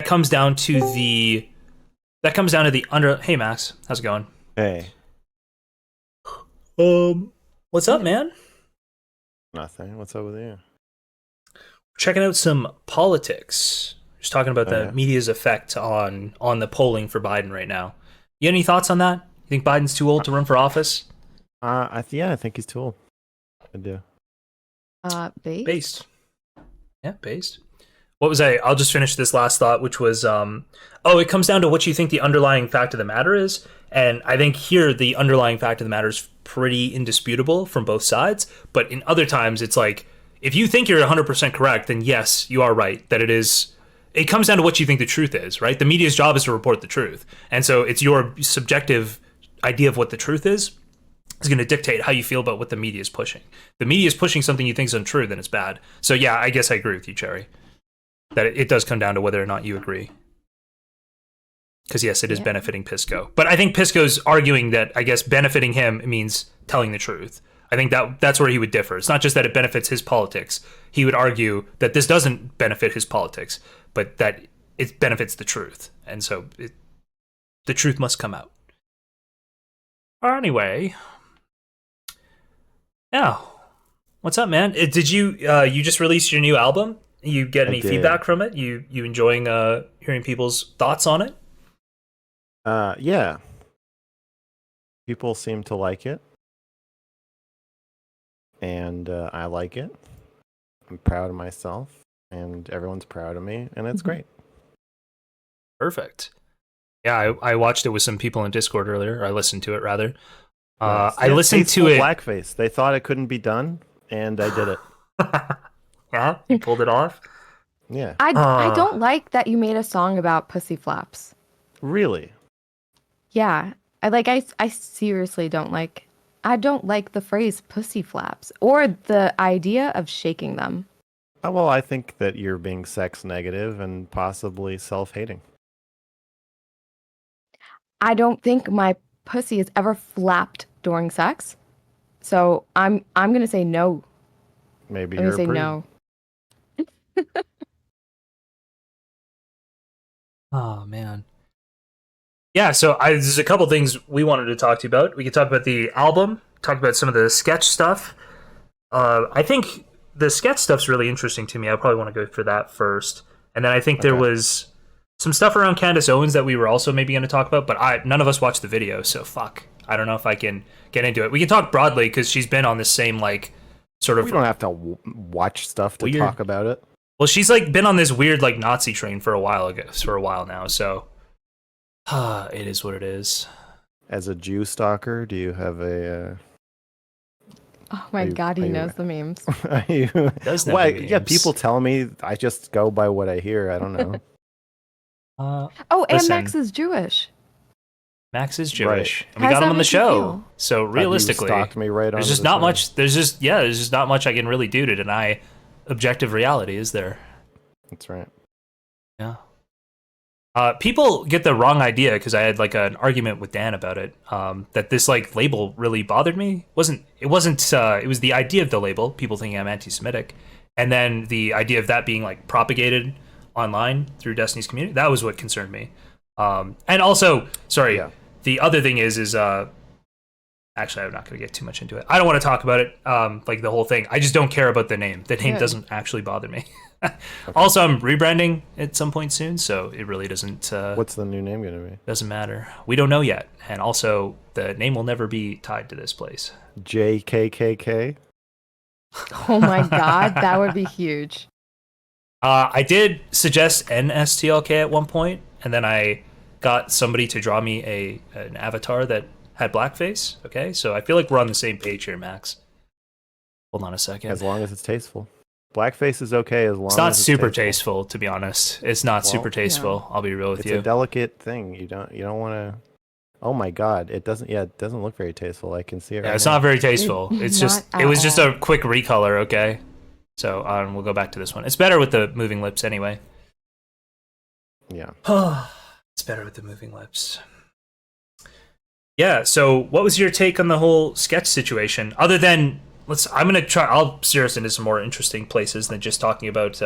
comes down to the under. Hey Max, how's it going? Hey, What's up, man? nothing. What's up with you? Checking out some politics. Just talking about the Yeah. media's effect on the polling for Biden right now. You got any thoughts on that? You think Biden's too old to run for office? I think he's too old. I do. Base? Based. Yeah, based. What was I'll just finish this last thought, which was, it comes down to what you think the underlying fact of the matter is. And I think here the underlying fact of the matter is pretty indisputable from both sides. But in other times, it's like, if you think you're 100% correct, then yes, you are right, that it is. It comes down to what you think the truth is, right? The media's job is to report the truth. And so it's your subjective idea of what the truth is going to dictate how you feel about what the media is pushing. The media is pushing something you think is untrue, then it's bad. So yeah, I guess I agree with you, Cherry. That it does come down to whether or not you agree. Because yes, it is benefiting Pisco. But I think Pisco's arguing that, I guess, benefiting him means telling the truth. I think that's where he would differ. It's not just that it benefits his politics. He would argue that this doesn't benefit his politics, but that it benefits the truth. And so the truth must come out. Anyway. Yeah. What's up, man? Did you just released your new album? You get any feedback from it? You enjoying hearing people's thoughts on it? Yeah. People seem to like it. And I like it. I'm proud of myself. And everyone's proud of me. And it's great. Perfect. Yeah, I watched it with some people in Discord earlier. Or I listened to it, rather. Nice. I listened to it. Blackface. They thought it couldn't be done. And I did it. Yeah, you pulled it off. Yeah. I don't like that you made a song about pussy flaps. Really? Yeah. I seriously don't like. I don't like the phrase pussy flaps or the idea of shaking them. Well, I think that you're being sex negative and possibly self-hating. I don't think my pussy has ever flapped during sex. So I'm going to say no. Maybe I'm you're going to say no. Oh, man. Yeah, so there's a couple things we wanted to talk to you about. We could talk about the album, talk about some of the sketch stuff. I think the sketch stuff's really interesting to me. I probably want to go for that first. And then I think there was some stuff around Candace Owens that we were also maybe going to talk about, but none of us watched the video, so fuck. I don't know if I can get into it. We can talk broadly, because she's been on this same, like, sort of... We don't have to watch stuff to talk about it. Well, she's, like, been on this weird, like, Nazi train for a while now, so... it is what it is. As a Jew stalker, do you have a... Oh my God, he knows the memes. Are you... Does know the memes. Yeah, people tell me. I just go by what I hear. I don't know. And Max is Jewish. Max is Jewish. Right. And we got him on the show. So realistically, stalked me right on there's just not much. There's just not much I can really do to deny objective reality, is there? That's right. Yeah. People get the wrong idea, because I had like an argument with Dan about it. That this like label really bothered me. It was the idea of the label. People thinking I'm anti-Semitic, and then the idea of that being like propagated online through Destiny's community. That was what concerned me. And also, the other thing is actually, I'm not going to get too much into it. I don't want to talk about it, like the whole thing. I just don't care about the name. The name doesn't actually bother me. Okay. Also, I'm rebranding at some point soon, so it really doesn't... What's the new name going to be? Doesn't matter. We don't know yet. And also, the name will never be tied to this place. JKKK? Oh my God, that would be huge. I did suggest NSTLK at one point, and then I got somebody to draw me an avatar that had blackface. Okay, so I feel like we're on the same page here, Max. Hold on a second. As long as it's tasteful. Blackface is okay as long as it's not it's super tasteful, to be honest. It's not super tasteful. No. I'll be real with you. It's a delicate thing. You don't want to... Oh my God, it doesn't look very tasteful. I can see it right It's now. not very tasteful. It's just Not it was at just all. a quick recolor, okay? So we'll go back to this one. It's better with the moving lips anyway. Yeah. It's better with the moving lips. Yeah, so what was your take on the whole sketch situation? Other than I'll steer us into some more interesting places than just talking about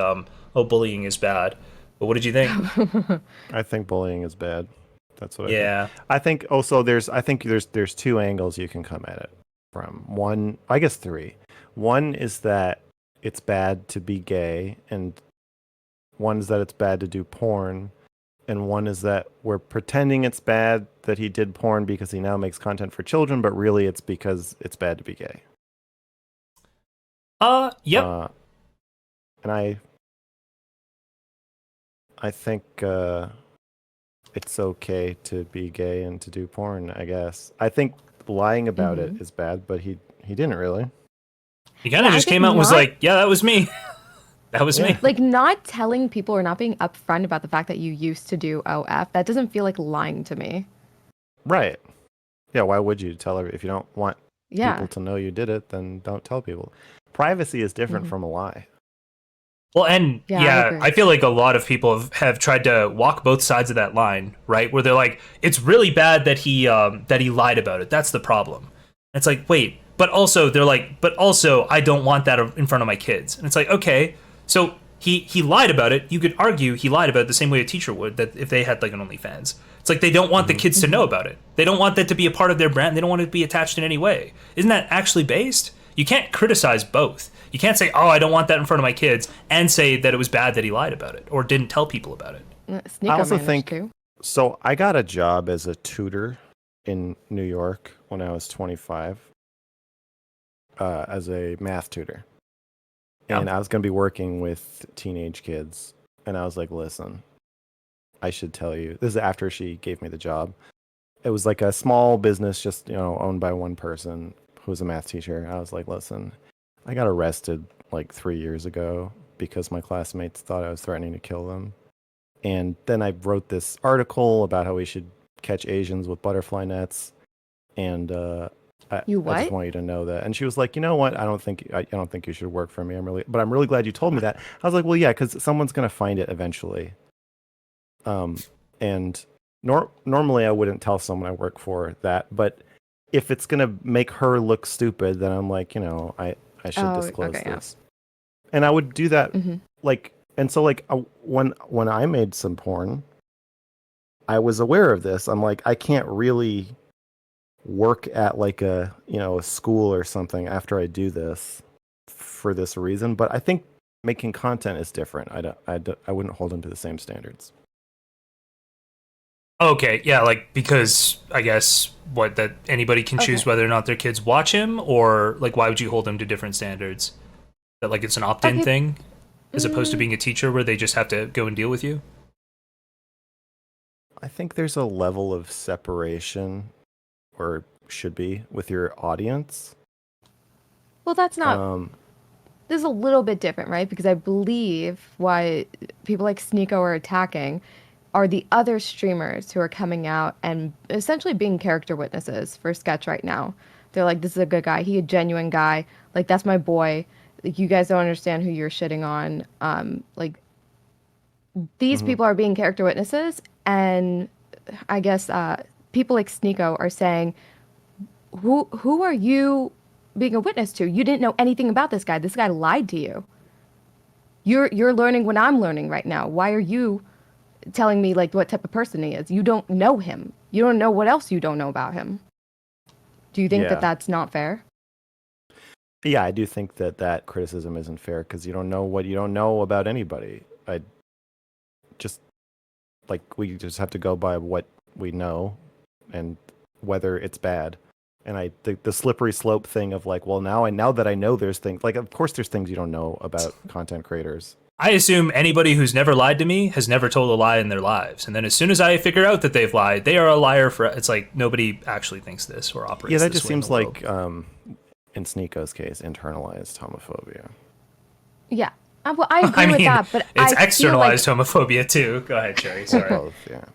bullying is bad. But what did you think? I think bullying is bad. That's what I think. Yeah. I think also there's two angles you can come at it from. One, I guess three. One is that it's bad to be gay, and one is that it's bad to do porn, and one is that we're pretending it's bad that he did porn because he now makes content for children, but really it's because it's bad to be gay. Yep. And I think it's okay to be gay and to do porn, I guess. I think lying about it is bad, but he didn't really. He kind of I just think came out and was not- like, "Yeah, that was me. That was me." Like not telling people or not being upfront about the fact that you used to do OF, that doesn't feel like lying to me. Right. Yeah, why would you tell her if you don't want Yeah. people to know you did it, then don't tell people. Privacy is different from a lie. Well, and Yeah, I yeah, agree. I feel like a lot of people have tried to walk both sides of that line, right? Where they're like, "It's really bad that he lied about it. That's the problem." And it's like, wait, but also they're like, "But also I don't want that in front of my kids." And it's like, okay, so he lied about it. You could argue he lied about it the same way a teacher would, that if they had like an OnlyFans. It's like they don't want the kids to know about it. They don't want that to be a part of their brand. They don't want it to be attached in any way. Isn't that actually based? You can't criticize both. You can't say, "Oh, I don't want that in front of my kids," and say that it was bad that he lied about it or didn't tell people about it. Sneeko I also managed think to. so. I got a job as a tutor in New York when I was 25, as a math tutor, and I was going to be working with teenage kids. And I was like, "Listen, I should tell you." This is after she gave me the job. It was like a small business, just owned by one person who was a math teacher. I was like, "Listen, I got arrested like 3 years ago because my classmates thought I was threatening to kill them." And then I wrote this article about how we should catch Asians with butterfly nets. And I You just what? want you to know that. And she was like, "You know what? I don't think you should work for me. But I'm really glad you told me that." I was like, "Well, yeah, because someone's gonna find it eventually." And normally I wouldn't tell someone I work for that, but if it's gonna make her look stupid, then I'm like, I should disclose okay, yeah. this. And I would do that Mm-hmm. like, and so like when I made some porn, I was aware of this. I'm like, I can't really work at like a school or something after I do this for this reason. But I think making content is different. I wouldn't hold them to the same standards. Okay, yeah, like because I guess what that anybody can choose Okay. whether or not their kids watch him, or like why would you hold them to different standards? That like it's an opt-in Okay. thing, as opposed to being a teacher where they just have to go and deal with you. I think there's a level of separation, or should be, with your audience. Well, that's not. Um, This is a little bit different, right? Because I believe why people like Sneeko are attacking are the other streamers who are coming out and essentially being character witnesses for Sketch right now. They're like, "This is a good guy. He a genuine guy. Like that's my boy. Like you guys don't understand who you're shitting on." Like these mhm. people are being character witnesses, and I guess people like Sneeko are saying, who are you being a witness to? You didn't know anything about this guy. This guy lied to you. You're learning what I'm learning right now. Why are you telling me like what type of person he is? You don't know him. You don't know what else you don't know about him. Do you think that Yeah. that's not fair? Yeah, I do think that criticism isn't fair because you don't know what you don't know about anybody. I just we just have to go by what we know and whether it's bad. And the slippery slope thing of like, well, now that I know there's things, like, of course there's things you don't know about content creators. I assume anybody who's never lied to me has never told a lie in their lives, and then as soon as I figure out that they've lied, they are a liar. For it's like nobody actually thinks this or operates. Yeah, that this just way in seems the world. like in Sneeko's case, internalized homophobia. Yeah. Well, I agree I mean, with that, but it's I feel externalized like homophobia too. Go ahead, Cherry. Sorry. Both, yeah.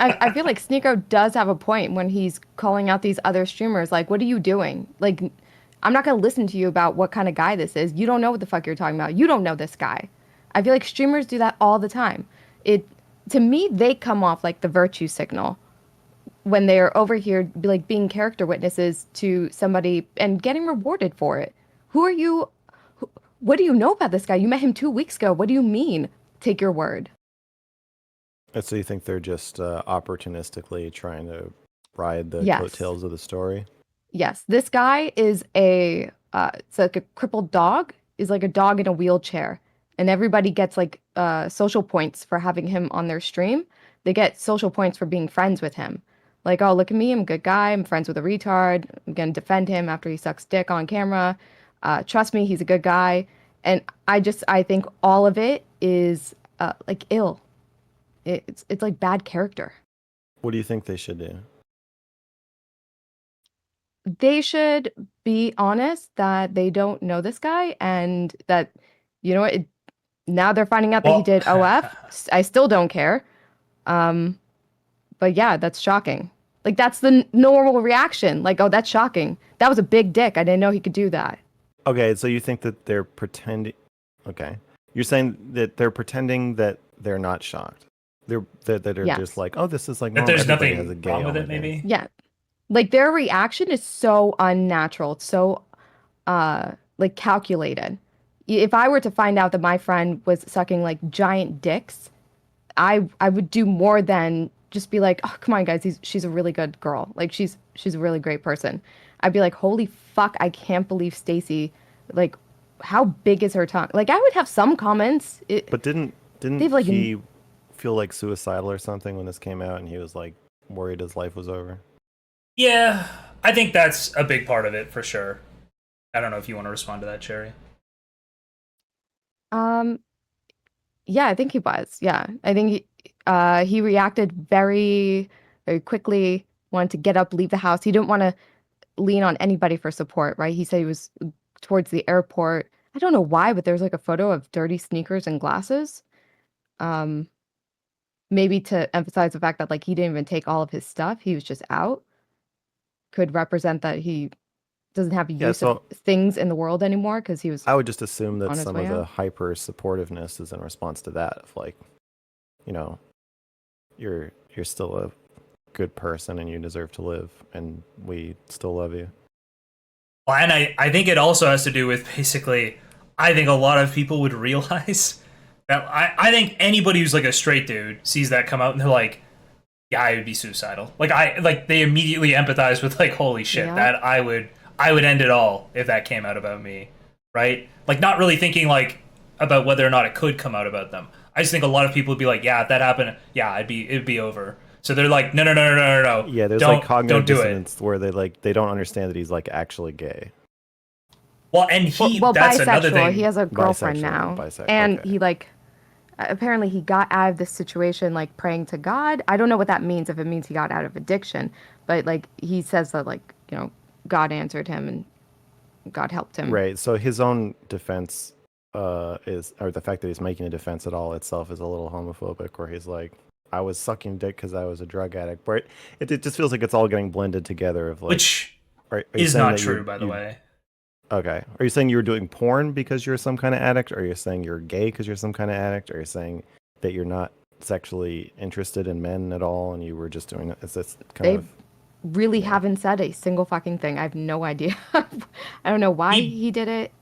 I feel like Sneeko does have a point when he's calling out these other streamers. Like, what are you doing? Like, I'm not going to listen to you about what kind of guy this is. You don't know what the fuck you're talking about. You don't know this guy. I feel like streamers do that all the time. To me, they come off like the virtue signal when they're over here, like being character witnesses to somebody and getting rewarded for it. Who are you? What do you know about this guy? You met him 2 weeks ago. What do you mean? Take your word. And so you think they're just opportunistically trying to ride the Yes. coattails of the story? Yes. This guy is it's like a crippled dog, is like a dog in a wheelchair. And everybody gets like social points for having him on their stream. They get social points for being friends with him. Like, oh, look at me, I'm a good guy. I'm friends with a retard. I'm gonna defend him after he sucks dick on camera. Trust me, he's a good guy. And I think all of it is like ill. It's like bad character. What do you think they should do? They should be honest that they don't know this guy and that, you know what, now they're finding out that he Well, did OF. I still don't care. Um, but yeah, that's shocking. Like, that's the normal reaction. Like, oh, that's shocking. That was a big dick. I didn't know he could do that. Okay, so you think that they're pretending. Okay, you're saying that they're pretending that they're not shocked. They're Yes. just like, oh, this is like that normal. there's Everybody has a nothing gay wrong with on it, their maybe. Yeah. Like, their reaction is so unnatural. It's so, like, calculated. If I were to find out that my friend was sucking, like, giant dicks, I would do more than just be like, oh, come on, guys, she's a really good girl. Like, she's a really great person. I'd be like, holy fuck, I can't believe Stacy, like, how big is her tongue? Like, I would have some comments. But didn't They've like, he feel like suicidal or something when this came out, and he was like worried his life was over? Yeah, I think that's a big part of it for sure. I don't know if you want to respond to that, Cherry. um, yeah, I think he was. Yeah, I think he reacted very, very quickly. Wanted to get up, leave the house. He didn't want to lean on anybody for support, right? He said he was towards the airport. I don't know why, but there's like a photo of dirty sneakers and glasses. Um, maybe to emphasize the fact that like he didn't even take all of his stuff. He was just out. Could represent that he doesn't have Yeah, use of so things in the world anymore because he was I would just assume that on his some way of the out. hyper supportiveness is in response to that, of like, you know, you're still a good person and you deserve to live, and we still love you. Well, and I think it also has to do with basically, I think a lot of people would realize that I think anybody who's like a straight dude sees that come out and they're like, yeah, I would be suicidal. Like they immediately empathize with like, holy shit, Yeah. that I would end it all if that came out about me, right? Like not really thinking like about whether or not it could come out about them. I just think a lot of people would be like, yeah, if that happened, yeah, it'd be over. So they're like, no, Yeah, there's don't like cognitive do it. dissonance where they don't understand that he's like actually gay. Well, and Well, that's another bisexual. thing. He has a girlfriend Bisexual, now, bisexual, and okay. he like apparently he got out of this situation like praying to God. I don't know what that means. If it means he got out of addiction, but like he says that like God answered him and God helped him. Right. So his own defense is, or the fact that he's making a defense at all itself is a little homophobic, where he's like, I was sucking dick because I was a drug addict. But it just feels like it's all getting blended together. Of like, Which are you is saying not that true, by the way. Okay. Are you saying you were doing porn because you're some kind of addict? Or are you saying you're gay because you're some kind of addict? Or are you saying that you're not sexually interested in men at all and you were just doing it? It's this kind They of. really haven't said a single fucking thing. I have no idea. I don't know why he did it.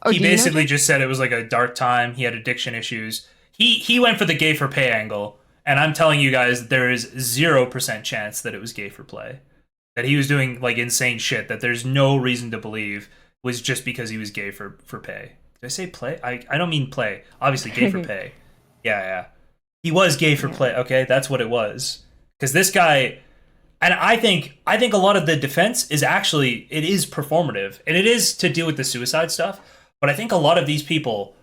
Or He do you know, basically Jake? just said it was like a dark time. He had addiction issues. He went for the gay for pay angle, and I'm telling you guys, there is 0% chance that it was gay for play. That he was doing like insane shit that there's no reason to believe was just because he was gay for pay. Did I say play? I don't mean play. Obviously, gay for pay. Yeah. He was gay for Yeah. play. Okay, that's what it was. Because this guy, and I think a lot of the defense is actually it is performative, and it is to deal with the suicide stuff. But I think a lot of these people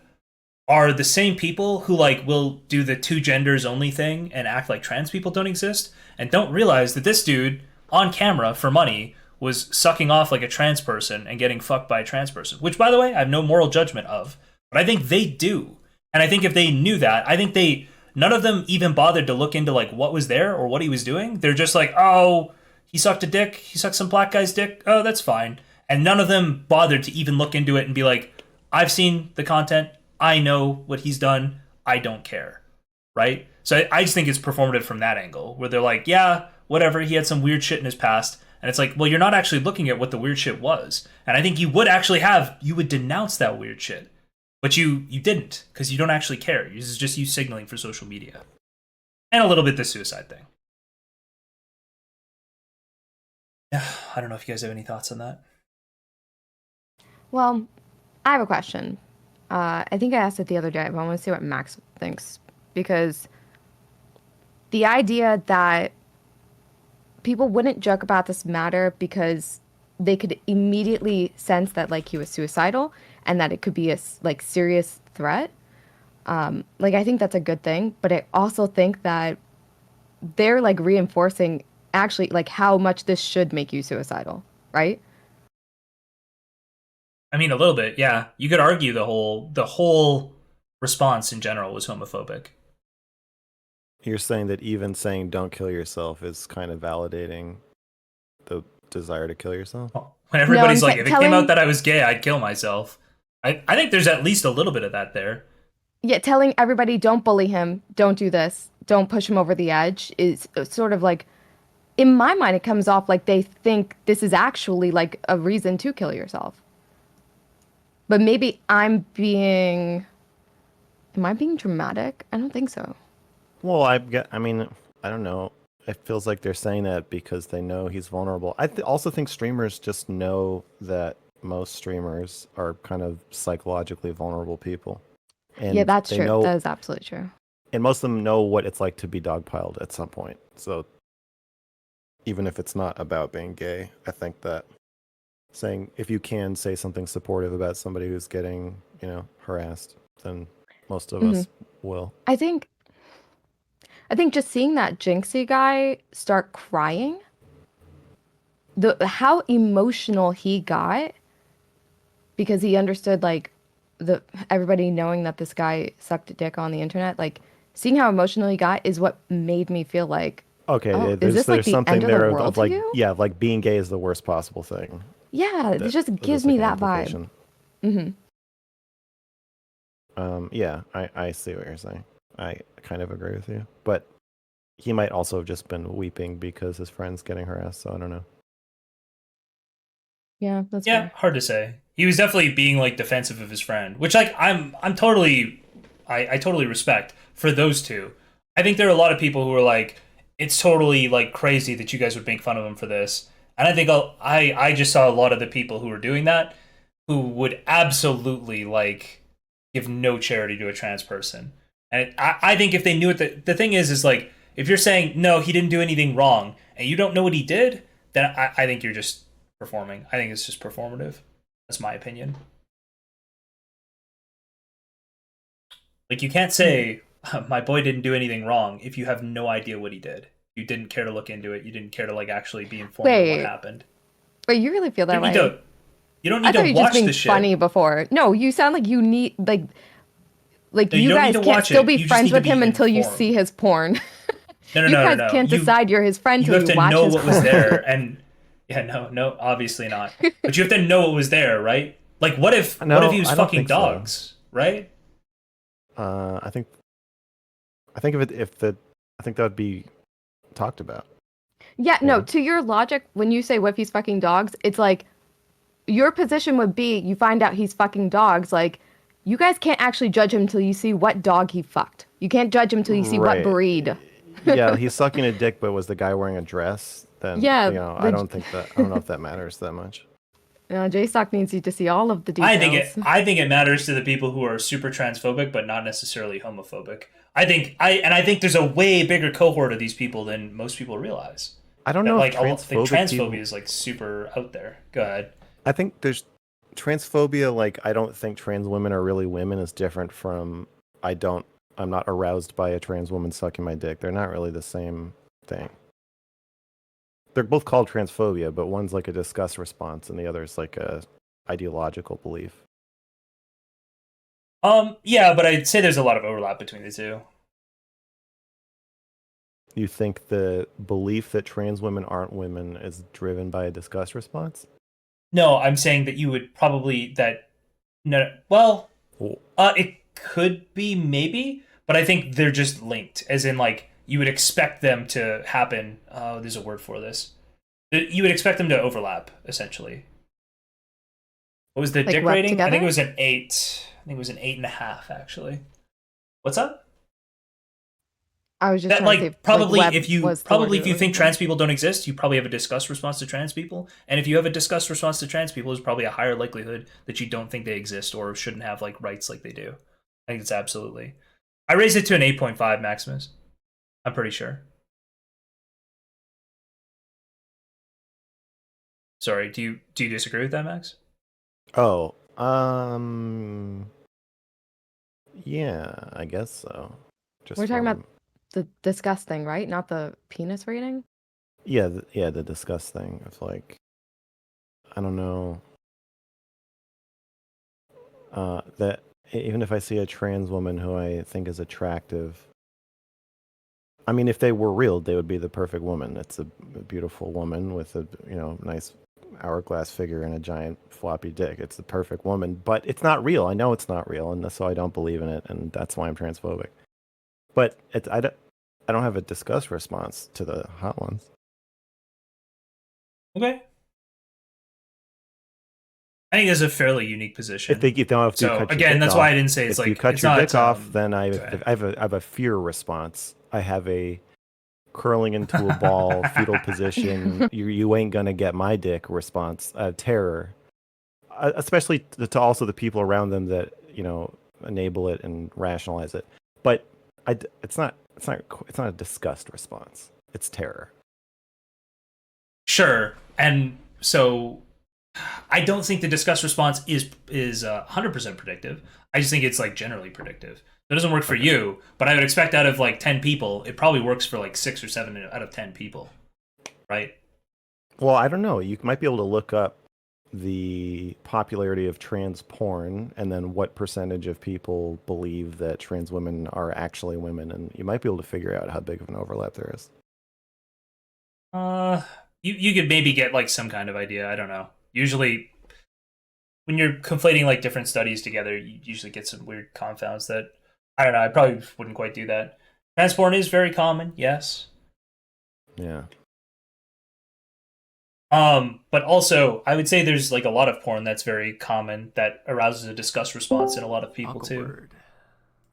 are the same people who like will do the two genders only thing and act like trans people don't exist and don't realize that this dude on camera for money was sucking off like a trans person and getting fucked by a trans person, which by the way I have no moral judgment of, but I think they do. And I think if they knew that, I think none of them even bothered to look into like what was there or what he was doing. They're just like, oh, he sucked a dick, he sucked some black guy's dick, oh, that's fine. And none of them bothered to even look into it and be like, I've seen the content. I know what he's done. I don't care. Right? So I just think it's performative from that angle, where they're like, yeah, whatever, he had some weird shit in his past. And it's like, well, you're not actually looking at what the weird shit was. And I think you would denounce that weird shit. But you didn't, because you don't actually care. This is just you signaling for social media. and a little bit the suicide thing. Yeah, I don't know if you guys have any thoughts on that. Well, I have a question. I think I asked it the other day, but I want to see what Max thinks because the idea that people wouldn't joke about this matter because they could immediately sense that like he was suicidal and that it could be a like serious threat. Like I think that's a good thing, but I also think that they're like reinforcing actually like how much this should make you suicidal, right? I mean, a little bit, yeah. You could argue the whole response in general was homophobic. You're saying that even saying "don't kill yourself" is kind of validating the desire to kill yourself. When No, I'm everybody's like, if it came out telling that I was gay, I'd kill myself. I think there's at least a little bit of that there. yeah, telling everybody don't bully him, don't do this, don't push him over the edge is sort of like in my mind it comes off like they think this is actually like a reason to kill yourself. But maybe am I being dramatic? I don't think so. Well, I mean, I don't know. It feels like they're saying that because they know he's vulnerable. I also think streamers just know that most streamers are kind of psychologically vulnerable people, Yeah, and that's they true. know, That is absolutely true. and most of them know what it's like to be dogpiled at some point. So even if it's not about being gay, I think that saying if you can say something supportive about somebody who's getting, harassed, then most of Hmm. us will. I think I think just seeing that Jinxie guy start crying, the how emotional he got because he understood like the everybody knowing that this guy sucked a dick on the internet, like seeing how emotional he got is what made me feel like, Okay, oh, is there's this like there's the end something of the there world of to like, you? yeah, like being gay is the worst possible thing. Yeah, it That just gives there's me like an that vibe. implication. Hmm. Yeah, I see what you're saying. I kind of agree with you, but he might also have just been weeping because his friend's getting harassed. So I don't know. Yeah, that's Yeah, fair. hard to say. He was definitely being like defensive of his friend, which like I'm totally I totally respect for those two. I think there are a lot of people who are like, it's totally like crazy that you guys would make fun of him for this. And I think I just saw a lot of the people who were doing that who would absolutely like give no charity to a trans person. And I think if they knew it, the thing is like if you're saying no, he didn't do anything wrong, and you don't know what he did, then I think you're just performing. I think it's just performative. That's my opinion. Like you can't Hmm. say my boy didn't do anything wrong if you have no idea what he did. You didn't care to look into it. You didn't care to like actually be informed of what Wait, happened. wait, you really feel You that don't need way? to. You don't I need thought to you were just watch being the funny shit. before. No, you sound like you need like No, you you don't need guys to can't watch still it. be You just friends need to with be him until you see informed. his porn. No, no, You no, no, guys no. can't decide you're his friend You till have you to watch know his what was there, porn. and yeah, no, no, obviously not. But you have to know what was there, right? Like, what if No, he was I don't fucking think so. dogs, right? I think I think that would be talked about. Yeah, You no, know, to your logic, when you say what if he's fucking dogs, it's like your position would be you find out he's fucking dogs. Like, you guys can't actually judge him until you see what dog he fucked. You can't judge him until you see what right? breed. Yeah, he's sucking a dick, but was the guy wearing a dress? Then Yeah, I don't think that. I don't know if that matters that much. J-Stock needs you to see all of the I think it. details. I think it matters to the people who are super transphobic, but not necessarily homophobic. I think there's a way bigger cohort of these people than most people realize. I don't That know if like think transphobic transphobia people. is like super out there. Go ahead. I think there's transphobia. Like, I don't think trans women are really women is different from I don't. I'm not aroused by a trans woman sucking my dick. They're not really the same thing. They're both called transphobia, but one's like a disgust response, and the other is like a ideological belief. Yeah, but I'd say there's a lot of overlap between the two. You think the belief that trans women aren't women is driven by a disgust response? No, I'm saying that you would probably that no well, Well, it could be maybe, but I think they're just linked, as in like you would expect them to happen. Oh, there's a word for this. You would expect them to overlap essentially. What was the Like dick rub rating? I think it together? was an 8. I think it was an 8.5 actually. What's up? I was just That trying to say, like probably web if you was the word probably you if were you looking think for. trans people don't exist, you probably have a disgust response to trans people. And if you have a disgust response to trans people, there's probably a higher likelihood that you don't think they exist or shouldn't have like rights like they do. I think it's absolutely. I raised it to an 8.5, Maximus. I'm pretty sure. Sorry, do you disagree with that, Max? Oh, yeah, I guess so. Just We're talking from about the disgust thing, right? Not the penis rating. yeah, the disgust thing. It's like I don't know. That even if I see a trans woman who I think is attractive, I mean, if they were real, they would be the perfect woman. It's a beautiful woman with a nice hourglass figure and a giant floppy dick. It's the perfect woman, but it's not real. I know it's not real, and so I don't believe in it, and that's why I'm transphobic. But I don't have a disgust response to the hot ones. Okay. I think that's a fairly unique position. If you cut So your again, dick that's off, why I didn't say it's if like you cut it's your not. dick off, then okay. I have a fear response. I have a curling into a ball, fetal position. You ain't gonna get my dick response. Terror, especially to also the people around them that enable it and rationalize it. But it's not a disgust response. It's terror. Sure, and so I don't think the disgust response is 100% predictive. I just think it's like generally predictive. It doesn't work for you, but I would expect out of like 10 people, it probably works for like 6 or 7 out of 10 people, right? Well, I don't know. You might be able to look up the popularity of trans porn and then what percentage of people believe that trans women are actually women, and you might be able to figure out how big of an overlap there is. You could maybe get like some kind of idea. I don't know. Usually, when you're conflating like different studies together, you usually get some weird confounds that I don't know. I probably wouldn't quite do that. Trans porn is very common, yes. Yeah. But also, I would say there's like a lot of porn that's very common that arouses a disgust response in a lot of people too.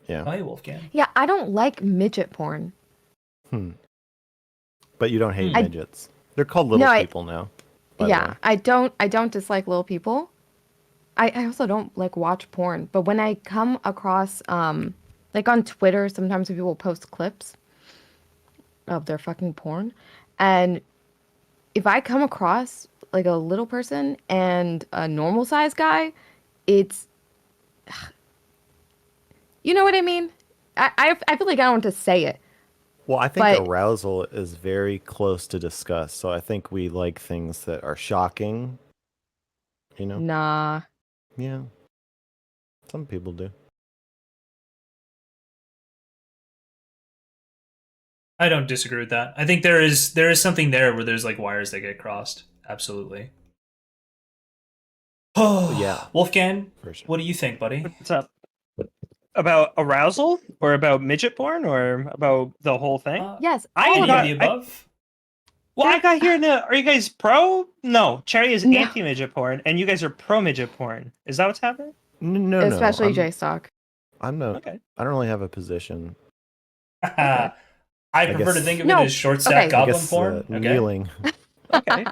Yeah. Oh, hey, Wolfgang. Yeah, I don't like midget porn. But you don't hate I- midgets. They're called little No, people now. By the Yeah, way. I don't dislike little people. I also don't like watch porn, but when I come across like on Twitter, sometimes people post clips of their fucking porn, and if I come across like a little person and a normal size guy, it's you know what I mean? I feel like I don't want to say it, Well, I think but arousal is very close to disgust. So I think we like things that are shocking. nah. Yeah. Some people do. I don't disagree with that. I think there is something there where there's like wires that get crossed. Absolutely. Oh, Yeah, Wolfgang, for sure. what do you think, buddy? What's up? About arousal or about midget porn or about the whole thing? Yes, I all Any of of it. the above? Well, I got here. Are you guys pro? No, Cherry is No. anti midget porn, and you guys are pro midget porn. Is that what's happening? No. Especially Jstlk. I'm not. Okay. I don't really have a position. I prefer to guess- think of No, it as short stack okay. I goblin guess porn. Okay. kneeling. Okay.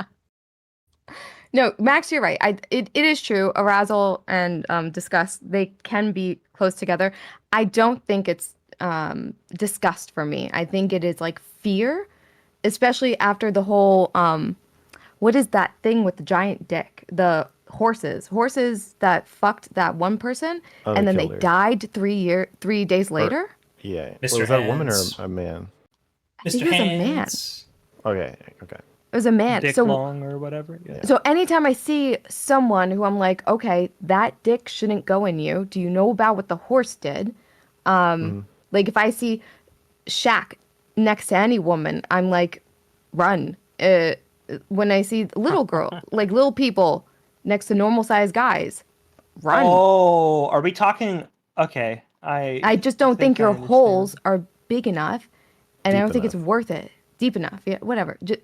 No, Max, you're right. It is true. Arousal and disgust, they can be close together. I don't think it's disgust for me. I think it is like fear, especially after the whole what is that thing with the giant dick? The horses that fucked that one person Oh, and they then they killed her. died 3 days later. Yeah. Mr. Was that a woman or Hands. a man? I think Mr. it was a man. Hands. Okay. It was a man. Dick So long or whatever. Yeah. So anytime I see someone who I'm like, okay, that dick shouldn't go in you. Do you know about what the horse did? Like if I see Shaq next to any woman, I'm like, run. When I see little girl, like little people next to normal sized guys, run. Oh, are we talking? Okay. I just don't think I your understand. holes are big enough, and I Deep don't think it's enough. worth it. Deep enough, yeah, whatever. Well,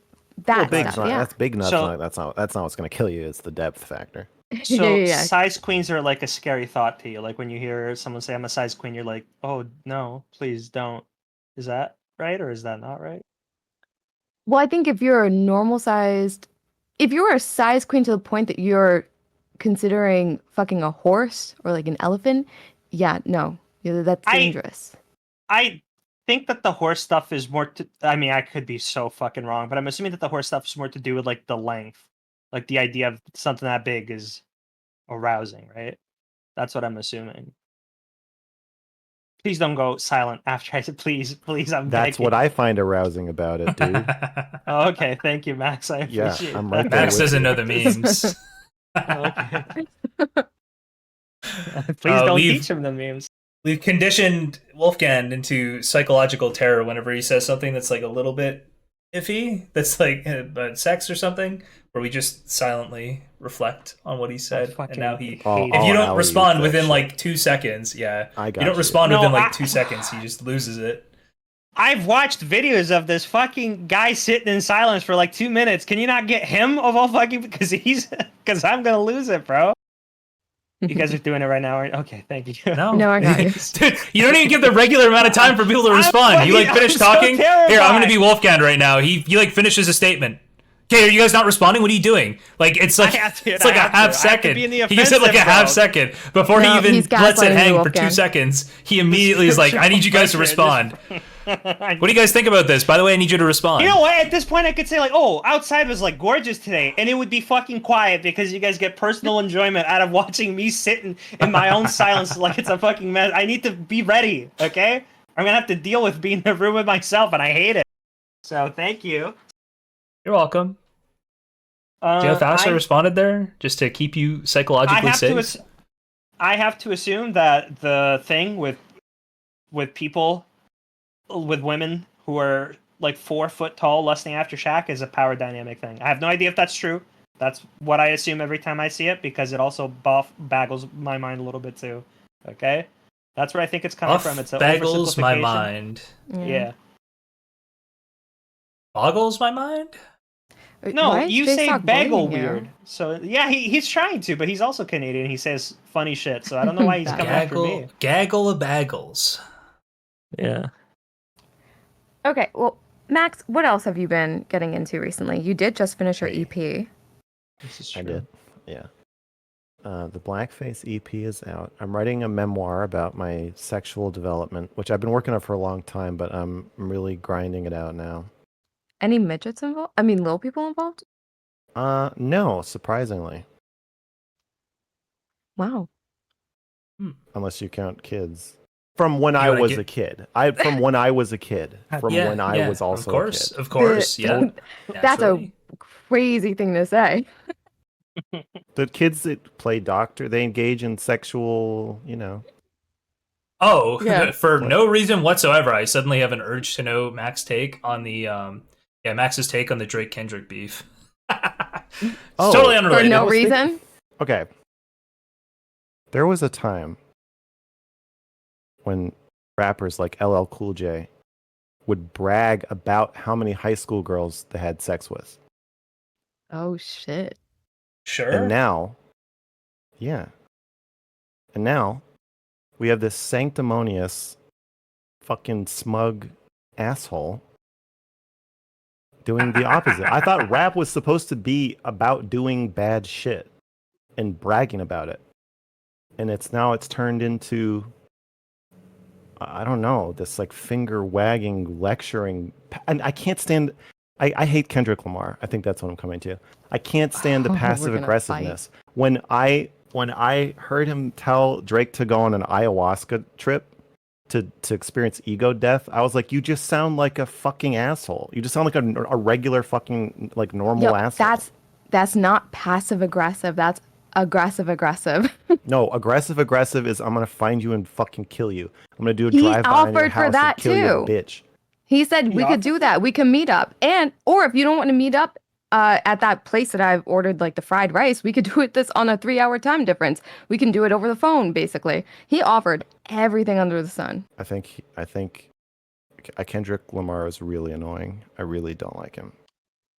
That big's stuff, not. yeah. That's big enough. So- That's not what's going to kill you. It's the depth factor. So yeah. size queens are like a scary thought to you. Like when you hear someone say I'm a size queen, you're like, oh no, please don't. Is that right? Or is that not right? Well, I think if you're a normal sized, if you're a size queen to the point that you're considering fucking a horse or like an elephant, yeah, no, yeah, that's I dangerous. I think that the horse stuff is more to. I mean, I could be so fucking wrong, but I'm assuming that the horse stuff is more to do with like the length, like the idea of something that big is arousing, right? That's what I'm assuming. Please don't go silent after I said please, please. I'm That's begging. what I find arousing about it, dude. Oh, okay, thank you, Max. I Yeah, appreciate I'm that. right there Max with doesn't you. know the memes. Okay. Please don't we've teach him the memes. we've conditioned Wolfgang into psychological terror whenever he says something that's like a little bit iffy, that's like about sex or something, where we just silently reflect on what he said, and fucking now he. hate If you I'll don't alley-oop respond that within shit. like 2 seconds, yeah, I if got you don't you. respond No, within like I- 2 seconds, he just loses it. I've watched videos of this fucking guy sitting in silence for like 2 minutes. Can you not get him of all fucking because I'm gonna lose it, bro. You guys are doing it right now, right? Okay, thank you. No, No, I got you. Dude, you don't even give the regular amount of time for people to I'm respond. You like fucking- finish I'm so talking. Here, I'm gonna terrified. be Wolfgang right now. He like finishes a statement. Okay, are you guys not responding? What are you doing? Like it's like I have to, it's like I a have to. half I have to second. be in the He gives it like a offensive, half bro. second before No, he even he's lets it gaslighting hang you, for 2 Wolfgang. seconds. He immediately is like, "I need you guys to respond." What do you guys think about this? By the way, I need you to respond. You know what? At this point, I could say like, "Oh, outside was like gorgeous today," and it would be fucking quiet because you guys get personal enjoyment out of watching me sitting in my own silence like it's a fucking mess. I need to be ready, okay? I'm gonna have to deal with being in a room with myself, and I hate it. So thank you. You're welcome. Do you know how fast I responded there, just to keep you I psychologically have safe? to. I have to assume that the thing with people, with women who are like 4 foot tall, lusting after Shaq, is a power dynamic thing. I have no idea if that's true. That's what I assume every time I see it because it also baggles my mind a little bit too. Okay, that's where I think it's coming from. It's an baggles my oversimplification. mind. Yeah. Boggles my mind. No, Why is you Jstlk say bullying bagel you? weird. So yeah, he's trying to, but he's also Canadian. He says funny shit, so I don't know why he's coming after me. Gaggle of baggles. Yeah. Okay, well, Max, what else have you been getting into recently? You did just finish your EP. This is I true. did. Yeah. The Blackface EP is out. I'm writing a memoir about my sexual development, which I've been working on for a long time, but I'm really grinding it out now. Any midgets involved? I mean, little people involved? No, surprisingly. Wow. Unless you count kids. From when You I wanna was get- a kid. From when I was a kid. From when I was also a kid. Of course, yeah. That's a crazy thing to say. The kids that play doctor, they engage in sexual, Oh, Yeah. for no reason whatsoever, I suddenly have an urge to know Max's take on the Max's take on the Drake Kendrick beef. It's Oh. totally For unrelated. no was thinking- reason? Okay. There was a time when rappers like LL Cool J would brag about how many high school girls they had sex with. Oh, shit. Sure. And now, yeah. And now, we have this sanctimonious, fucking smug asshole doing the opposite. I thought rap was supposed to be about doing bad shit and bragging about it. And it's turned into, I don't know, this like finger wagging, lecturing. And I can't stand, I hate Kendrick Lamar. I think that's what I'm coming to. I can't stand the Oh, we're passive gonna aggressiveness. When I heard him tell Drake to go on an ayahuasca trip to experience ego death, I was like, you just sound like a fucking asshole. You just sound like a regular fucking like normal Yo, asshole. that's not passive aggressive. That's aggressive aggressive. No, aggressive is I'm gonna find you and fucking kill you. I'm gonna do a He drive by on your offered for house that and kill you, too. bitch. He said we could do that. We can meet up. Or if you don't want to meet up at that place that I've ordered like the fried rice, we could do it this on a 3-hour time difference. We can do it over the phone, basically. He offered everything under the sun. I think Kendrick Lamar is really annoying. I really don't like him.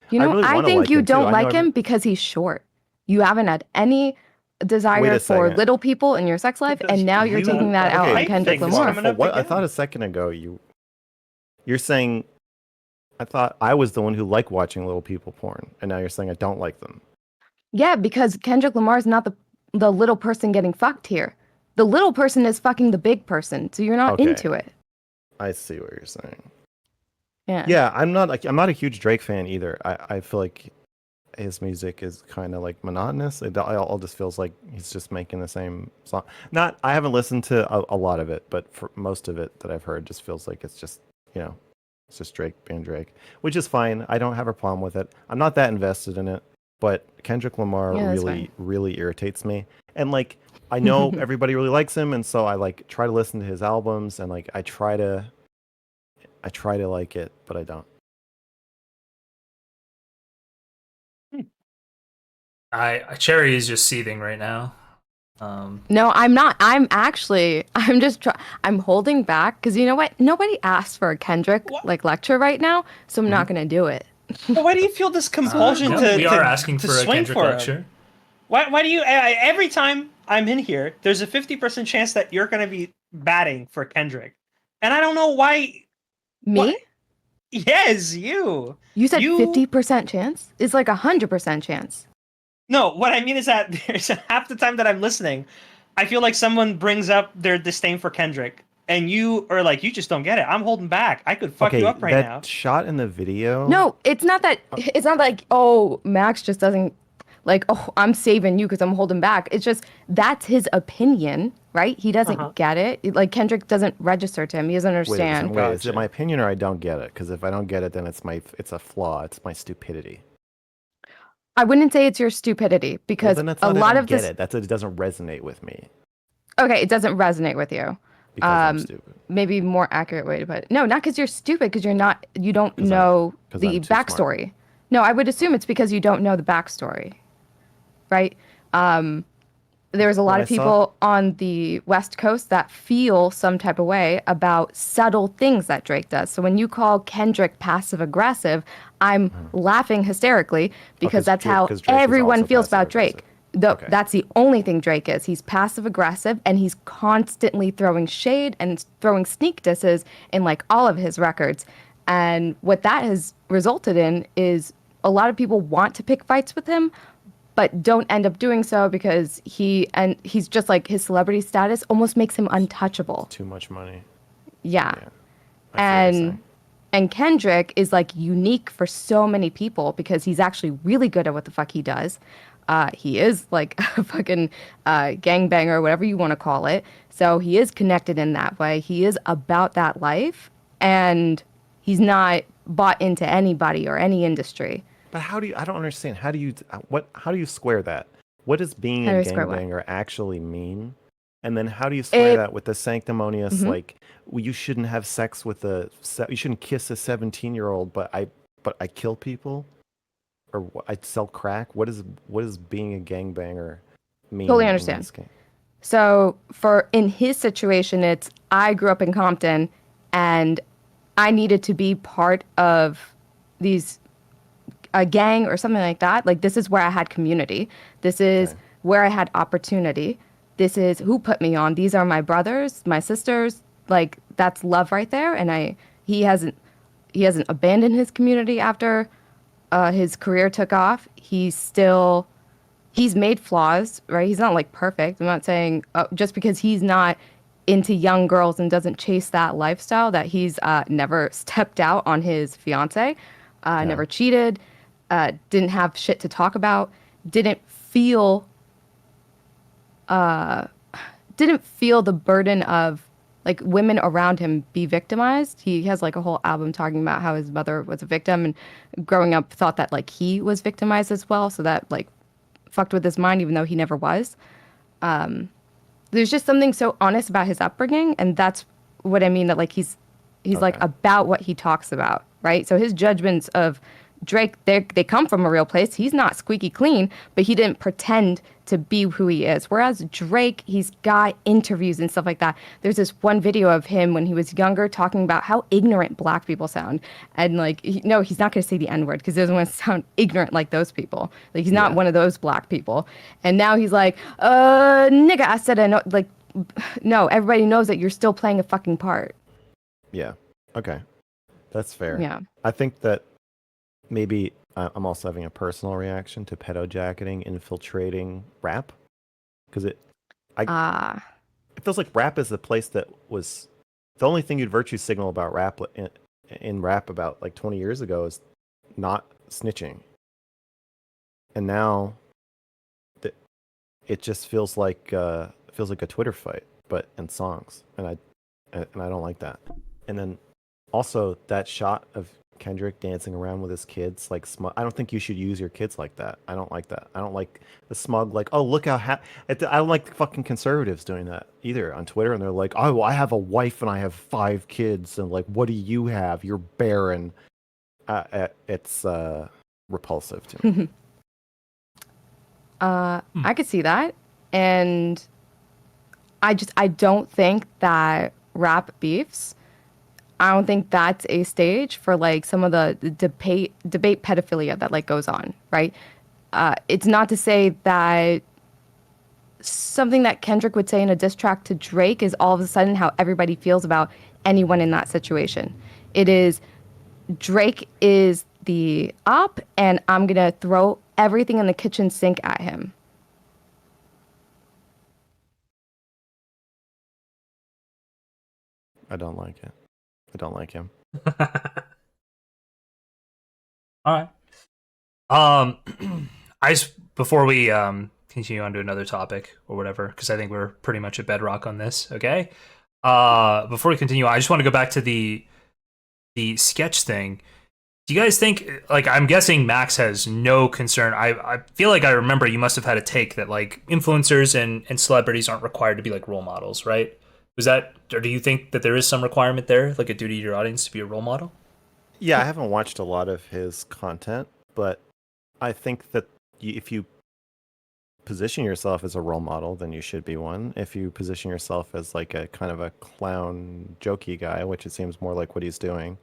You know, really I wanna think like you him, too. don't I know like every- him because he's short. You haven't had any desire Wait a for second. little people in your sex life, and now you're You- taking that out okay, on Kendrick thing is Lamar. coming up What I again. thought a second ago You're saying I thought I was the one who liked watching little people porn, and now you're saying I don't like them. Yeah, because Kendrick Lamar is not the little person getting fucked here. The little person is fucking the big person, so you're not Okay. into it. I see what you're saying. Yeah. Yeah, I'm not a huge Drake fan either. I feel like his music is kind of like monotonous. It all just feels like he's just making the same song. Not I haven't listened to a lot of it, but for most of it that I've heard, just feels like it's just it's just Drake being Drake, which is fine. I don't have a problem with it. I'm not that invested in it, but Kendrick Lamar really irritates me. And like I know everybody really likes him, and so I like try to listen to his albums, and like I try to like it, but I don't. Cherry is just seething right now. No, I'm not. I'm just I'm holding back because you know what? Nobody asked for a Kendrick lecture right now, so I'm not gonna do it. But why do you feel this compulsion to? We are asking for a swing Kendrick for him? lecture. Why do you? Every time I'm in here, there's a 50% chance that you're gonna be batting for Kendrick, and I don't know why. Me? What? Yes, you. You said 50% chance? It's like 100% chance. No, what I mean is that there's half the time that I'm listening, I feel like someone brings up their disdain for Kendrick, and you are like, you just don't get it. I'm holding back. I could fuck you up right now. That shot in the video. No, it's not that. It's not like, oh, Max just doesn't like, oh, I'm saving you because I'm holding back. It's just that's his opinion, right? He doesn't get it. Like Kendrick doesn't register to him. He doesn't understand. Wait, is it my opinion or I don't get it? Because if I don't get it, then it's a flaw. It's my stupidity. I wouldn't say it's your stupidity because a lot of this. That's it doesn't resonate with me. Okay, it doesn't resonate with you. Because I'm stupid. Maybe more accurate way to put it. No, not because you're stupid. Because you don't know the backstory. Smart. No, I would assume it's because you don't know the backstory, right? There's a lot of people on the West Coast that feel some type of way about subtle things that Drake does. So when you call Kendrick passive aggressive, I'm laughing hysterically because that's how everyone feels about Drake. That's the only thing Drake is. He's passive aggressive and he's constantly throwing shade and throwing sneak disses in like all of his records. And what that has resulted in is a lot of people want to pick fights with him, but don't end up doing so because he's just like his celebrity status almost makes him untouchable. Too much money. Yeah. And Kendrick is like unique for so many people because he's actually really good at what the fuck he does. He is like a fucking gangbanger, whatever you want to call it. So he is connected in that way. He is about that life and he's not bought into anybody or any industry. But I don't understand. How do you square that? What does being a gangbanger actually mean? And then how do you square that with the sanctimonious, like, well, you shouldn't have sex with you shouldn't kiss a 17-year-old, but I kill people? Or I sell crack? What does being a gangbanger mean? Totally understand. So in his situation, it's I grew up in Compton and I needed to be part of a gang or something like that. Like this is where I had community. This is where I had opportunity. This is who put me on. These are my brothers, my sisters. Like that's love right there. And he hasn't abandoned his community after his career took off. He's made flaws, right? He's not like perfect. I'm not saying just because he's not into young girls and doesn't chase that lifestyle that he's never stepped out on his fiance, never cheated, didn't have shit to talk about, didn't feel the burden of like women around him be victimized. He has like a whole album talking about how his mother was a victim and growing up thought that like he was victimized as well. So that like fucked with his mind, even though he never was. There's just something so honest about his upbringing. And that's what I mean that like he's like about what he talks about, right? So his judgments of Drake, they come from a real place. He's not squeaky clean, but he didn't pretend to be who he is. Whereas Drake, he's got interviews and stuff like that. There's this one video of him when he was younger talking about how ignorant black people sound. And like, he's not going to say the N-word because he doesn't want to sound ignorant like those people. Like he's not one of those black people. And now he's like, nigga, I said I know. Like, no, everybody knows that you're still playing a fucking part. Yeah. Okay. That's fair. Yeah. I think that maybe I'm also having a personal reaction to pedo jacketing infiltrating rap because it feels like rap is the place that was the only thing you'd virtue signal about rap in rap about like 20 years ago is not snitching, and now it just feels like a Twitter fight, but in songs, and I don't like that. And then also that shot of Kendrick dancing around with his kids, like smug. I don't think you should use your kids like that. I don't like that. I don't like the smug, like, oh, look how I don't like the fucking conservatives doing that either on Twitter. And they're like, oh, I have a wife and I have 5 kids, and like, what do you have? You're barren. It's repulsive to me. I could see that, and I don't think that rap beefs. I don't think that's a stage for like some of the debate pedophilia that like goes on, right? It's not to say that something that Kendrick would say in a diss track to Drake is all of a sudden how everybody feels about anyone in that situation. It is Drake is the op, and I'm gonna throw everything in the kitchen sink at him. I don't like it. I don't like him. All right. I just before we continue on to another topic or whatever, because I think we're pretty much at bedrock on this. Okay. Before we continue, I just want to go back to the sketch thing. Do you guys think, like, I'm guessing Max has no concern. I feel like I remember you must have had a take that like influencers and celebrities aren't required to be like role models, right? Was that, or do you think that there is some requirement there, like a duty to your audience to be a role model? Yeah, I haven't watched a lot of his content, but I think that if you position yourself as a role model, then you should be one. If you position yourself as like a kind of a clown, jokey guy, which it seems more like what he's doing,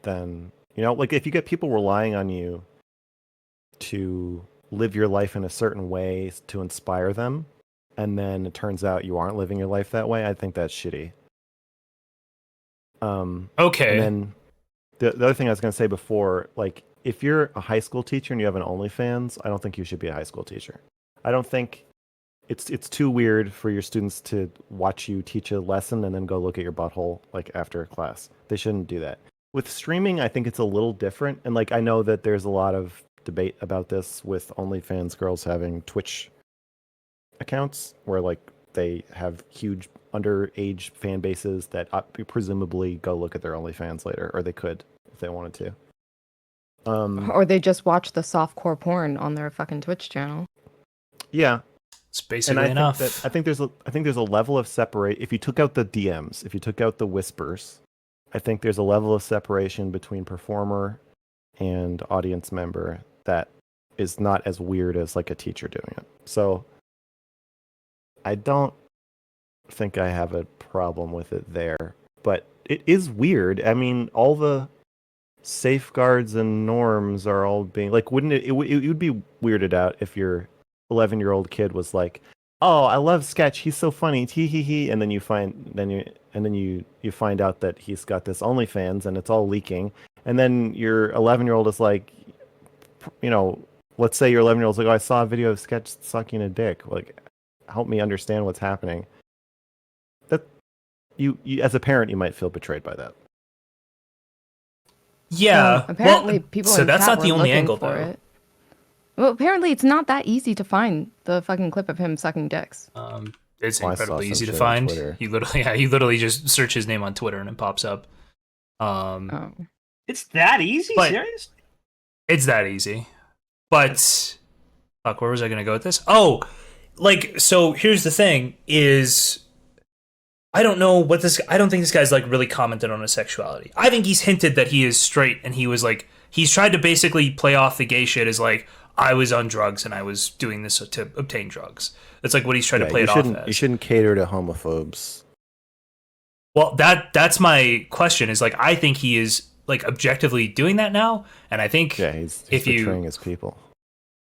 then, you know, like if you get people relying on you to live your life in a certain way to inspire them, and then it turns out you aren't living your life that way, I think that's shitty. Okay. And then the other thing I was going to say before, like, if you're a high school teacher and you have an OnlyFans, I don't think you should be a high school teacher. I don't think it's too weird for your students to watch you teach a lesson and then go look at your butthole like after class. They shouldn't do that. With streaming, I think it's a little different. And like, I know that there's a lot of debate about this with OnlyFans girls having Twitch accounts where like they have huge underage fan bases that presumably go look at their OnlyFans later, or they could if they wanted to. Or they just watch the softcore porn on their fucking Twitch channel. Yeah, it's basically enough. I think there's a level of separate. If you took out the DMs, if you took out the whispers, I think there's a level of separation between performer and audience member that is not as weird as like a teacher doing it. So I don't think I have a problem with it there, but it is weird. I mean, all the safeguards and norms are all being like, wouldn't it would be weirded out if your 11-year-old kid was like, oh, I love Sketch, he's so funny, tee hee hee, and then you find out that he's got this OnlyFans and it's all leaking, and then your 11-year-old is like, you know, let's say your 11-year-old's like, oh, I saw a video of Sketch sucking a dick, like, help me understand what's happening. That you as a parent, you might feel betrayed by that. Yeah. Apparently, people so in that's chat not the were only looking angle, for though. it. Well, apparently, it's not that easy to find the fucking clip of him sucking dicks. It's I saw incredibly some easy to shit on find. Twitter. You literally just search his name on Twitter and it pops up. Oh. It's that easy? But- Serious? It's that easy. But fuck, where was I gonna go with this? Oh, like, so here's the thing: is I don't know what this. I don't think this guy's like really commented on his sexuality. I think he's hinted that he is straight, and he was like, he's tried to basically play off the gay shit as like, I was on drugs and I was doing this to obtain drugs. That's like what he's trying to play it off as. You shouldn't cater to homophobes. Well, that's my question. Is like, I think he is like objectively doing that now, and I think He's if betraying his people.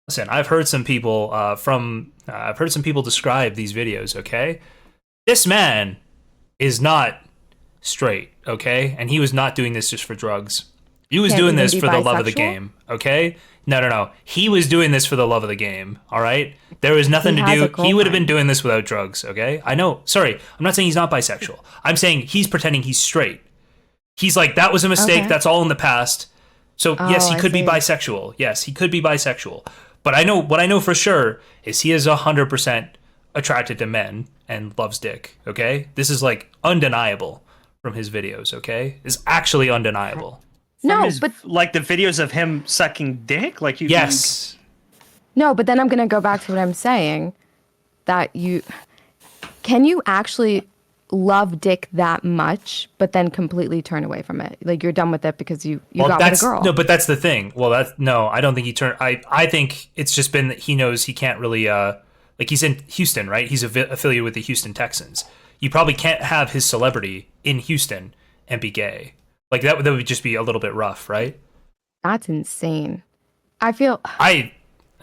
Listen, I've heard some people I've heard some people describe these videos. Okay, this man is not straight, okay? And he was not doing this just for drugs. He was Can't doing even this be for the love of the bisexual? game, okay? No. He was doing this for the love of the game, all right? There was nothing He to has a do. He would have been girlfriend. doing this without drugs, okay? I know. Sorry, I'm not saying he's not bisexual. I'm saying he's pretending he's straight. He's like, that was a mistake. Okay. That's all in the past. So, yes, Oh, he I could be see. bisexual. Yes, he could be bisexual. But what I know for sure is he is 100% attracted to men and loves dick, okay? This is like undeniable from his videos, okay? It's actually undeniable. No, his, but like the videos of him sucking dick, like you. Yes. no, but then I'm gonna go back to what I'm saying. That can you actually love dick that much, but then completely turn away from it? Like you're done with it because you got with a that's girl. no, but that's the thing. Well, that's no, I don't think he turned. I think it's just been that he knows he can't really like he's in Houston, right? He's affiliated with the Houston Texans. You probably can't have his celebrity in Houston and be gay. Like that would just be a little bit rough, right? That's insane. I feel I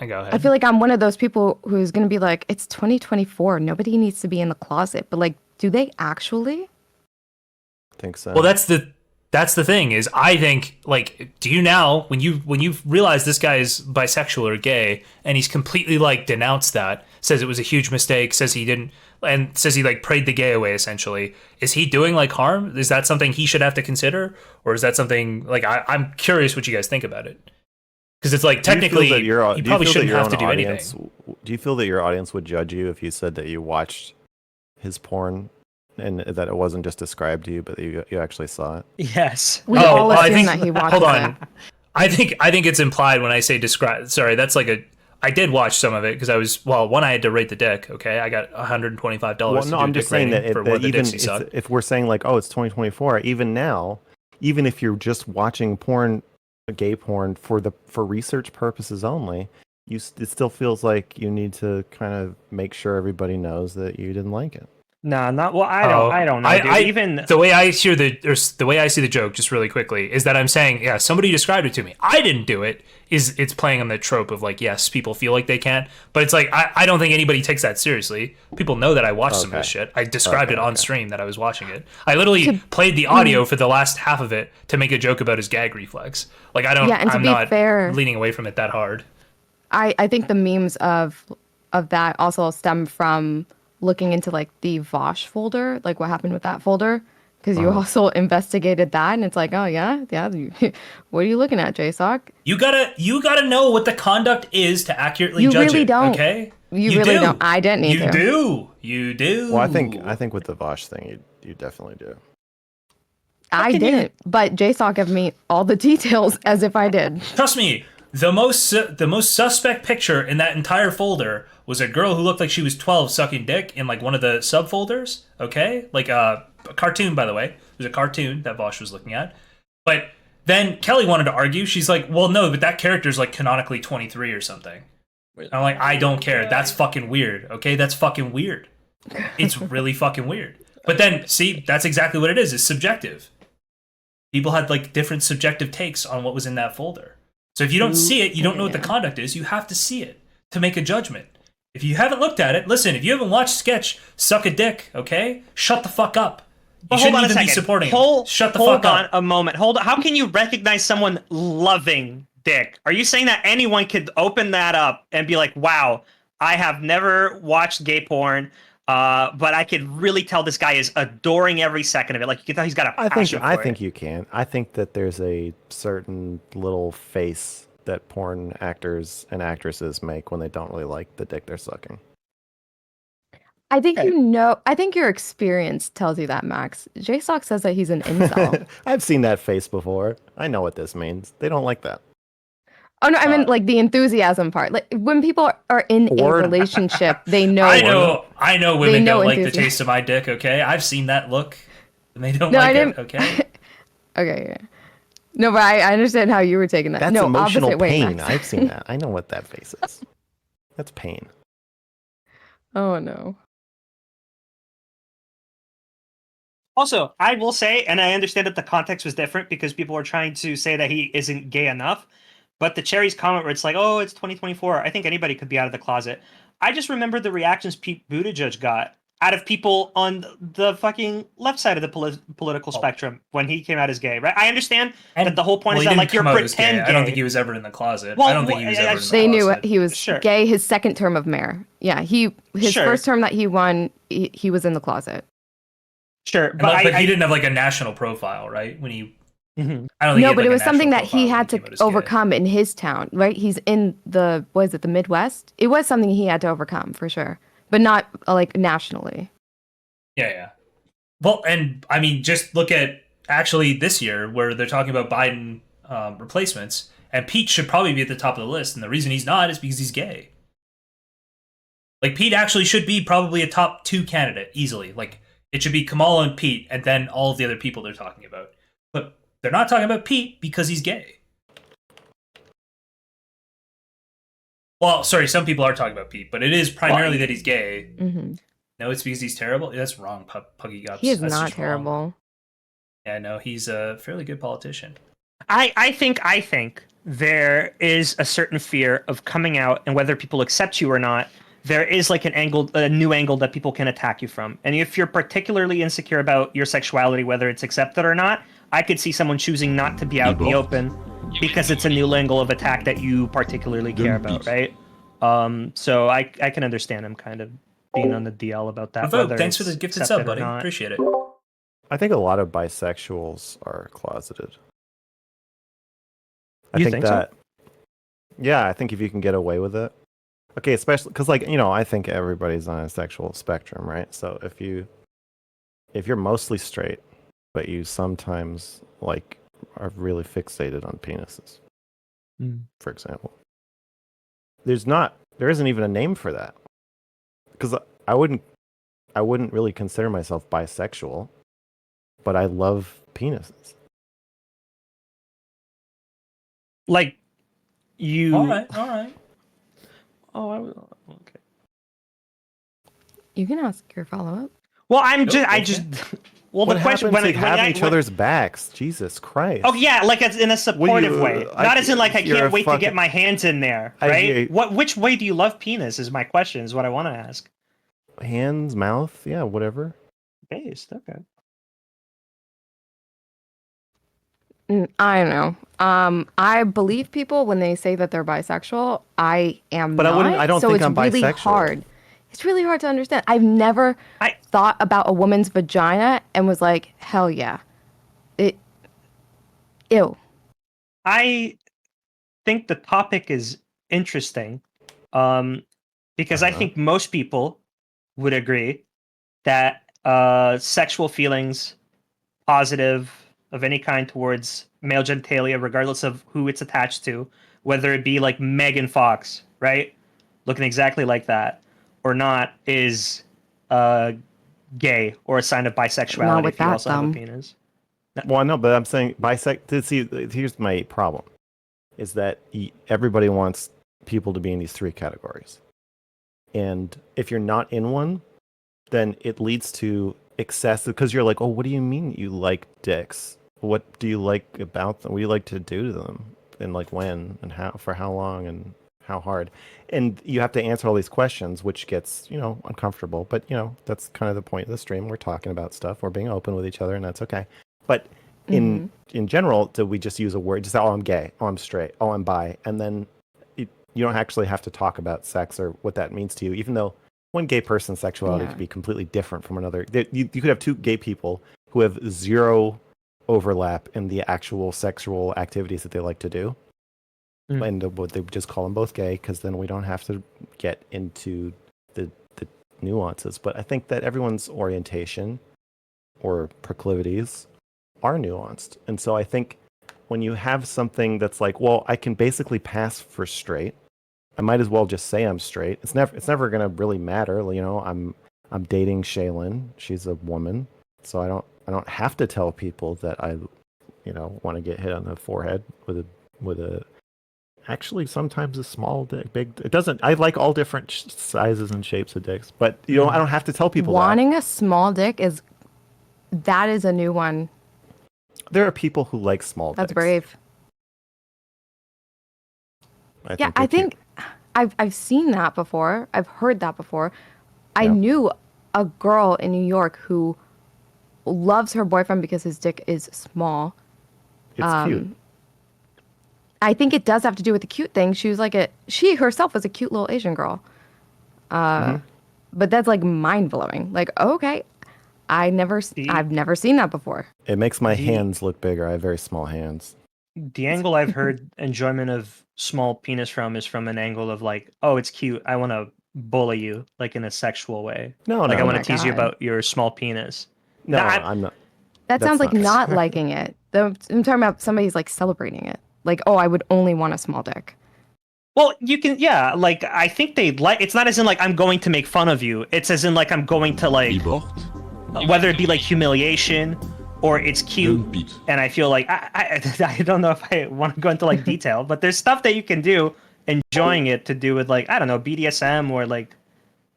go ahead. I feel like I'm one of those people who's gonna be like, it's 2024. Nobody needs to be in the closet. But like, do they actually? I think so. Well, that's the thing is I think like do you now when you realize this guy is bisexual or gay and he's completely like denounced that, says it was a huge mistake, says he didn't, and says he like prayed the gay away essentially. Is he doing like harm? Is that something he should have to consider, or is that something like I'm curious what you guys think about it? Because it's like technically you probably shouldn't have to do anything. Do you feel that your audience would judge you if you said that you watched his porn and that it wasn't just described to you, but that you actually saw it? Yes. We Oh, all well, I assume think- that he watches hold on. it. I think it's implied when I say describe. Sorry, that's like a. I did watch some of it because I was one. I had to rate the dick. Okay, I got $125. Well, to no, do I'm dick just saying rating that, for that one of the even dicks he sucked. if we're saying like, oh, it's 2024, even now, even if you're just watching porn, gay porn for research purposes only, it still feels like you need to kind of make sure everybody knows that you didn't like it. No, not well. I don't know, dude. Even the way I hear the way I see the joke, just really quickly, is that I'm saying, yeah, somebody described it to me. I didn't do it. It's playing on the trope of like, yes, people feel like they can't, but it's like I don't think anybody takes that seriously. People know that I watched some of this shit. I described it on stream that I was watching it. I literally played the audio for the last half of it to make a joke about his gag reflex. Like I don't. Yeah, and to I'm be not fair- leaning away from it that hard. I think the memes of that also stem from looking into like the Vosh folder, like what happened with that folder, because you also investigated that, and it's like, oh yeah. What are you looking at, Jstlk? You gotta know what the conduct is to accurately You judge really it. don't. Okay, You really don't. I didn't either. You do. Well, I think with the Vosh thing, you definitely do. I didn't, but Jstlk gave me all the details as if I did. Trust me, the most suspect picture in that entire folder was a girl who looked like she was 12 sucking dick in like one of the subfolders. Okay, like a cartoon, by the way. It was a cartoon that Vosh was looking at. But then Kelly wanted to argue. She's like, well, no, but that character's like canonically 23 or something. And I'm like, I don't care. That's fucking weird. Okay, that's fucking weird. It's really fucking weird. But then, see, that's exactly what it is. It's subjective. People had like different subjective takes on what was in that folder. So if you don't see it, you don't know what the conduct is. You have to see it to make a judgment. If you haven't looked at it, listen, if you haven't watched Sketch Suck a Dick, okay? Shut the fuck up. You hold shouldn't on a even be second. supporting him. Shut the fuck Hold on up. a moment. Hold on. How can you recognize someone loving dick? Are you saying that anyone could open that up and be like, wow, I have never watched gay porn, but I could really tell this guy is adoring every second of it. Like you can tell he's got a passion for it. I think you can. I think that there's a certain little face that porn actors and actresses make when they don't really like the dick they're sucking. I think I think your experience tells you that, Max. Jstlk says that he's an incel. I've seen that face before. I know what this means. They don't like that. Oh no, I meant like the enthusiasm part. Like when people are in a relationship, they know. I know women They know don't like the enthusiasm. taste of my dick, okay? I've seen that look. And they don't No, I like didn't- it, okay? Okay, yeah. No, but I understand how you were taking that. That's no, emotional opposite way, pain. Max. I've seen that. I know what that face is. That's pain. Oh no. Also, I will say, and I understand that the context was different because people were trying to say that he isn't gay enough. But the Cherries comment where it's like, oh, it's 2024. I think anybody could be out of the closet. I just remember the reactions Pete Buttigieg got out of people on the fucking left side of the political spectrum when he came out as gay, right? I understand that the whole point is he that didn't like you're come out as pretend gay. I don't think he was ever in the closet. Well, I don't think he was ever in the They knew closet. he was Sure. gay his second term of mayor. Yeah, his Sure. first term that he won, he was in the closet. Sure, But he didn't have like a national profile, right? When he, Mhm. I don't think he No, had, but like, it a was something national that he profile had when to came out as gay. overcome in his town, right? He's in the, was it the Midwest? It was something he had to overcome for sure, but not like nationally. Yeah. Well, and I mean, just look at actually this year where they're talking about Biden replacements, and Pete should probably be at the top of the list, and the reason he's not is because he's gay. Like, Pete actually should be probably a top 2 candidate easily. Like, it should be Kamala and Pete, and then all of the other people they're talking about. But they're not talking about Pete because he's gay. Well, sorry, some people are talking about Pete, but it is primarily that he's gay. Mm-hmm. No, it's because he's terrible. That's wrong, Puggy Gups. He is That's not just wrong. terrible. Yeah, no, he's a fairly good politician. I think there is a certain fear of coming out, and whether people accept you or not, there is like a new angle that people can attack you from. And if you're particularly insecure about your sexuality, whether it's accepted or not, I could see someone choosing not to be out in the open because it's a new angle of attack that you particularly care about, right? So I can understand him kind of being on the DL about that. Vote. Thanks for the gifted sub, buddy. Appreciate it. I think a lot of bisexuals are closeted. You think so? Yeah, I think if you can get away with it. Okay, especially because, like, I think everybody's on a sexual spectrum, right? So if you're mostly straight, but you sometimes like are really fixated on penises, for example, there isn't even a name for that, because I wouldn't really consider myself bisexual, but I love penises. Like you. All right. Oh, okay. You can ask your follow-up. Well, Well, what the question happens to having each other's backs? Jesus Christ! Oh yeah, like it's in a supportive way, not as in like I can't wait to get my hands in there, right? Which way do you love penis? Is my question. Is what I want to ask. Hands, mouth, yeah, whatever. Based, okay. I don't know. I believe people when they say that they're bisexual. I am But not. I don't so think it's I'm really bisexual. hard. It's really hard to understand. I've never thought about a woman's vagina and was like, hell yeah. Ew. I think the topic is interesting, because I think most people would agree that sexual feelings, positive of any kind towards male genitalia, regardless of who it's attached to, whether it be like Megan Fox, right, looking exactly like that, or not, is gay or a sign of bisexuality. Not with if you that also have a thumb. penis. Well, no, but I'm saying See, here's my problem: is that everybody wants people to be in these 3 categories, and if you're not in one, then it leads to excessive. Because you're like, oh, what do you mean you like dicks? What do you like about them? What do you like to do to them? And like when and how, for how long and how hard? And you have to answer all these questions, which gets, uncomfortable. But, that's kind of the point of the stream. We're talking about stuff. We're being open with each other, and that's okay. But in general, do we just use a word? Just, oh, I'm gay. Oh, I'm straight. Oh, I'm bi. And then you don't actually have to talk about sex or what that means to you, even though one gay person's sexuality could be completely different from another. You could have 2 gay people who have 0 overlap in the actual sexual activities that they like to do. And they just call them both gay, because then we don't have to get into the nuances. But I think that everyone's orientation or proclivities are nuanced. And so I think when you have something that's like, well, I can basically pass for straight, I might as well just say I'm straight. It's never going to really matter. I'm dating Shaylin. She's a woman. So I don't have to tell people that I, want to get hit on the forehead with a actually sometimes a small dick, big. It doesn't. I like all different sizes and shapes of dicks, but I don't have to tell people Wanting that. a small dick is a new one. There are people who like small That's dicks. brave. I think I've seen that before. I've heard that before. I knew a girl in New York who loves her boyfriend because his dick is small. It's cute. I think it does have to do with the cute thing. She herself was a cute little Asian girl. But that's like mind blowing. Like, okay, I've never seen that before. It makes my The- hands look bigger. I have very small hands. The angle I've heard enjoyment of small penis from is from an angle of like, oh, it's cute. I want to bully you, like in a sexual way. No, Like no, I want my to tease you God. about your small penis. no, That- I'm not. That That's sounds like not- not liking it. I'm talking about somebody's like celebrating it. Like, oh, I would only want a small dick. Well, you can, yeah. Like I think they like. It's not as in like I'm going to make fun of you. It's as in like I'm going to like, whether it be like humiliation or it's cute. And I feel like I don't know if I want to go into like detail, but there's stuff that you can do enjoying it to do with like I don't know BDSM or like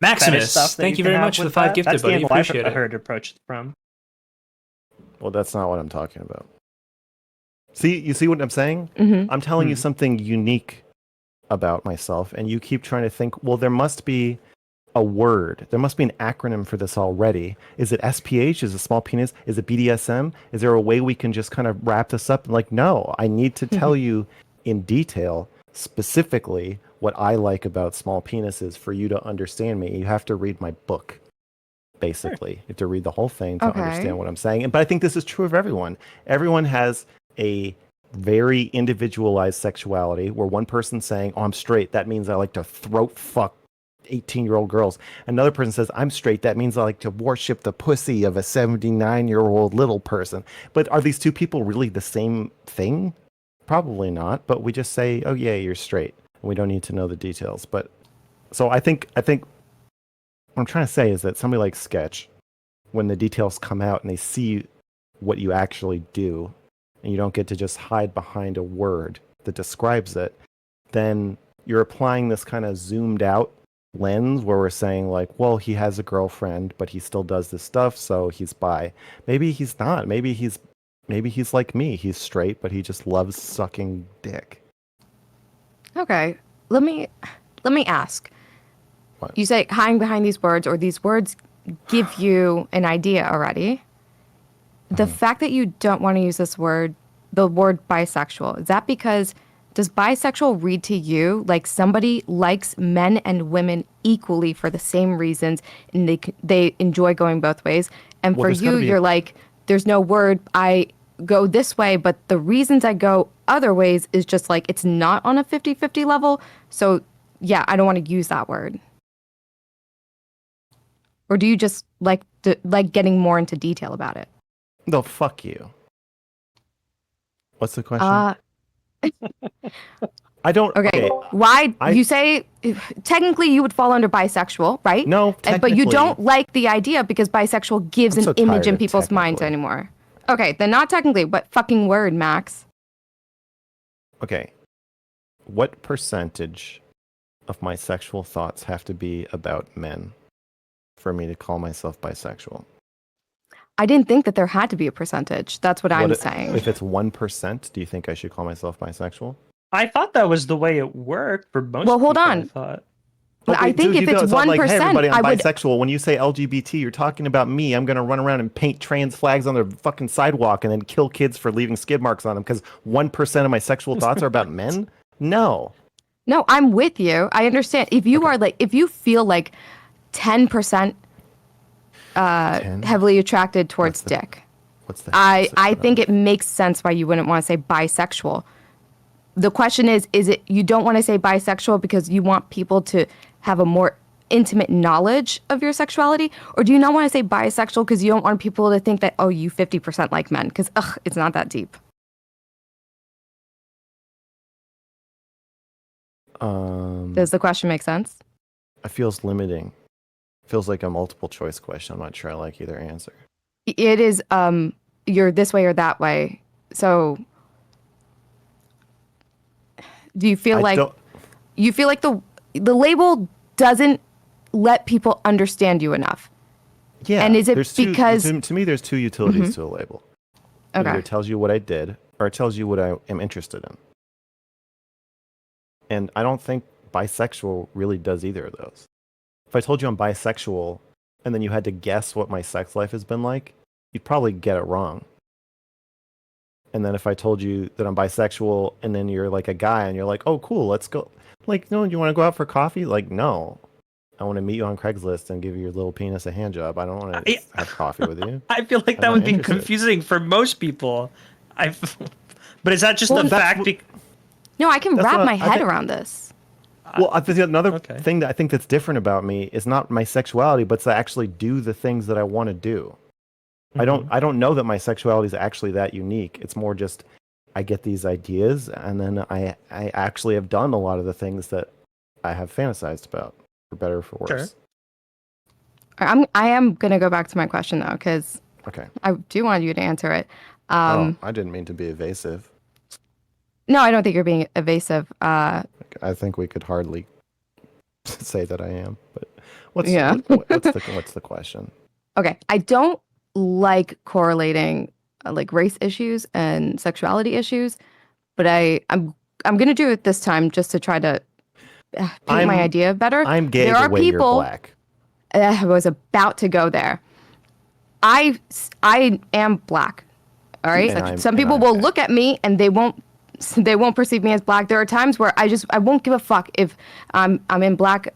fetish Maximus, stuff. That thank you can very have much for the with 5 that. gifted, That's buddy. the angle Appreciate I've it. heard approached from. Well, that's not what I'm talking about. See, you see what I'm saying? Mm-hmm. I'm telling you something unique about myself, and you keep trying to think, well, there must be a word. There must be an acronym for this already. Is it SPH? Is it small penis? Is it BDSM? Is there a way we can just kind of wrap this up? Like, no, I need to tell you in detail, specifically, what I like about small penises for you to understand me. You have to read my book. Basically, you have to read the whole thing to Okay. understand what I'm saying. But I think this is true of everyone. Everyone has a very individualized sexuality where one person's saying, oh, I'm straight. That means I like to throat fuck 18-year-old girls. Another person says, I'm straight. That means I like to worship the pussy of a 79-year-old little person. But are these two people really the same thing? Probably not. But we just say, oh, yeah, you're straight. We don't need to know the details. But so I think what I'm trying to say is that somebody like Sketch, when the details come out and they see what you actually do, and you don't get to just hide behind a word that describes it, then you're applying this kind of zoomed out lens where we're saying like, well, he has a girlfriend, but he still does this stuff, so he's bi. Maybe he's not. Maybe he's like me. He's straight, but he just loves sucking dick. Okay, let me ask. What? You say hiding behind these words, or these words give you an idea already. The fact that you don't want to use this word, the word bisexual, is that because does bisexual read to you like somebody likes men and women equally for the same reasons, and they enjoy going both ways? And Well, for there's you, gotta be- you're like, there's no word. I go this way, but the reasons I go other ways is just like it's not on a 50-50 level. So yeah, I don't want to use that word. Or do you just like getting more into detail about it? No, fuck you. What's the question? I don't. Okay. Why I- you say technically you would fall under bisexual, right? No, But you technically- don't like the idea because bisexual gives I'm an so image tired in of people's minds technically. anymore. Okay, then not technically, but fucking word, Max. Okay. What percentage of my sexual thoughts have to be about men for me to call myself bisexual? I didn't think that there had to be a percentage. That's what I'm saying. If it's 1%, do you think I should call myself bisexual? I thought that was the way it worked for most. Well, hold people, on. I thought. But I wait, think dude, if you it's know, I'm like, hey, 1%, everybody, I'm I would. bisexual. When you say LGBT, you're talking about me. I'm going to run around and paint trans flags on the fucking sidewalk and then kill kids for leaving skid marks on them because 1% of my sexual thoughts are about men? No. No, I'm with you. I understand. If you are like, if you feel like 10% 10? heavily attracted towards What's the- dick, What's the I think it makes sense why you wouldn't want to say bisexual. The question is it you don't want to say bisexual because you want people to have a more intimate knowledge of your sexuality? Or do you not want to say bisexual because you don't want people to think that, oh, you 50% like men? Because, it's not that deep. Does the question make sense? It feels limiting. Feels like a multiple choice question. I'm not sure I like either answer. It is, you're this way or that way. So do you feel like the label doesn't let people understand you enough? Yeah. And is it there's because to me there's two utilities to a label. It okay. either tells you what I did or it tells you what I am interested in. And I don't think bisexual really does either of those. If I told you I'm bisexual and then you had to guess what my sex life has been like, you'd probably get it wrong. And then if I told you that I'm bisexual and then you're like a guy and you're like, oh, cool, let's go. Like, no, you want to go out for coffee? Like, no. I want to meet you on Craigslist and give your little penis a hand job. I don't want to have coffee with you. I feel like I'm that not would be interested. confusing for most people. But is that just the fact? No, I can That's wrap not- my I head think- around this. Well, I think another Okay. thing that I think that's different about me is not my sexuality, but to actually do the things that I want to do. I don't know that my sexuality is actually that unique. It's more just I get these ideas and then I actually have done a lot of the things that I have fantasized about, for better or for worse. Sure. I am gonna go back to my question though, because Okay. I do want you to answer it. Oh, I didn't mean to be evasive. No, I don't think you're being evasive. I think we could hardly say that I am. But what's the question? Okay, I don't like correlating like race issues and sexuality issues, but I'm gonna do it this time just to try to paint my idea better. I'm gay There the are way you're people. black. I was about to go there. I am black. All right. And Some I'm people will gay. look at me and they won't perceive me as black. There are times where I won't give a fuck if I'm in black,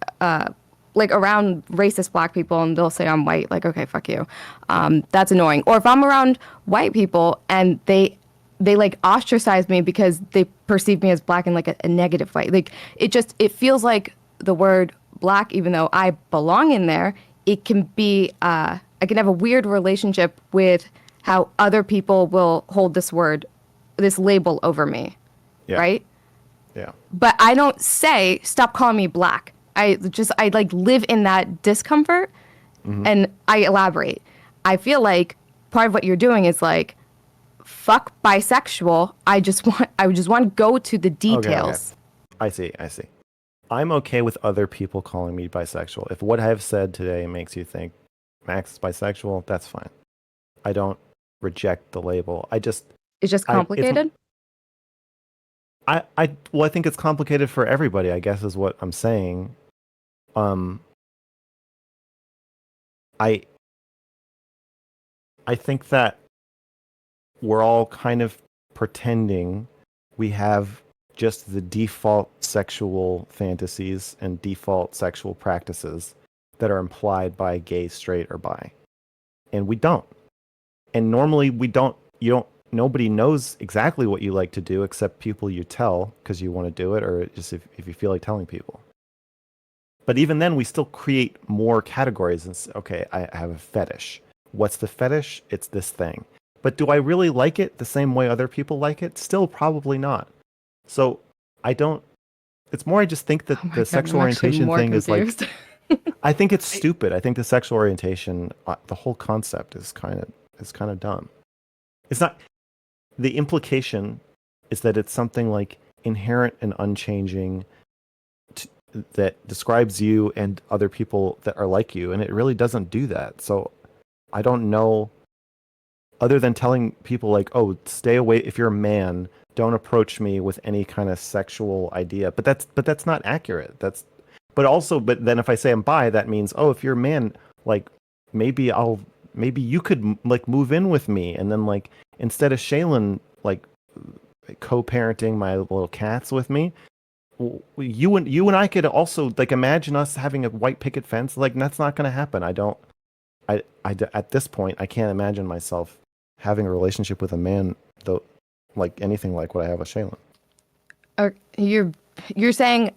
like around racist black people and they'll say I'm white. Like, okay, fuck you. That's annoying. Or if I'm around white people and they like ostracize me because they perceive me as black in like a negative way. Like it feels like the word black, even though I belong in there, it can be, I can have a weird relationship with how other people will hold this label over me. Yeah. Right? Yeah. But I don't say, stop calling me black. I like live in that discomfort and I elaborate. I feel like part of what you're doing is like, fuck bisexual. I just want to go to the details. Okay. I see. I'm okay with other people calling me bisexual. If what I have said today makes you think Max is bisexual, that's fine. I don't reject the label. It's just complicated. I think it's complicated for everybody, I guess is what I'm saying. I think that we're all kind of pretending we have just the default sexual fantasies and default sexual practices that are implied by gay, straight, or bi. And we don't. And normally nobody knows exactly what you like to do except people you tell because you want to do it or just if you feel like telling people. But even then, we still create more categories and say, okay, I have a fetish. What's the fetish? It's this thing. But do I really like it the same way other people like it? Still probably not. So I don't, it's more I just think that the sexual orientation thing is like, I think it's stupid. I think the sexual orientation, the whole concept is kind of dumb. It's not, the implication is that it's something like inherent and unchanging that describes you and other people that are like you. And it really doesn't do that. So I don't know, other than telling people like, oh, stay away. If you're a man, don't approach me with any kind of sexual idea. But that's not accurate. But then if I say I'm bi, that means, oh, if you're a man, like maybe you could like move in with me. And then like, instead of Shaylin, like co-parenting my little cats with me, you and I could also like imagine us having a white picket fence. Like that's not going to happen. I at this point, I can't imagine myself having a relationship with a man though, like anything like what I have with Shaylin. You're saying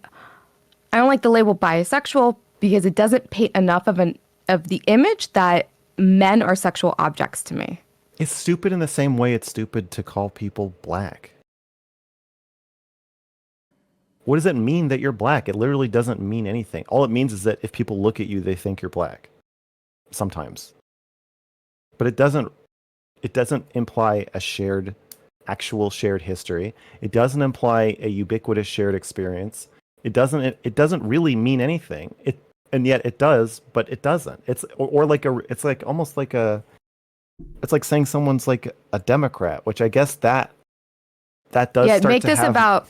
I don't like the label bisexual because it doesn't paint enough of the image that men are sexual objects to me. It's stupid in the same way it's stupid to call people black. What does it mean that you're black? It literally doesn't mean anything. All it means is that if people look at you, they think you're black. Sometimes. But it doesn't imply a actual shared history. It doesn't imply a ubiquitous shared experience. It doesn't really mean anything. And yet it does, but it doesn't. It's like saying someone's like a Democrat, which I guess that does start make to this have... about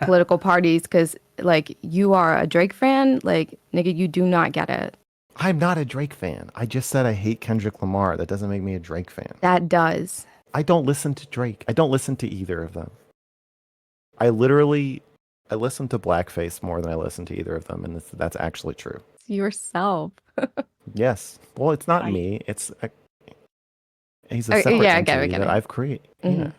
political parties because like you are a Drake fan, like nigga, you do not get it. I'm not a Drake fan. I just said I hate Kendrick Lamar. That doesn't make me a Drake fan. That does. I don't listen to Drake. I don't listen to either of them. I listen to Blackface more than I listen to either of them, and that's actually true. It's yourself. Yes. Well, it's not me. He's a separate I get entity it. that I've created. Mhm.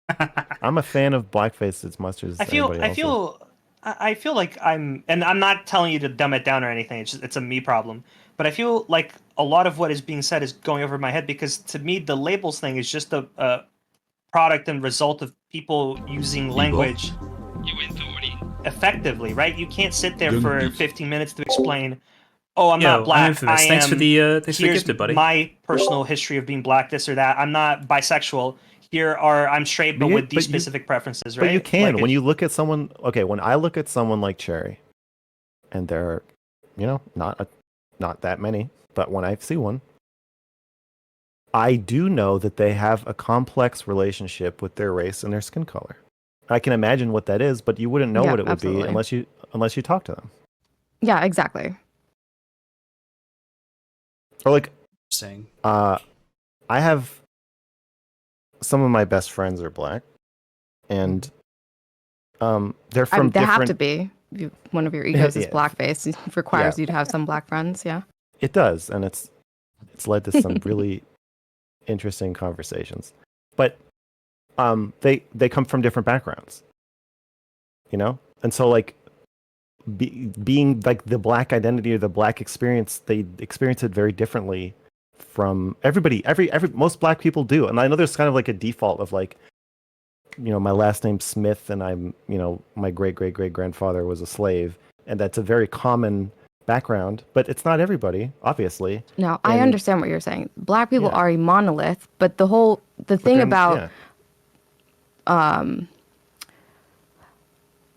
Yeah. I'm a fan of Blackface as much as anybody else. I feel like and I'm not telling you to dumb it down or anything. It's a me problem. But I feel like a lot of what is being said is going over my head because to me the labels thing is just a product and result of people using language effectively, right? You can't sit there for 15 minutes to explain, "Oh, I'm not black. I'm infamous. Thanks for the gifted, buddy. My personal history of being black, this or that. I'm not bisexual. I'm straight, but with these specific preferences, right?" But you can when you look at someone. Okay, when I look at someone like Cherry, and there are, not that many, but when I see one, I do know that they have a complex relationship with their race and their skin color. I can imagine what that is, but you wouldn't know what it would be unless you talk to them. Yeah, exactly. Or like, Interesting. I have some of my best friends are black, and they're from They different. have to be. One of your egos is Yeah. blackface. It requires you to have some black friends. Yeah. It does, and it's led to some really interesting conversations. But they come from different backgrounds, and so like being like the black identity or the black experience, they experience it very differently from everybody. Most black people do, and I know there's kind of like a default of like, my last name's Smith, and I'm, my great grandfather was a slave, and that's a very common background, but it's not everybody, obviously. No, I understand what you're saying. Black people are a monolith, but the thing about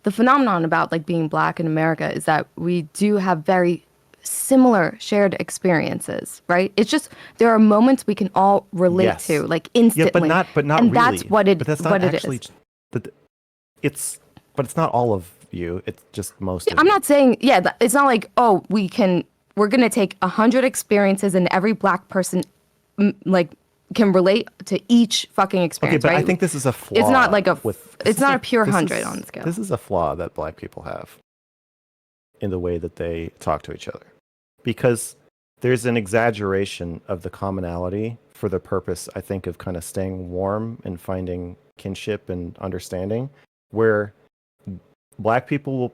the phenomenon about like being black in America is that we do have very similar shared experiences, right? It's just there are moments we can all relate to, like instantly. Yeah, but not and really. That's what it. But that's not what actually. It is. But it's not all of you. It's just most. I'm not saying. Yeah, it's not like we're gonna take 100 experiences and every black person like can relate to each fucking experience. Okay, but right? I think this is a flaw. It's not like it's not a pure 100 on the scale. This is a flaw that black people have in the way that they talk to each other, because there's an exaggeration of the commonality for the purpose, I think, of kind of staying warm and finding kinship and understanding, where black people will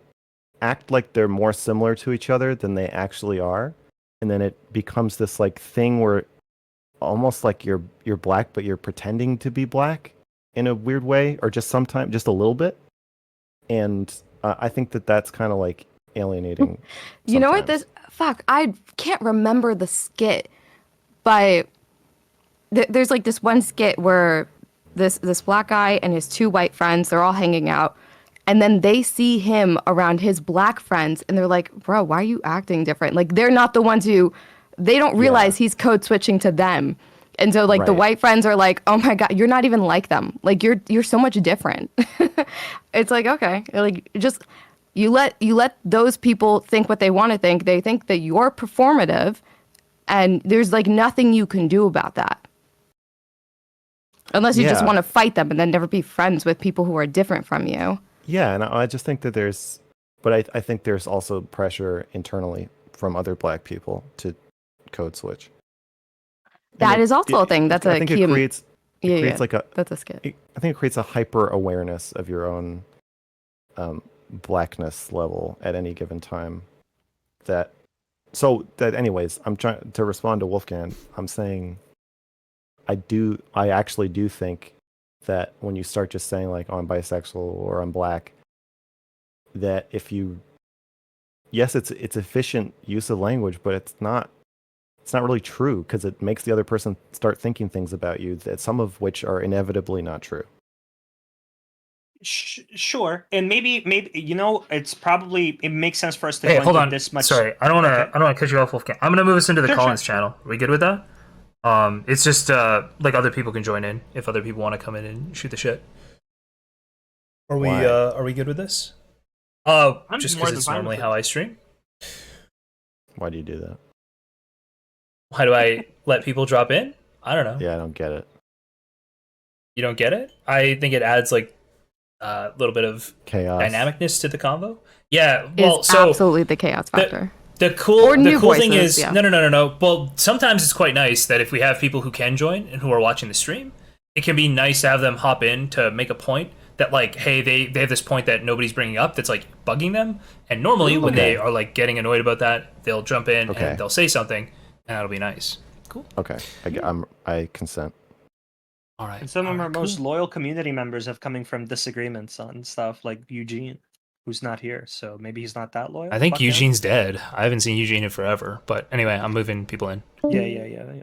act like they're more similar to each other than they actually are, and then it becomes this like thing where almost like you're black but you're pretending to be black in a weird way, or just sometimes just a little bit, and I think that's kind of like alienating. You know what? I can't remember the skit, but there's like this one skit where this black guy and his two white friends, they're all hanging out, and then they see him around his black friends, and they're like, "Bro, why are you acting different?" Like they're not the ones they don't realize he's code switching to them. And so like the white friends are like, "Oh my God, you're not even like them. Like you're so much different." It's like, okay, like just you let those people think what they want to think. They think that you're performative, and there's like nothing you can do about that. Unless you just want to fight them and then never be friends with people who are different from you. Yeah, and I just think that I think there's also pressure internally from other black people to code switch. That is also a thing. That's I think it creates like that's a skit. I think it creates a hyper awareness of your own blackness level at any given time. Anyways, I'm trying to respond to Wolfgang. I'm saying I actually do think that when you start just saying like, "Oh, I'm bisexual" or "I'm black," that it's efficient use of language, but it's not really true, because it makes the other person start thinking things about you, that some of which are inevitably not true. Sure, and maybe it makes sense for us to Hey, go hold into on. this much. Sorry, I don't want to cut you off, Wolfgang. I'm gonna move us into the Collins channel. Are we good with that? It's just like other people can join in if other people want to come in and shoot the shit. Are we good with this? Just because it's normally how I stream. Why do you do that? Why do I let people drop in? I don't know. Yeah, I don't get it. You don't get it? I think it adds like a little bit of Chaos. dynamicness to the convo. Yeah, Is well, so absolutely the chaos factor. the Or cool new thing voices, is yeah. no. Well, sometimes it's quite nice that if we have people who can join and who are watching the stream, it can be nice to have them hop in to make a point that like, hey, they have this point that nobody's bringing up that's like bugging them. And normally when they are like getting annoyed about that, they'll jump in and they'll say something, and that'll be nice. Cool. Okay, I consent. All right. And some of our cool. most loyal community members have coming from disagreements on stuff, like Eugene, who's not here. So maybe he's not that loyal. I think Fuck him. Eugene's dead. I haven't seen Eugene in forever. But anyway, I'm moving people in. Yeah.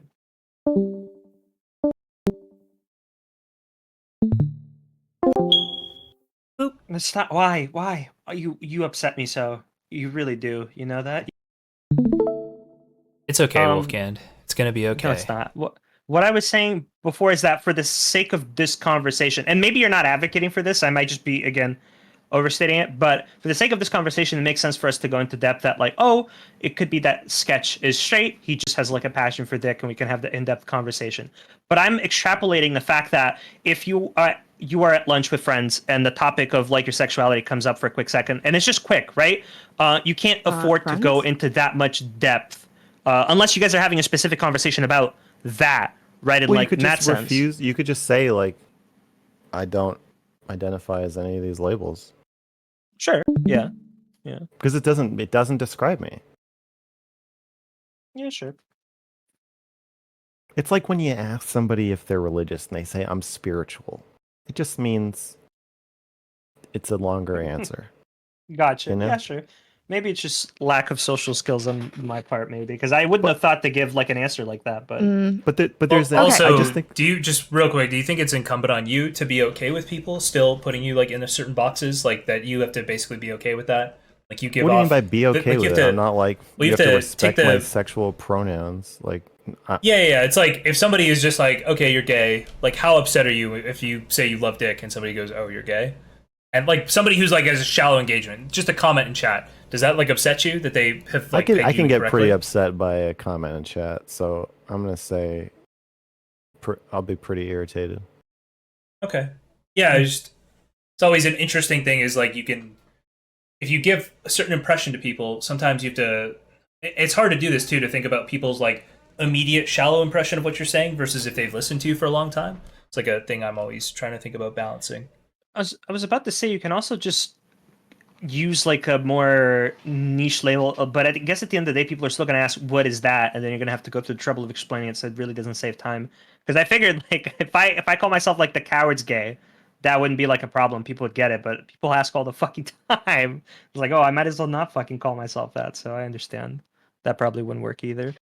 Boop. It's not. Why? Oh, you upset me so. You really do. You know that? It's okay, Wolfgang. It's gonna be okay. No, it's not. What I was saying before is that for the sake of this conversation, and maybe you're not advocating for this, I might just be, again, overstating it, but for the sake of this conversation, it makes sense for us to go into depth that, like, oh, it could be that Sketch is straight, he just has, like, a passion for dick, and we can have the in-depth conversation. But I'm extrapolating the fact that if you are at lunch with friends, and the topic of, like, your sexuality comes up for a quick second, and it's just quick, right? You can't afford to go into that much depth, unless you guys are having a specific conversation about that. Right, and Well, like you could in that just sense. refuse. You could just say like, I don't identify as any of these labels. Sure. Yeah. Because it doesn't describe me. Yeah, sure. It's like when you ask somebody if they're religious and they say I'm spiritual. It just means it's a longer answer. Gotcha. You know? Yeah, sure. Maybe it's just lack of social skills on my part, maybe, because I wouldn't have thought to give like an answer like that. But there's also, I just think, do you just real quick? Do you think it's incumbent on you to be okay with people still putting you like in certain boxes, like that you have to basically be okay with that? Like you give what do you off. mean by be okay with it? I'm not like you have to respect my sexual pronouns. Like yeah. It's like if somebody is just like, okay, you're gay. Like, how upset are you if you say you love dick and somebody goes, oh, you're gay? And like somebody who's like has a shallow engagement, just a comment in chat. Does that like upset you that they have like? I can get pretty upset by a comment in chat, so I'm gonna say I'll be pretty irritated. Okay. Yeah, it's always an interesting thing. Is like you can, if you give a certain impression to people, sometimes you have to. It's hard to do this too, to think about people's like immediate shallow impression of what you're saying versus if they've listened to you for a long time. It's like a thing I'm always trying to think about balancing. I was about to say you can also just use like a more niche label, but I guess at the end of the day, people are still going to ask, "What is that?" And then you're going to have to go through the trouble of explaining it, so it really doesn't save time. Because I figured, like, if I call myself like the coward's gay, that wouldn't be like a problem. People would get it, but people ask all the fucking time. It's like, oh, I might as well not fucking call myself that. So I understand that probably wouldn't work either.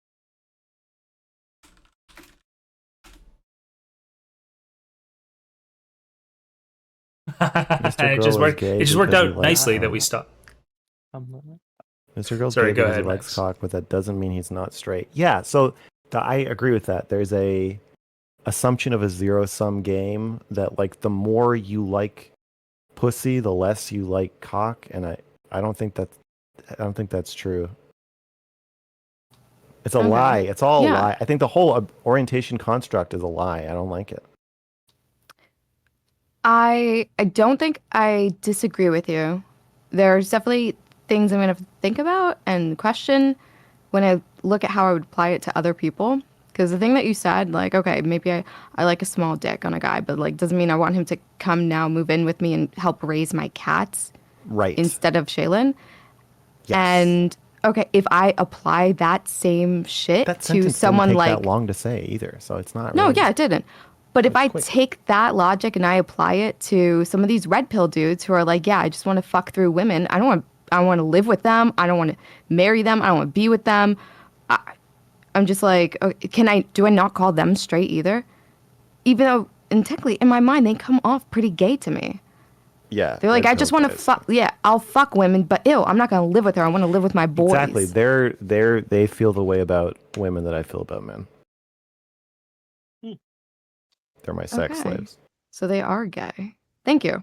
It just worked out nicely that we stopped. Mr. Girl's Sorry, gay go because ahead, he likes Max. cock, but that doesn't mean he's not straight. Yeah, so I agree with that. There's a assumption of a zero-sum game that like the more you like pussy, the less you like cock, and I don't think that's true. It's a lie. It's all a lie. I think the whole orientation construct is a lie. I don't like it. I don't think I disagree with you. There's definitely things I'm going to think about and question when I look at how I would apply it to other people. Because the thing that you said, like, okay, maybe I like a small dick on a guy, but like doesn't mean I want him to come now, move in with me and help raise my cats. Right. Instead of Shaylin. Yes. And okay, if I apply that same shit to someone didn't take like that long to say either, so it's not. No, really... yeah, it didn't. But if I quick. take that logic and I apply it to some of these red pill dudes who are like, yeah, I just want to fuck through women. I want to live with them. I don't want to marry them. I don't want to be with them. I'm just like, okay, do I not call them straight either? Even though, and technically, in my mind, they come off pretty gay to me. Yeah. They're like, I just want to fuck. Yeah, I'll fuck women, but ew, I'm not going to live with her. I want to live with my boys. Exactly. They feel the way about women that I feel about men. They're my sex slaves. So they are gay. Thank you.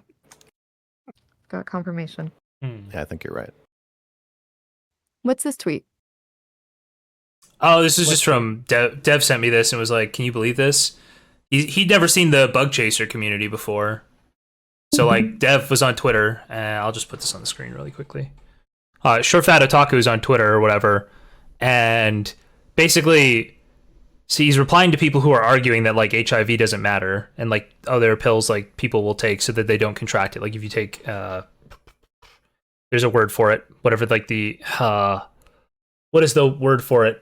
Got confirmation. Yeah, I think you're right. What's this tweet? Oh, this is just from Dev sent me this and was like, "Can you believe this?" He'd never seen the bug chaser community before. So like Dev was on Twitter, and I'll just put this on the screen really quickly. Short Fat Otaku is on Twitter or whatever, and basically, see, he's replying to people who are arguing that like HIV doesn't matter, and like there are pills like people will take so that they don't contract it. Like if you take, there's a word for it, whatever. Like the what is the word for it?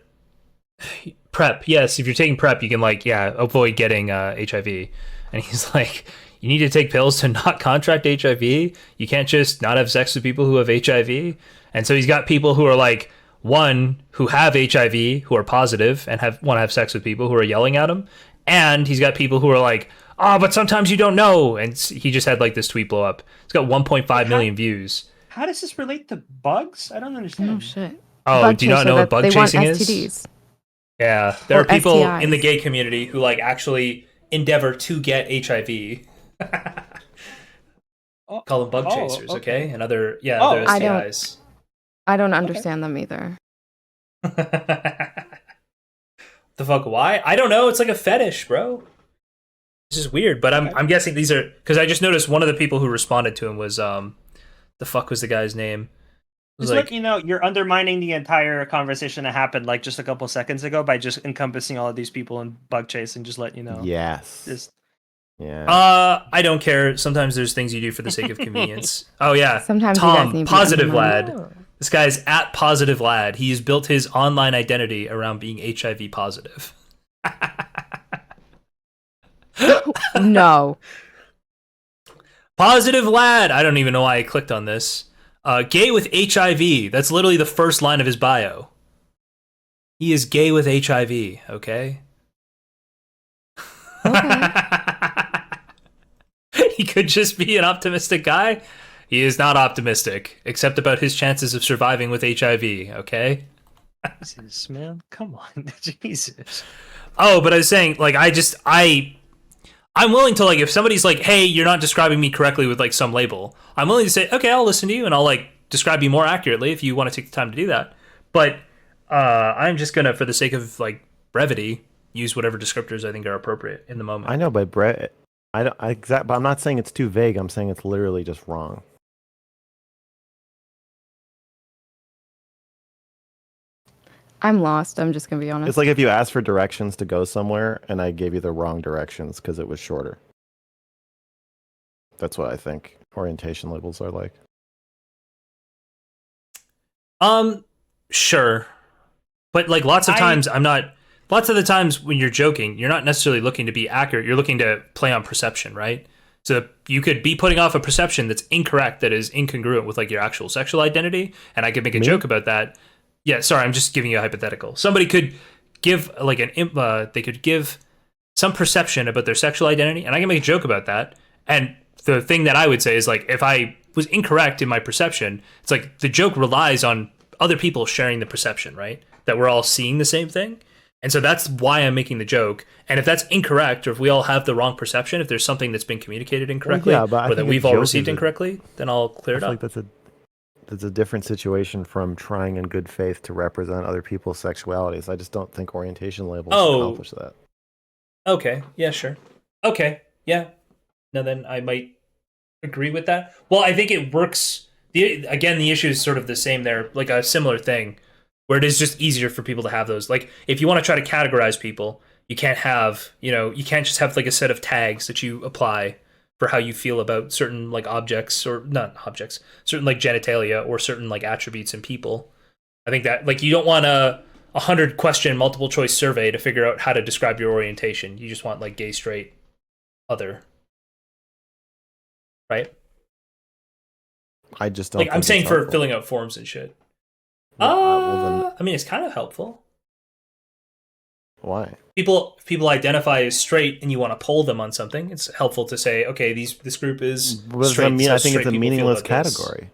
PrEP. Yes, if you're taking PrEP, you can like avoid getting HIV. And he's like, you need to take pills to not contract HIV. You can't just not have sex with people who have HIV. And so he's got people who are like, one, who have HIV, who are positive and want to have sex with people who are yelling at him. And he's got people who are like, but sometimes you don't know. And he just had like this tweet blow up. It's got 1.5 million views. How does this relate to bugs? I don't understand. Oh shit. Oh, do you not know what bug chasing is? STDs. Yeah, there are people STIs. in the gay community who like actually endeavor to get HIV. Call them bug chasers, okay? And other other STIs. I don't understand them either. The fuck? Why? I don't know. It's like a fetish, bro. This is weird, but I'm guessing these are because I just noticed one of the people who responded to him was the fuck was the guy's name? Just like, you know, you're undermining the entire conversation that happened like just a couple seconds ago by just encompassing all of these people in bug chase and just letting you know. Yes. Just I don't care. Sometimes there's things you do for the sake of convenience. Oh yeah. Sometimes Tom, you guys need Positive Lad. This guy's at Positive Lad. He's built his online identity around being HIV positive. No. Positive Lad. I don't even know why I clicked on this. Gay with HIV. That's literally the first line of his bio. He is gay with HIV, okay? He could just be an optimistic guy. He is not optimistic, except about his chances of surviving with HIV, okay? Jesus, man. Come on. Jesus. Oh, but I was saying, like, I'm willing to, like, if somebody's like, hey, you're not describing me correctly with, like, some label, I'm willing to say, okay, I'll listen to you and I'll, like, describe you more accurately if you want to take the time to do that. But I'm just going to, for the sake of, like, brevity, use whatever descriptors I think are appropriate in the moment. I know, but but I'm not saying it's too vague. I'm saying it's literally just wrong. I'm lost. I'm just going to be honest. It's like if you asked for directions to go somewhere and I gave you the wrong directions because it was shorter. That's what I think orientation labels are like. Sure. But like lots of the times when you're joking, you're not necessarily looking to be accurate. You're looking to play on perception, right? So you could be putting off a perception that's incorrect, that is incongruent with like your actual sexual identity, and I could make a joke about that. Yeah, sorry, I'm just giving you a hypothetical. Somebody could give like they could give some perception about their sexual identity, and I can make a joke about that. And the thing that I would say is like, if I was incorrect in my perception, it's like the joke relies on other people sharing the perception, right? That we're all seeing the same thing. And so that's why I'm making the joke. And if that's incorrect, or if we all have the wrong perception, if there's something that's been communicated incorrectly, or that we've all received incorrectly, then I'll clear it up. Like that's a different situation from trying in good faith to represent other people's sexualities. I just don't think orientation labels accomplish that. Okay. Yeah, sure. Okay. Yeah. Now then I might agree with that. Well, I think it works. The issue is sort of the same there, like a similar thing, where it is just easier for people to have those. Like, if you want to try to categorize people, you can't just have like a set of tags that you apply for how you feel about certain like objects, or not objects, certain like genitalia or certain like attributes in people. I think that like you don't want a 100 question multiple choice survey to figure out how to describe your orientation. You just want like gay, straight, other. Right? I just don't. Like I'm saying for filling out forms and shit. I mean, it's kind of helpful. Why? People identify as straight, and you want to poll them on something. It's helpful to say, okay, this group is straight. I think it's a meaningless category.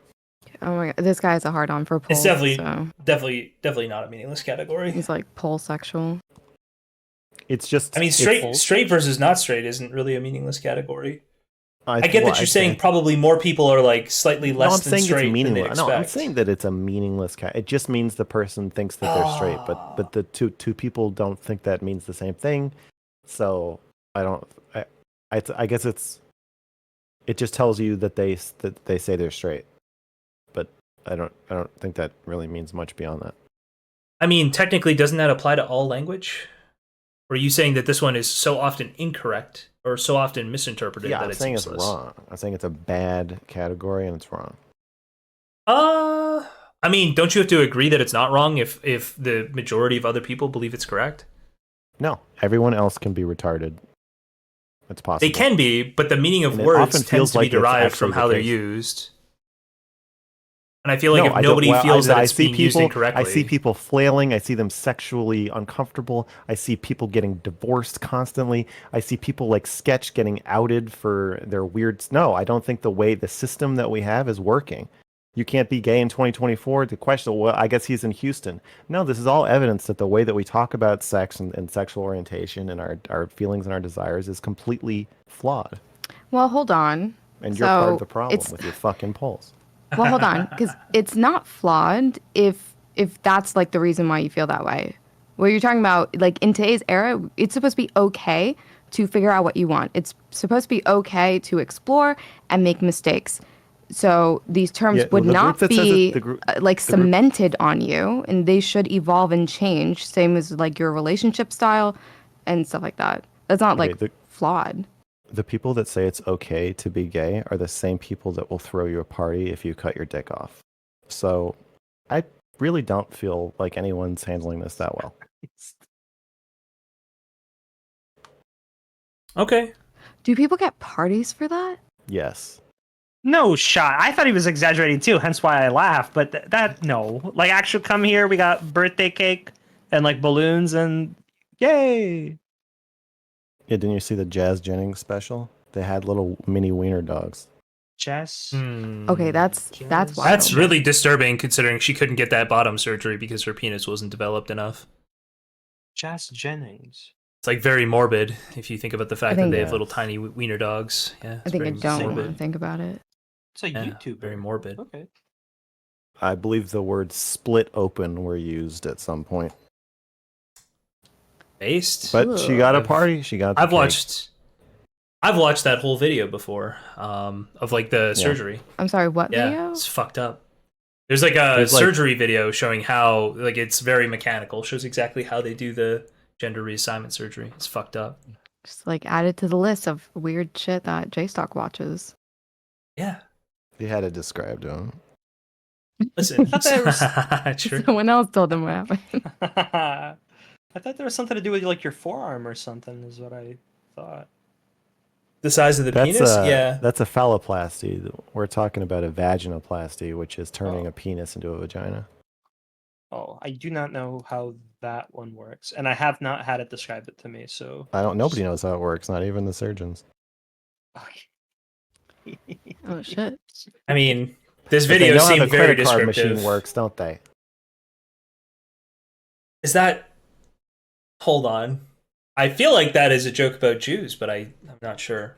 Oh my god, this guy's a hard on for polls. It's definitely not a meaningless category. He's like pole sexual. It's just. I mean, straight versus not straight isn't really a meaningless category. I get that you're saying probably more people are like slightly less I'm than saying straight it's meaningless. than they'd expect. No, I'm saying that it's a meaningless. It just means the person thinks that they're straight, but the two people don't think that means the same thing. So I don't. I guess it just tells you that they say they're straight, but I don't think that really means much beyond that. I mean, technically, doesn't that apply to all language? Or are you saying that this one is so often incorrect or so often misinterpreted that I'm it's saying useless? it's wrong. I'm saying it's a bad category and it's wrong. I mean, don't you have to agree that it's not wrong if the majority of other people believe it's correct? No, everyone else can be retarded. It's possible. They can be, but the meaning of And it words often tends feels to be like it's derived from actually how the they're case. used. And I feel like No, if I don't- nobody well, feels that I it's see being used people- incorrectly... I see people flailing. I see them sexually uncomfortable. I see people getting divorced constantly. I see people like Sketch getting outed for their weird... No, I don't think the system that we have is working. You can't be gay in 2024. The question, well, I guess he's in Houston. No, this is all evidence that the way that we talk about sex and sexual orientation and our feelings and our desires is completely flawed. Well, hold on. And you're part of the problem with your fucking polls. Well, hold on, because it's not flawed if that's like the reason why you feel that way. What you're talking about, like in today's era, it's supposed to be okay to figure out what you want. It's supposed to be okay to explore and make mistakes. So these terms would not be cemented on you, and they should evolve and change. Same as like your relationship style and stuff like that. That's not flawed. The people that say it's okay to be gay are the same people that will throw you a party if you cut your dick off. So I really don't feel like anyone's handling this that well. Okay. Do people get parties for that? Yes. No shot. I thought he was exaggerating too, hence why I laughed. But that no, like actually come here. We got birthday cake and like balloons and yay. Yeah, didn't you see the Jazz Jennings special? They had little mini wiener dogs. Jess. Okay, that's wild. That's really disturbing considering she couldn't get that bottom surgery because her penis wasn't developed enough. Jess Jennings. It's like very morbid if you think about the fact that they have little tiny wiener dogs. Yeah, I think I don't want to think about it. It's a YouTuber. Very morbid. Okay. I believe the words split open were used at some point. Based? But she got a party. She got the cake. I've watched that whole video before of like the surgery. I'm sorry, what Yeah, video? it's fucked up. There's like a surgery video showing how like it's very mechanical. Shows exactly how they do the gender reassignment surgery. It's fucked up. Just like add it to the list of weird shit that Jstlk watches. Yeah. You had it described to him. Listen, True. Someone else told them what happened. I thought there was something to do with like your forearm or something. Is what I thought. The size of the penis? Yeah. That's a phalloplasty. We're talking about a vaginoplasty, which is turning a penis into a vagina. Oh, I do not know how that one works, and I have not had it describe it to me. So Nobody knows how it works, not even the surgeons. Oh shit! I mean, this video seemed very descriptive. They know how the credit card machine works, don't they? Is that? Hold on. I feel like that is a joke about Jews, but I'm not sure.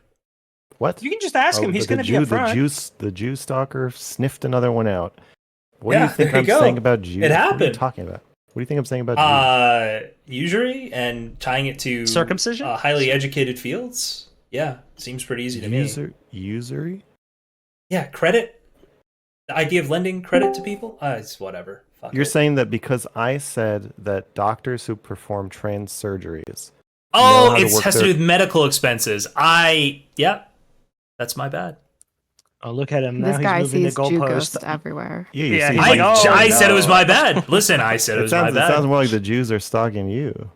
What? You can just ask him. He's going to be upfront. The Jew stalker sniffed another one out. What do you think I'm saying about Jews? It happened. What are you talking about? What do you think I'm saying about Jews? Usury and tying it to circumcision, highly educated fields. Yeah, seems pretty easy to me. Usury? Yeah, credit. The idea of lending credit to people. It's whatever. You're saying that because I said that doctors who perform trans surgeries. Oh, it has to do with medical expenses. Yep. That's my bad. Oh, look at him now. This guy he's moving sees the Jew goalpost ghosts everywhere. Yeah, I said it was my bad. Listen, I said it was my bad. It sounds more like the Jews are stalking you.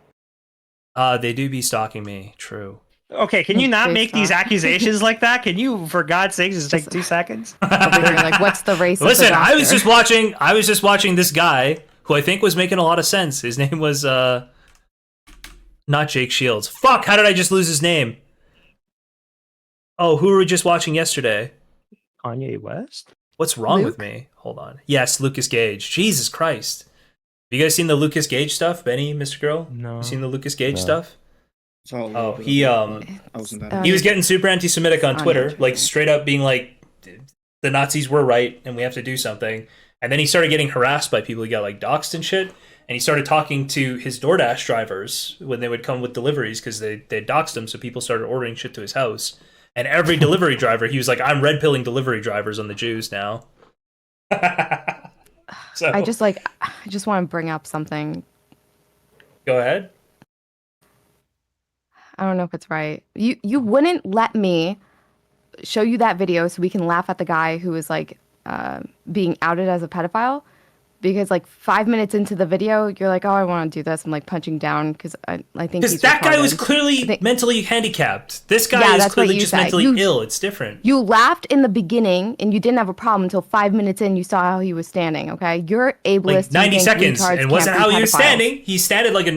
They do be stalking me. True. Okay, can you not make these accusations like that? Can you, for God's sake, just take 2 seconds? Like, what's the race? Listen, I was just watching this guy who I think was making a lot of sense. His name was not Jake Shields. Fuck! How did I just lose his name? Oh, who were we just watching yesterday? Kanye West? What's wrong with me? Hold on. Yes, Lucas Gage. Jesus Christ. Have you guys seen the Lucas Gage stuff, Benny, Mr. Girl? No. You seen the Lucas Gage stuff? It's all Oh, over he the- um I wasn't that. he was getting super anti-Semitic on on Twitter, Twitter. like straight up being like, the Nazis were right and we have to do something. And then he started getting harassed by people. He got like doxxed and shit. And he started talking to his DoorDash drivers when they would come with deliveries because they doxed him. So people started ordering shit to his house. And every delivery driver, he was like, I'm red pilling delivery drivers on the Jews now. So I just want to bring up something. go ahead. I don't know if it's right. You wouldn't let me show you that video so we can laugh at the guy who was like being outed as a pedophile, because like 5 minutes into the video you're like, oh, I want to do this. I'm like punching down because I think Because he's that guy was retarded. clearly I think- mentally handicapped. This guy Yeah, is that's what clearly you just said. mentally You- ill. It's different. You laughed in the beginning and you didn't have a problem until 5 minutes in. You saw how he was standing. Okay, you're ableist. Like 90 you think seconds, retards and wasn't can't how be he was pedophiles. standing.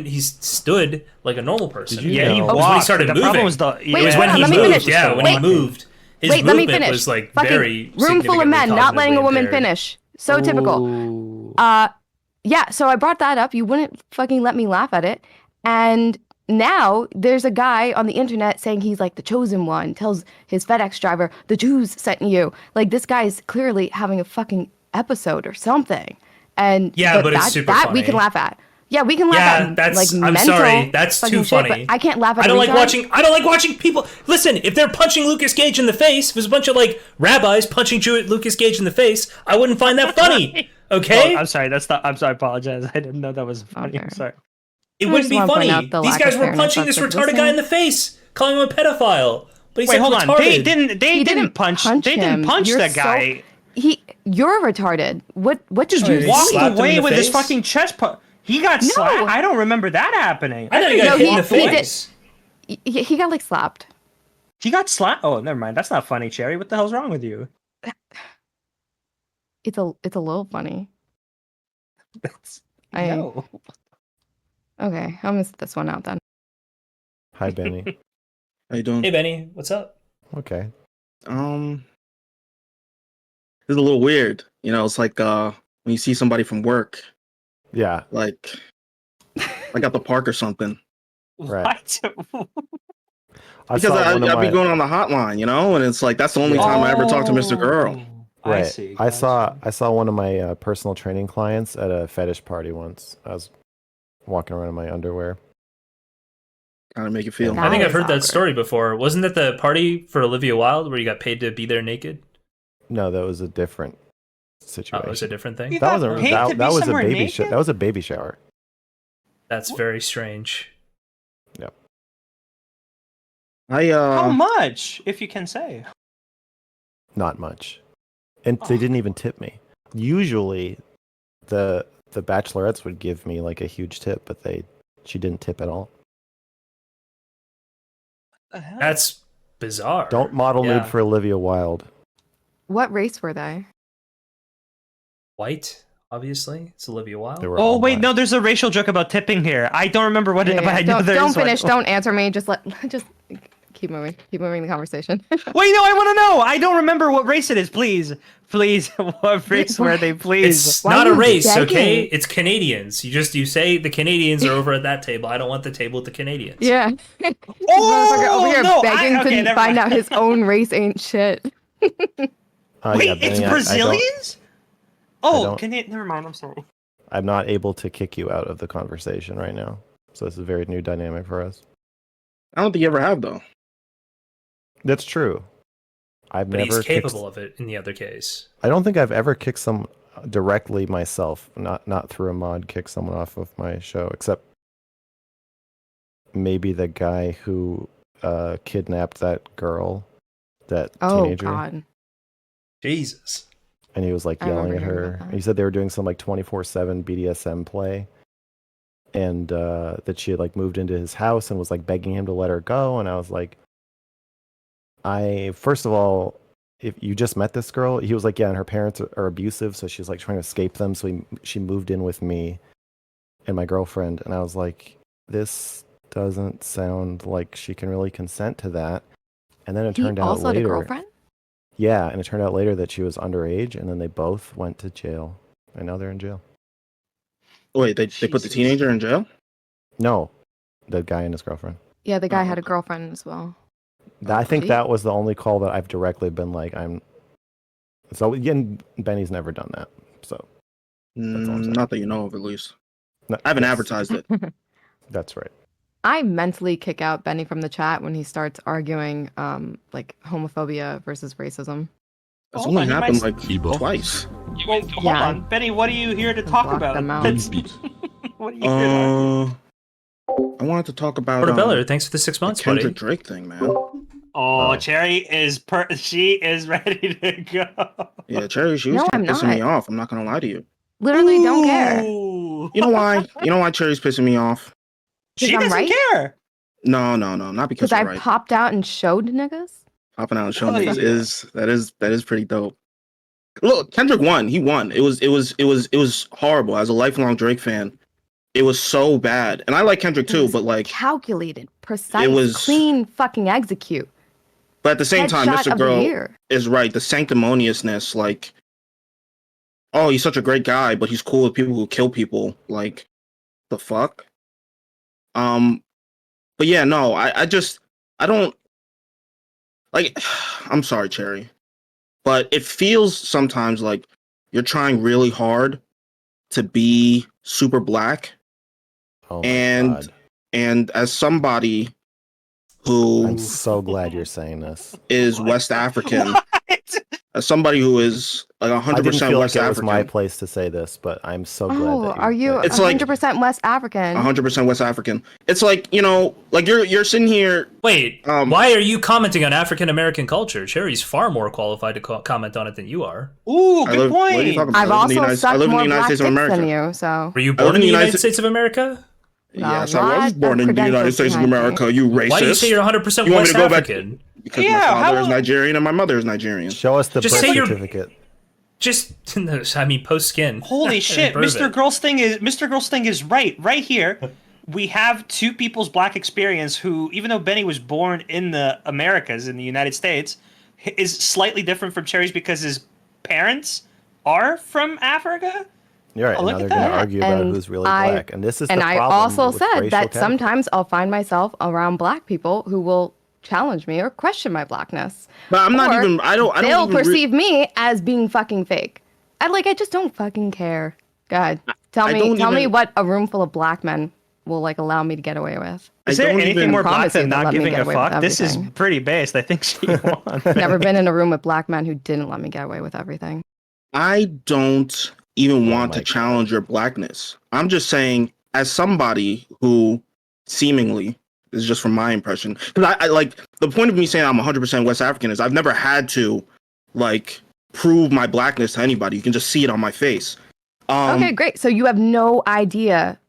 He stood like a normal person. Did you Yeah, he know- It was when he walked. started The moving. problem was the. It Wait, was hold when on, he let me moved. finish. Yeah, when he Wait. moved. His Wait, let me movement finish. was like Fucking very room full of significantly men not letting a woman cognitively impaired. finish. So typical. Ooh. Yeah, so I brought that up. You wouldn't fucking let me laugh at it. And now there's a guy on the internet saying he's like the chosen one, tells his FedEx driver, the Jews sent you. Like, this guy is clearly having a fucking episode or something. And Yeah, but it's super that we can funny. laugh at. Yeah, we can laugh Yeah, at that's. like I'm mental sorry. That's fucking too shit, funny. but I can't laugh at I don't a like retard. watching. I don't like watching people. Listen, if they're punching Lucas Gage in the face, if there's a bunch of like rabbis punching Lucas Gage in the face, I wouldn't find that funny. Okay, Oh, I'm sorry. That's not. I'm sorry. I apologize. I didn't know that was funny. I'm Okay. sorry. it I wouldn't just be wanna point funny. out the These lack guys of were fairness punching this that's retarded guy in listening. the face, calling him a pedophile. But he's Wait, like hold on. retarded. They didn't. They He didn't punch. They didn't him. punch You're that so- guy. You're retarded. What did Oh, you he see? Walked slapped him in away the with his face? fucking chest. He got No. slapped. I don't remember that happening. I thought he got No, hit in the he did. face. He got like slapped. He got slapped. Oh, never mind. That's not funny, Cherry. What the hell's wrong with you? It's a little funny. I- No. Okay, I'll miss this one out then. Hi, Benny. How you doing? Hey Benny, what's up? Okay. It's a little weird. You know, it's like when you see somebody from work, Yeah. like at the park or something. Right. What? I Because saw one of I'd be my. going on the hotline, you know, and it's like that's the only time I ever talk to Mr. Girl. I Right. see. I saw gotcha. one of my personal training clients at a fetish party once. I was walking around in my underwear. How to make it feel. That I think I've was heard that awkward. story before. Wasn't that the party for Olivia Wilde where you got paid to be there naked? No, that was a different Oh, situation. it was a different thing. You that got was a paid to be that was a somewhere baby naked? that was a baby shower. That's very strange. How much, if you can say? Not much, and they Oh. didn't even tip me. Usually, the bachelorettes would give me like a huge tip, but she didn't tip at all. The hell? That's bizarre. Don't model Yeah. nude for Olivia Wilde. What race were they? White, obviously. It's Olivia Wilde. They were Oh all wait, black. no. There's a racial joke about tipping here. I don't remember what it. Yeah, But I know don't there don't is one. finish. Don't answer me. Just keep moving. Keep moving the conversation. Wait, no. I want to know. I don't remember what race it is. Please, what race were they? Please. It's Why not are a you race, begging? okay? It's Canadians. You say the Canadians are over at that table. I don't want the table with the Canadians. Yeah. Oh, Motherfucker over here no, begging okay, to never find mind. out his own race ain't shit. Wait, Yeah, it's Benny, Brazilians? Oh, don't- Canadian. Never mind. I'm sorry. I'm not able to kick you out of the conversation right now. So this is a very new dynamic for us. I don't think you ever have though. That's true. I've But never he's kicked- capable of it in the other case. I don't think I've ever kicked some directly myself, not through a mod, kick someone off of my show, except maybe the guy who kidnapped that girl, that Oh teenager, God. Jesus. and he was like I yelling at remember hearing her. about that. He said they were doing some like 24/7 BDSM play, and that she had like moved into his house and was like begging him to let her go. And I was like, first of all, if you just met this girl, he was like, yeah, and her parents are abusive, so she's like trying to escape them. So she moved in with me and my girlfriend, and I was like, this doesn't sound like she can really consent to that. And then it He turned out also had a later, girlfriend? yeah, and it turned out later that she was underage, and then they both went to jail, and now they're in jail. Wait, they put the Jesus. teenager in jail? No, the guy and his girlfriend. Yeah, the guy Oh, had a okay. girlfriend as well. I think See? that was the only call that I've directly been like, I'm. So again, Benny's never done that. So that's all I'm saying. Not that you know of, at least. No, I haven't yes, advertised it. That's right. I mentally kick out Benny from the chat when he starts arguing like homophobia versus racism. It's Hold only on, you happened might- like twice. Well, hold Yeah. on, Benny. What are you here to talk block about? them out. That's- what are you here to argue? I wanted to talk about Portobello, thanks for the 6 the months, Kendrick buddy. Drake thing, man. Oh, Oh. Cherry is she is ready to go. Yeah, Cherry, she was No, kind I'm of pissing me not. off. I'm not gonna lie to you. Literally don't care. Ooh. You know why? You know why Cherry's pissing me off? She I'm doesn't right? care. No, not because Because you're I right. popped out and showed niggas. Popping out and showing Oh, niggas yeah. that is pretty dope. Look, Kendrick won. He won. It was horrible. As a lifelong Drake fan, it was so bad. And I like Kendrick It too, was but like, calculated, precise, was- clean, fucking execute. but at the same time, Headshot Mr. of the Girl year. is right. The sanctimoniousness, like, oh, he's such a great guy, but he's cool with people who kill people. Like, the fuck. But yeah, no, I don't like. I'm sorry, Cherry, but it feels sometimes like you're trying really hard to be super black, Oh my and god. and as somebody who I'm so glad you're saying this. is What? West African, What? as somebody who is like I didn't 100% feel like West it was my African, place to say this, but I'm so glad Oh, that are you It's like- 100% West African? 100% West African. It's like, you know, like you're sitting here. Wait, Um, why are you commenting on African American culture? Cherry's far more qualified to comment on it than you are. Ooh, I good live- what are you point. talking about? I've I live in the also United- I sucked live in the more United black States of dicks America. than you, so Were you I born live in the in the United United States of America? Yes, A I lot was of born in the United credentials States of behind me. America. You racist. Why do you say you're 100% You want me West to go back- African? Because Yeah, my father how- is Nigerian and my mother is Nigerian. Show us the Just birth say you're- certificate. Just, I mean, post skin. Holy shit, Mr. Girl's thing is right. Right here, we have two people's black experience who, even though Benny was born in the Americas, in the United States, is slightly different from Cherry's because his parents are from Africa. You're right. Oh, And look now they're at going to that. argue about And who's really I- black. And this is and the I problem also with said racial that categories. sometimes I'll find myself around black people who will challenge me or question my blackness. But I'm not Or even. I don't. They'll even perceive me as being fucking fake. I just don't fucking care. God, tell I me don't even- what a room full of black men will like allow me to get away with. I Is there don't anything even- more black promise you than they'll not let me giving get a away with fuck? This is everything. pretty based. I think she won. Never been in a room with black men who didn't let me get away with everything. I don't even Oh want my to God. challenge your blackness. I'm just saying, as somebody who seemingly is just from my impression, because I like the point of me saying I'm 100% West African is I've never had to like prove my blackness to anybody. You can just see it on my face. Okay, great. So you have no idea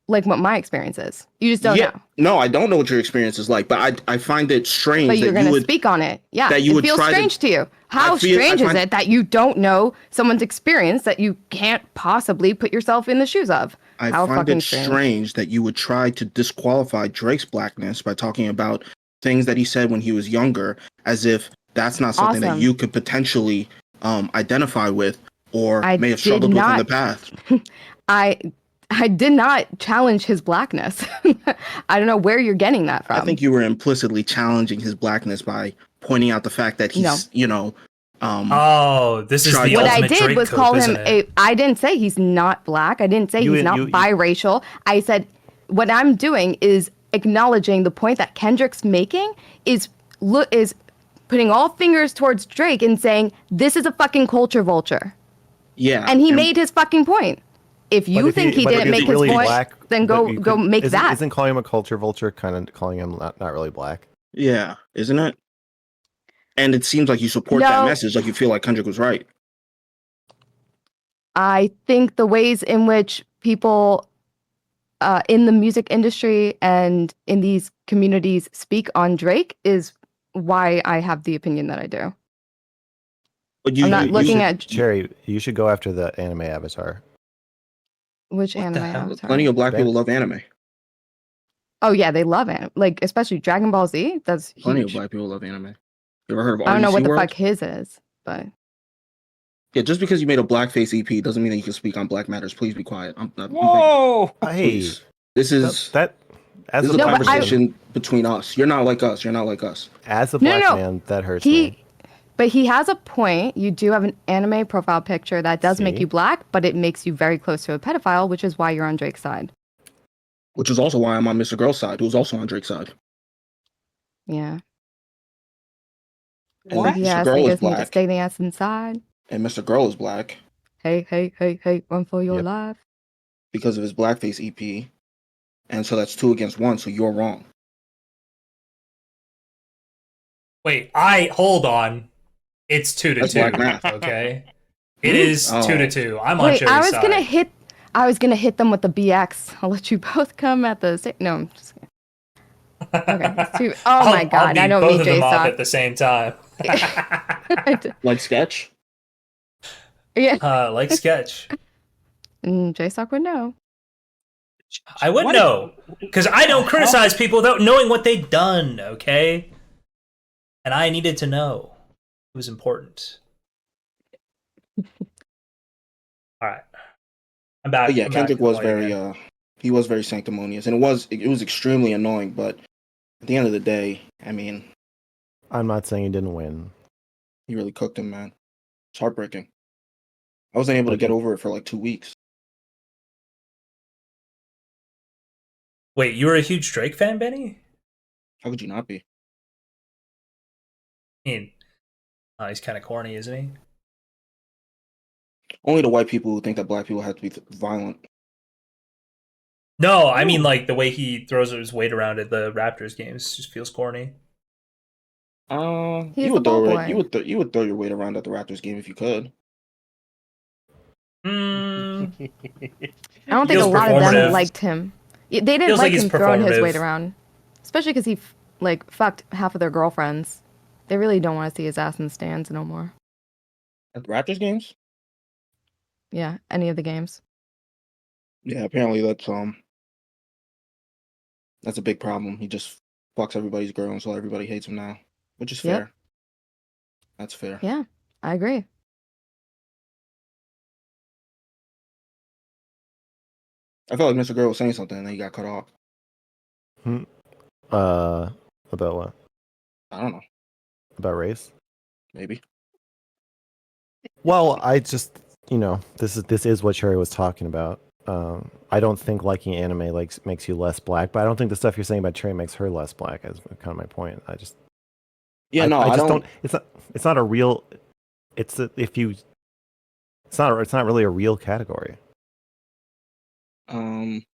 like what my experience is. You just don't know. No, I don't know what your experience is like, but I find it strange But you're that going you to would. speak on it. Yeah, that you it would feels try to- strange to you. How strange is it that you don't know someone's experience that you can't possibly put yourself in the shoes of? I How find fucking it strange that you would try to disqualify Drake's blackness by talking about things that he said when he was younger, as if that's not something that Awesome. you could potentially identify with or I may have did struggled with in not. the past. I did not challenge his blackness. I don't know where you're getting that from. I think you were implicitly challenging his blackness by pointing out the fact that he's, Oh, this is Try the to- what I ultimate did Drake was cope, call him isn't it? I didn't say he's not black. I didn't say You- he's not you- biracial. I said what I'm doing is acknowledging the point that Kendrick's making is putting all fingers towards Drake and saying this is a fucking culture vulture. yeah. And he made his fucking point. If you think he didn't make his point, then go make that. Isn't calling him a culture vulture kind of calling him not really black? Yeah, isn't it? And it seems like you support that No. message, like you feel like Kendrick was right. I think the ways in which people in the music industry and in these communities speak on Drake is why I have the opinion that I do. But I'm not looking should- at Cherry. You should go after the anime avatar. which What the anime hell? avatar. Plenty of black Ben- people love anime. Oh yeah, they love it. Like especially Dragon Ball Z. That's Plenty huge. of black people love anime. You ever heard of I don't know RDC what the World? fuck his is, but Yeah, just because you made a blackface EP doesn't mean that you can speak on Black Matters. Please be quiet. I'm Whoa! Hey, please. This is that As This a is a No, but black man, conversation between us. You're not like us. You're not like us. as a No, no, black no. man, that hurts me. But he has a point. You do have an anime profile picture that does make See? you black, but it makes you very close to a pedophile, which is why you're on Drake's side. Which is also why I'm on Mr. Girl's side, who's also on Drake's side. Yeah. And What? Mr. Yes, Girl is niggas need to black. stay their ass inside. And Mr. Girl is black Hey, hey, hey, hey, run for your Yep. life. because of his blackface EP. And so that's 2 against 1, so you're wrong. Wait, hold on. It's 2 to That's 2. black math. Okay, it is Oh. 2 to 2. I'm on Wait, Cherry's I was side. gonna hit them with the BX. I'll let you both come at the same. No, I'm just kidding. Okay, it's too. Oh I'll- my god, I'll beat I don't both mean of them off Jstlk. at the same time. Like Sketch? Yeah, Like sketch. Jstlk would know. I would What know because I don't the criticize people without knowing what they've done. Okay, and I needed to know. It was important. All right, I'm back. But yeah, I'm back Kendrick to the was white very again. he was very sanctimonious, and it was extremely annoying, but at the end of the day, I mean, I'm not saying he didn't win. he really cooked him, man. It's heartbreaking. I wasn't able to get over it for like 2 weeks. Wait, you were a huge Drake fan, Benny? How could you not be? I mean, he's kind of corny, isn't he? Only the white people who think that black people have to be violent. No, I mean like the way he throws his weight around at the Raptors games just feels corny. He's You the would ball throw boy. it. You would throw your weight around at the Raptors game if you could. Mm, I don't think a Feels lot of them performative. liked him. They didn't Feels like like he's him throwing his performative. weight around, especially because he like fucked half of their girlfriends. They really don't want to see his ass in the stands no more. At the Raptors games? Yeah, any of the games. Yeah, apparently that's a big problem. He just fucks everybody's girl, and so everybody hates him now, which is Yep. fair. That's fair. Yeah, I agree. I felt like Mr. Girl was saying something, and then he got cut off. About what? I don't know. About race? Maybe. Well, I just, this is what Cherry was talking about. I don't think liking anime makes you less black, but I don't think the stuff you're saying about Cherry makes her less black. Is kind of my point. Yeah, no, I just don't. It's not a real. It's really a real category. It's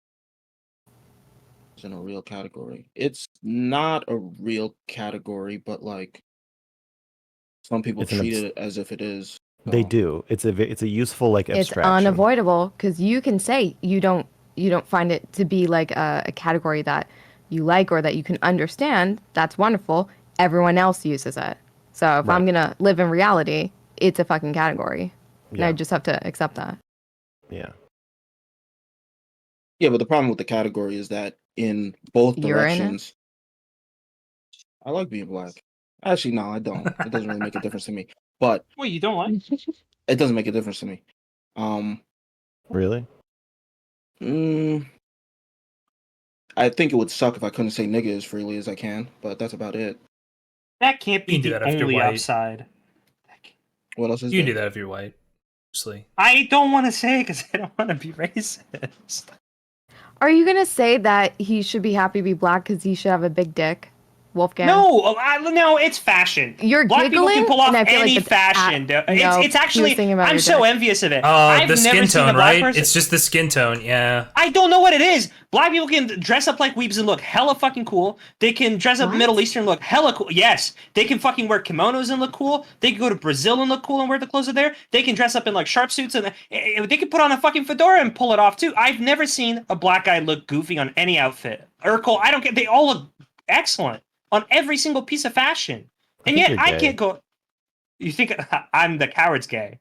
in a real category. It's not a real category, but like some people It's an treat abs- it as if it is. They So, do. It's a useful It's abstraction. unavoidable because you can say you don't find it to be like a category that you like or that you can understand. That's wonderful. Everyone else uses it. So if I'm Right. gonna live in reality, it's a fucking category, and I Yeah. just have to accept that. Yeah. yeah, but the problem with the category is that in both You're in it? directions, I like being black. Actually, no, I don't. It doesn't really make a difference to me. But Wait, you don't like? it doesn't make a difference to me. Really? I think it would suck if I couldn't say nigga as freely as I can, but that's about it. That can't be You can do the that if you're only white. upside. What else is You can there? do that if you're white. Obviously. I don't want to say because I don't want to be racist. Are you gonna say that he should be happy to be black because he should have a big dick, Wolfgang? No, no, it's fashion. You're Black people giggling, can pull off and I feel like any it's fashion. no, It's he actually. was thinking about I'm your so dick. envious of it. The I've skin never seen a tone, black right? person. It's just the skin tone, yeah. I don't know what it is. Black people can dress up like weebs and look hella fucking cool. They can dress up What? Middle Eastern and look hella cool. Yes, they can fucking wear kimonos and look cool. They can go to Brazil and look cool and wear the clothes of there. They can dress up in like sharp suits and they can put on a fucking fedora and pull it off too. I've never seen a black guy look goofy on any outfit. Urkel, I don't get. They all look excellent on every single piece of fashion. And think yet you're I gay. can't go. You think I'm the coward's gay?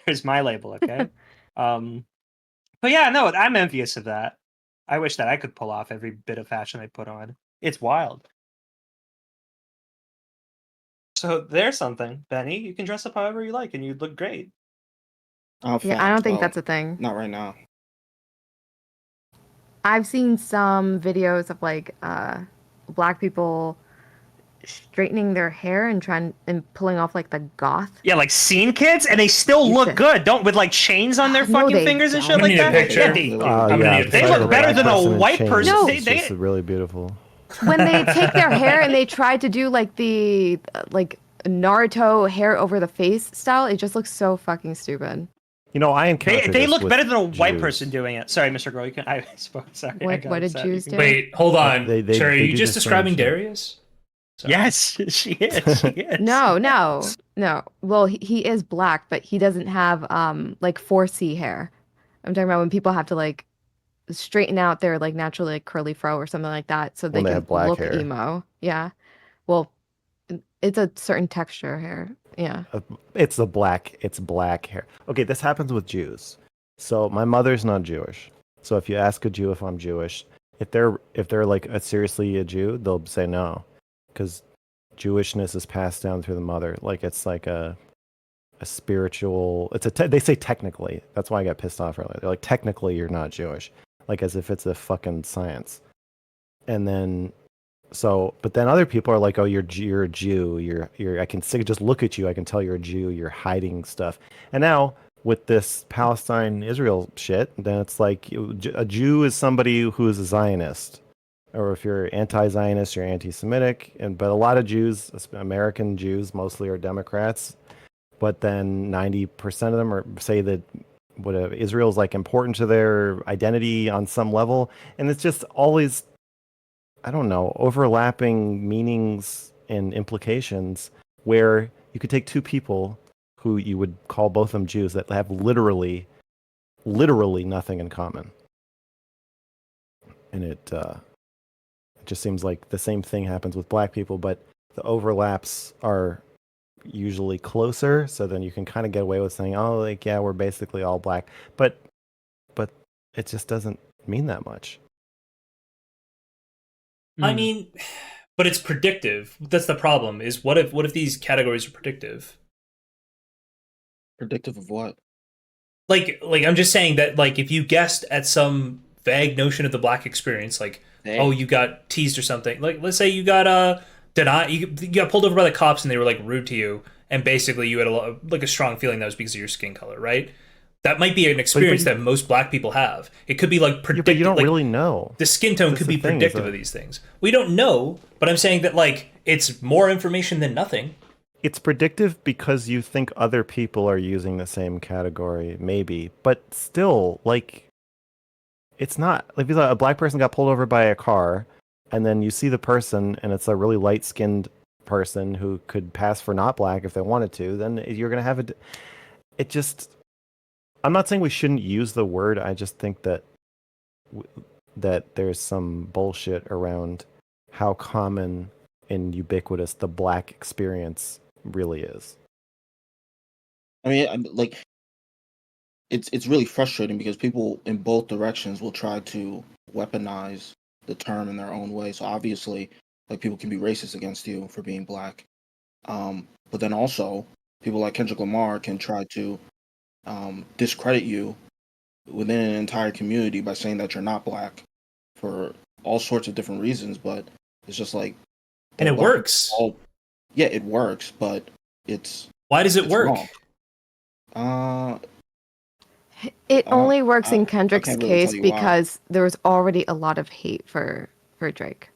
There's my label, okay? But yeah, no, I'm envious of that. I wish that I could pull off every bit of fashion I put on. It's wild. So there's something, Benny. You can dress up however you like, and you'd look great. I'm Yeah, fat, I don't think so that's a thing. not right now. I've seen some videos of like black people straightening their hair and pulling off like the goth. Yeah, like scene kids, and they still You look said- good. Don't with like chains on their No, fucking they fingers and don't. shit I'm gonna like need a that. picture. Yeah, they do. I'm gonna need a the They sight look of a better black than a person in white chains person. No. is just really beautiful. When they take their hair and they try to do like the like Naruto hair over the face style, it just looks so fucking stupid. You know, I encountered They this look with better than a white Jews. person doing it. Sorry, Mr. Girl, you can. I spoke. Sorry, I What got did upset. Jews You do? can- Wait, hold on. They Sherry, are do you the just same describing shit. Darius? Sorry. Yes, she is. She is. No. Well, he is black, but he doesn't have like 4C hair. I'm talking about when people have to like straighten out their like naturally like, curly fro or something like that so they When they can have black look hair. emo. Yeah. Well, it's a certain texture hair. Yeah. It's black hair. Okay, this happens with Jews. So my mother's not Jewish. So if you ask a Jew if I'm Jewish, if they're like seriously a Jew, they'll say no, because Jewishness is passed down through the mother. Like it's like a spiritual. They say technically. That's why I got pissed off earlier. They're like technically you're not Jewish, like as if it's a fucking science. And then but then other people are like, oh, you're a Jew. You're. I can just look at you. I can tell you're a Jew. You're hiding stuff. And now with this Palestine-Israel shit, then it's like a Jew is somebody who is a Zionist, or if you're anti-Zionist, you're anti-Semitic. But a lot of Jews, American Jews, mostly are Democrats. But then 90% of them say that Israel is like important to their identity on some level, and it's just always, I don't know, overlapping meanings and implications where you could take two people who you would call both of them Jews that have literally nothing in common. And it just seems like the same thing happens with black people, but the overlaps are usually closer, so then you can kind of get away with saying, oh, like, yeah, we're basically all black. But it just doesn't mean that much. I mean, but it's predictive. That's the problem. Is what if these categories are predictive? Predictive of what? Like I'm just saying that like if you guessed at some vague notion of the black experience, like oh you got teased or something. Like let's say you got you got pulled over by the cops and they were like rude to you, and basically you had a strong feeling that was because of your skin color, right? That might be an experience that most black people have. It could be like predictive. But you don't like, really know. The skin tone could be predictive of these things. We don't know, but I'm saying that like it's more information than nothing. It's predictive because you think other people are using the same category, maybe, but still, like, it's not. Like, if a black person got pulled over by a car, and then you see the person, and it's a really light-skinned person who could pass for not black if they wanted to, then you're gonna have it just. I'm not saying we shouldn't use the word. I just think that there's some bullshit around how common and ubiquitous the black experience really is. I mean, like, it's really frustrating because people in both directions will try to weaponize the term in their own way. So obviously, like, people can be racist against you for being black, but then also people like Kendrick Lamar can try to discredit you within an entire community by saying that you're not black for all sorts of different reasons. But it's just like, And it works. Yeah, it works, but it's why does it work? Wrong. It only works in I Kendrick's can't really case tell you why. because there was already a lot of hate for Drake.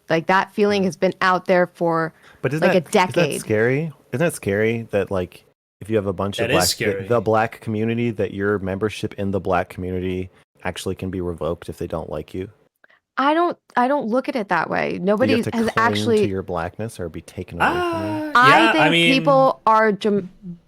Like that feeling has been out there for But like a decade. Isn't that scary? Isn't that scary that like if you have a bunch of black the black community, that your membership in the black community actually can be revoked if they don't like you? I don't look at it that way. Nobody has has cling actually to your blackness or be taken away from you. I think people are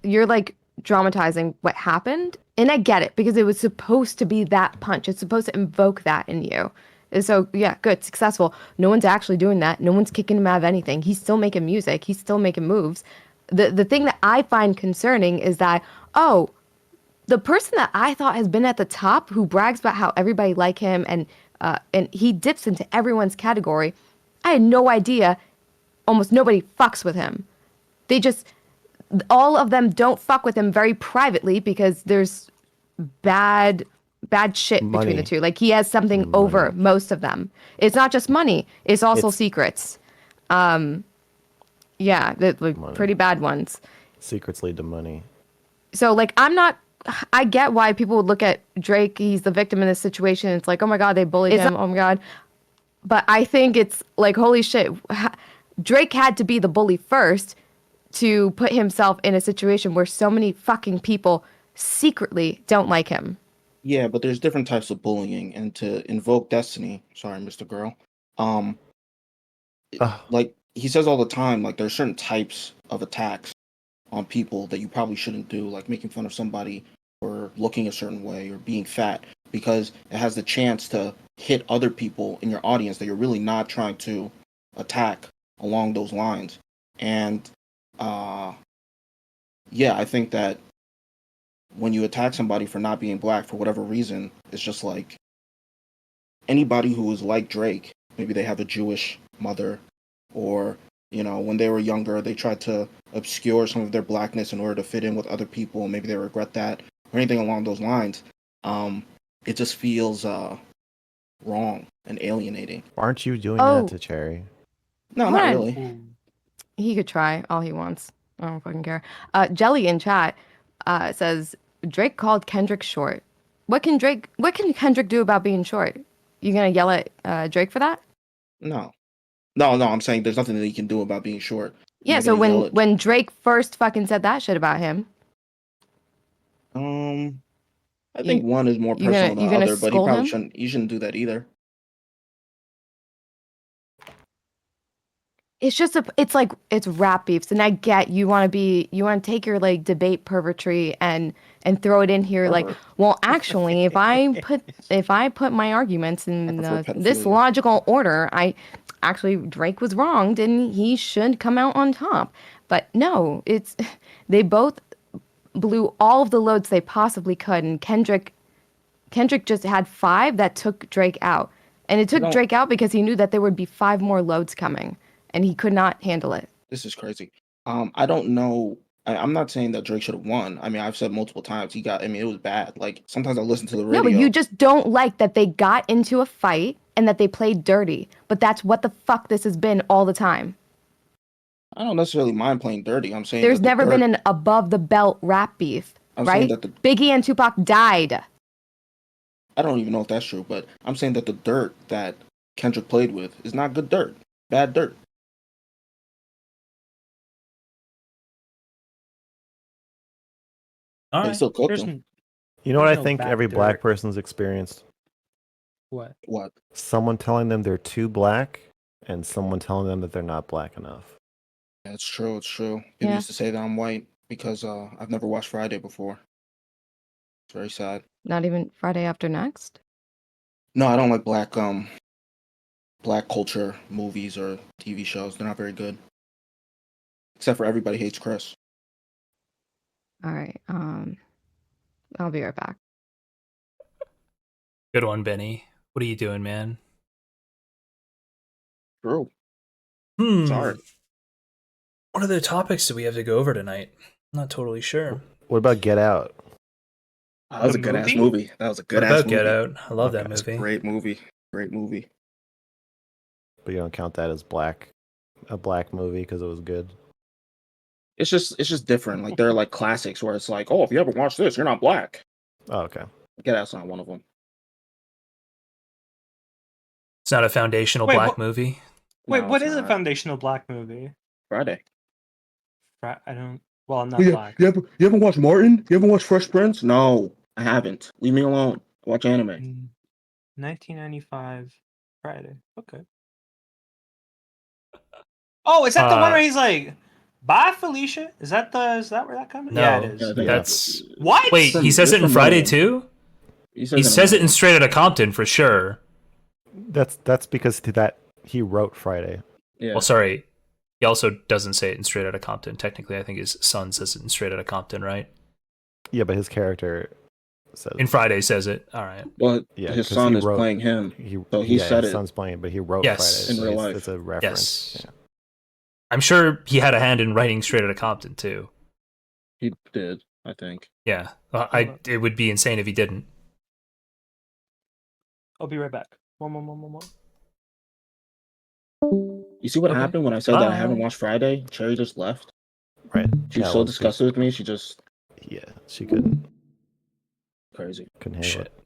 you're like dramatizing what happened, and I get it because it was supposed to be that punch. It's supposed to invoke that in you. And so yeah, good, successful. No one's actually doing that. No one's kicking him out of anything. He's still making music. He's still making moves. The thing that I find concerning is that the person that I thought has been at the top, who brags about how everybody like him and he dips into everyone's category, I had no idea. Almost nobody fucks with him. All of them don't fuck with him very privately because there's bad bad shit between Money. the two. Like he has something over Money. most of them. It's not just money. It's also It's- secrets. Yeah, like Money. pretty bad ones. Secrets lead to money. So like I get why people would look at Drake, he's the victim in this situation. It's like, oh my God, they bullied him. Oh my God. But I think it's like, holy shit. Drake had to be the bully first to put himself in a situation where so many fucking people secretly don't like him. Yeah, but there's different types of bullying, and to invoke destiny. Sorry, Mr. Girl. Um, Ugh. like he says all the time, like there's certain types of attacks on people that you probably shouldn't do, like making fun of somebody or looking a certain way or being fat, because it has the chance to hit other people in your audience that you're really not trying to attack along those lines. And yeah, I think that when you attack somebody for not being black for whatever reason, it's just like anybody who is like Drake, maybe they have a Jewish mother, or when they were younger, they tried to obscure some of their blackness in order to fit in with other people, and maybe they regret that or anything along those lines. It just feels wrong and alienating. Aren't you doing Oh. that to Cherry? No, Hold not on. really. He could try all he wants. I don't fucking care. Jelly in chat says Drake called Kendrick short. What can Kendrick do about being short? You gonna yell at Drake for that? No. I'm saying there's nothing that he can do about being short. Yeah, not so gonna yell at- when Drake first fucking said that shit about him, I think one is more you personal gonna than the other, but he scold probably him? shouldn't. He shouldn't do that either. It's rap beefs, and I get you want to take your like debate pervertry and throw it in here like, Pervert. well, actually, if I put my arguments in prefer this pedophilia. logical order, Drake was wronged and he should come out on top. But no, they both blew all of the loads they possibly could, and Kendrick just had 5 that took Drake out. And it took No. Drake out because he knew that there would be 5 more loads coming, and he could not handle it. This is crazy. I don't know. I'm not saying that Drake should have won. I mean, I've said multiple times it was bad. Like sometimes I listen to the radio. No, but you just don't like that they got into a fight and that they played dirty. But that's what the fuck this has been all the time. I don't necessarily mind playing dirty. I'm saying There's that the never dirt- been an above the belt rap beef, I'm saying right? that Biggie and Tupac died. I don't even know if that's true, but I'm saying that the dirt that Kendrick played with is not good dirt. Bad dirt. All They right. still cooked There's him. You know what I No think bad every black dirt. person's experienced? what? What? Someone telling them they're too black and someone telling them that they're not black enough. Yeah, it's true. It's true. People Yeah. used to say that I'm white because I've never watched Friday before. It's very sad. Not even Friday After Next. No, I don't like black culture movies or TV shows. They're not very good. Except for Everybody Hates Chris. All right. I'll be right back. Good one, Benny. What are you doing, man? True. Hmm. Sorry. What other topics do we have to go over tonight? I'm not totally sure. What about Get Out? That was The a good ass movie? movie. That was a good What ass about movie. Get Out? I love that That's a movie. great movie. Great movie. But you don't count that as a black movie because it was good. It's just different. Like they're like classics where it's like, oh, if you haven't watched this, you're not black. Oh, okay. Get Out's not one of them. It's not a foundational Wait, black what- movie. Wait, No, what it's is a not. foundational black movie? Friday. I don't. Well, I'm not You black. haven't watched Martin? You haven't watched Fresh Prince? No, I haven't. Leave me alone. Watch anime. 1995 Friday. Okay. Oh, is that the one where he's like, "Bye, Felicia"? Is that where that comes? No, Yeah, it is. Yeah, that's What? wait. He says it in Friday too. He He says it in Straight Outta Compton for sure. That's because he wrote Friday. Yeah. Well, sorry. He also doesn't say it in Straight Outta Compton. Technically, I think his son says it in Straight Outta Compton, right? Yeah, but his character says In Friday says it. All right. But Yeah, his 'cause son he is wrote- playing him. So he said his it. son's playing, but he wrote Yes. Friday In real so life. It's a reference. Yes. Yeah. I'm sure he had a hand in writing Straight Outta Compton too. He did, I think. Yeah. It would be insane if he didn't. I'll be right back. More. You see what Okay. happened when I said that I haven't Bye. watched Friday? Cherry just left. Right. She's Yeah, so well, disgusted with me. She just Yeah, she couldn't crazy. handle Shit. it.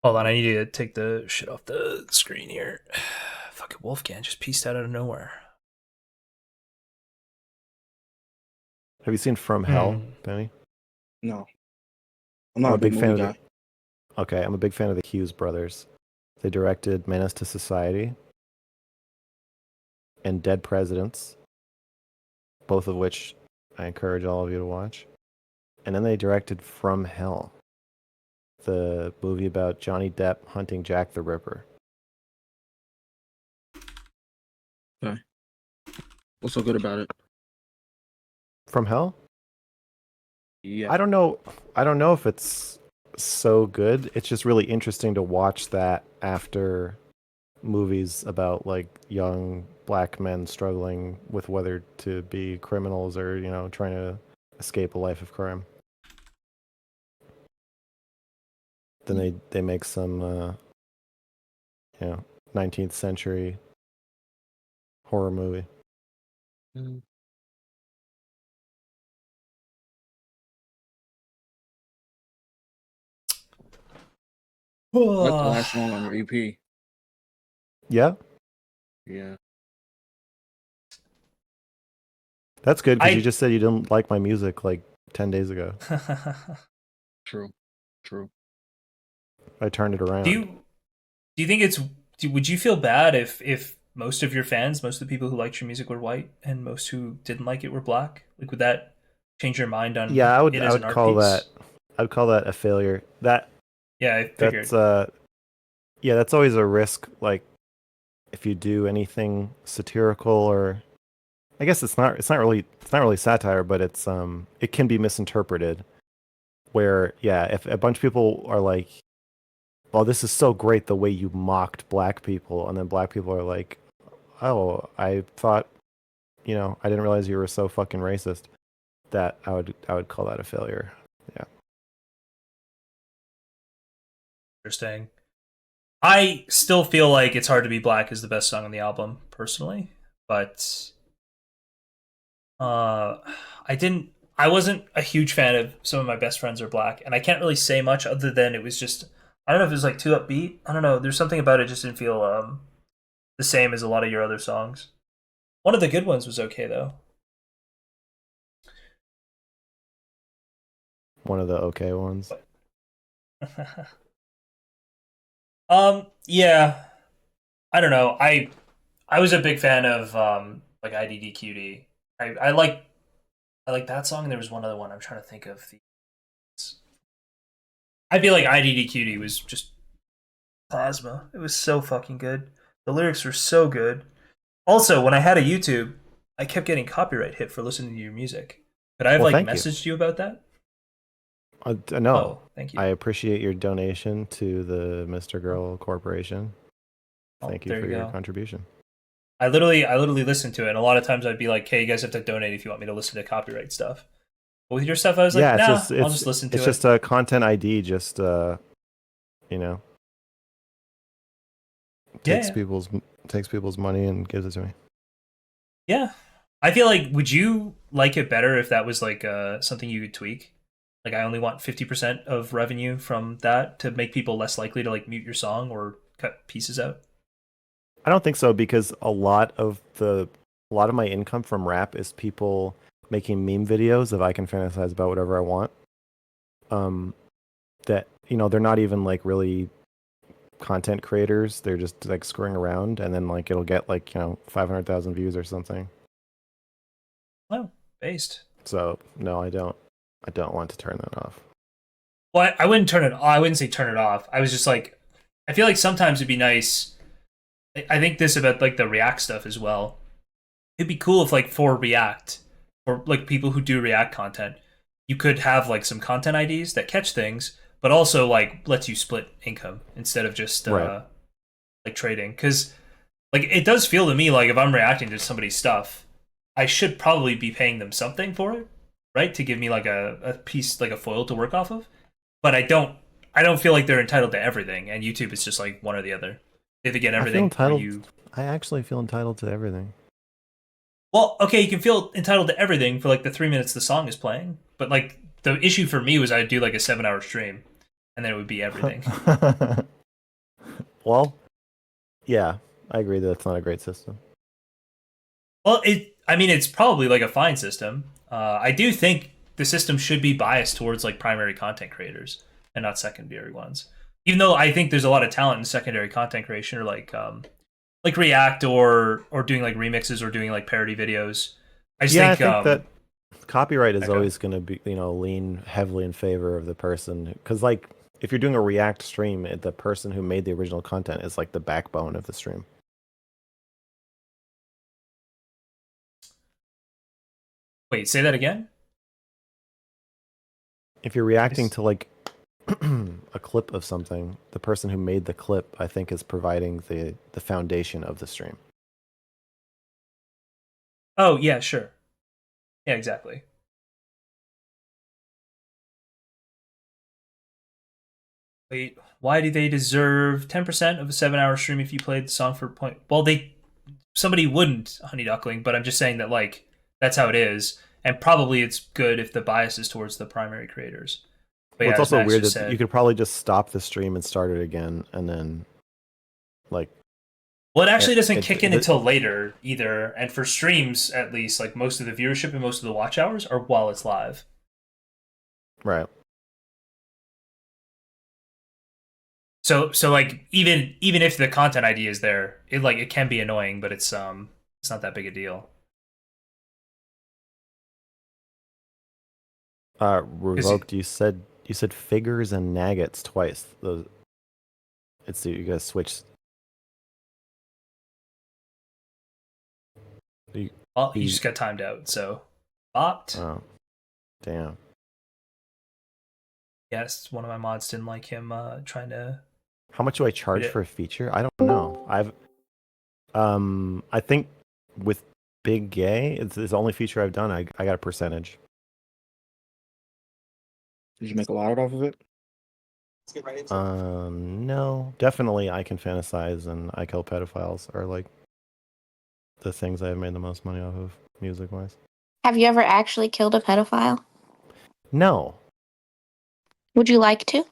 Hold on, I need to take the shit off the screen here. Fucking Wolfgang just pieced out of nowhere. Have you seen From Hell, Hmm. Penny? No, I'm not a big fan movie of guy. Okay, I'm a big fan of the Hughes brothers. They directed Menace to Society and Dead Presidents, both of which I encourage all of you to watch. And then they directed From Hell, the movie about Johnny Depp hunting Jack the Ripper. What's so good about it? From Hell? Yeah. I don't know if it's so good. It's just really interesting to watch that after movies about like young black men struggling with whether to be criminals or, trying to escape a life of crime. Then they make some 19th century horror movie. What's the last song on your EP? Yeah, Yeah. that's good because you I just said you didn't like my music like 10 days ago. True. I turned it around. do you think it's would you feel bad if most of your fans, most of the people who liked your music were white and most who didn't like it were black? Like, would that change your mind on Yeah, it I as an would art call piece? that a failure. Yeah, I figured. That's yeah, that's always a risk. Like if you do anything satirical, or I guess it's not really satire, but it can be misinterpreted. Where if a bunch of people are like, "Well, this is so great the way you mocked black people," and then black people are like, "Oh, I thought, I didn't realize you were so fucking racist." That I would call that a failure. Yeah. Interesting. I still feel like It's Hard to Be Black is the best song on the album, personally. But uh I wasn't a huge fan of Some of My Best Friends Are Black, and I can't really say much other than it was just, I don't know if it was like too upbeat. I don't know. There's something about it just didn't feel the same as a lot of your other songs. One of the good ones was okay though. One of the okay ones. Yeah. I don't know. I was a big fan of like IDDQD. I like that song. And there was one other one I'm trying to think of. I feel like IDDQD was just plasma. It was so fucking good. The lyrics were so good. Also, when I had a YouTube, I kept getting copyright hit for listening to your music. Could I have Well, like thank you. messaged you about that? No, Oh, thank you. I appreciate your donation to the Mrgirl Corporation. Thank you there for you your go. contribution. I literally listened to it, and a lot of times I'd be like, "Hey, you guys have to donate if you want me to listen to copyright stuff." But with your stuff, I was like, Yeah, "Nah, I'll just listen to it's it." just a content ID. Just takes Yeah, people's money and gives it to me. yeah. I feel like, would you like it better if that was like something you could tweak? Like, I only want 50% of revenue from that to make people less likely to like mute your song or cut pieces out. I don't think so because a lot of my income from rap is people making meme videos of I can fantasize about whatever I want. That they're not even like really content creators. They're just like screwing around, and then like it'll get like 500,000 views or something. Oh, based. So no, I don't want to turn that off. Well, I wouldn't turn it. I wouldn't say turn it off. I was just like, I feel like sometimes it'd be nice. I think this about like the React stuff as well. It'd be cool if like for React or like people who do React content, you could have like some content IDs that catch things, but also like lets you split income instead of just Right. like trading. Because like it does feel to me like if I'm reacting to somebody's stuff, I should probably be paying them something for it, right? To give me like a piece, like a foil to work off of. But I I don't feel like they're entitled to everything, and YouTube is just like one or the other. They either get I feel everything or entitled. you. I actually feel entitled to everything. Well, okay, you can feel entitled to everything for like the 3 minutes the song is playing, but like the issue for me was I'd do like a 7 hour stream, and then it would be everything. Well, yeah, I agree that that's not a great system. Well, I mean, it's probably like a fine system. I do think the system should be biased towards like primary content creators and not secondary ones. Even though I think there's a lot of talent in secondary content creation, or like React or doing like remixes or doing like parody videos. I just Yeah, think, I think that copyright is okay. always going to be, lean heavily in favor of the person, because like if you're doing a React stream, the person who made the original content is like the backbone of the stream. Wait, say that again. If you're reacting to like a clip of something, the person who made the clip, I think, is providing the foundation of the stream. Oh yeah, sure. Yeah, exactly. Wait, why do they deserve 10% of a 7 hour stream if you played the song for point? Well, somebody wouldn't, Honey Duckling, but I'm just saying that like that's how it is, and probably it's good if the bias is towards the primary creators. But Well, yeah, it's as also Max weird just that said, you could probably just stop the stream and start it again, and then like. well, it actually doesn't it- kick in it- until later either, and for streams at least, like most of the viewership and most of the watch hours are while it's live. Right. So like even if the content ID is there, it can be annoying, but it's not that big a deal. Revoked. You said figures and nuggets twice. Those. It's you guys switch. Well, he just got timed out, so bot. Oh, damn. Yes, one of my mods didn't like him trying to. How much do I charge for a feature? I don't know. I think with Big Gay, it's the only feature I've done. I got a percentage. Did you make a lot off of it? No, definitely. I Can Fantasize and I Kill Pedophiles are like the things I've made the most money off of, music wise. Have you ever actually killed a pedophile? No, Would you like to?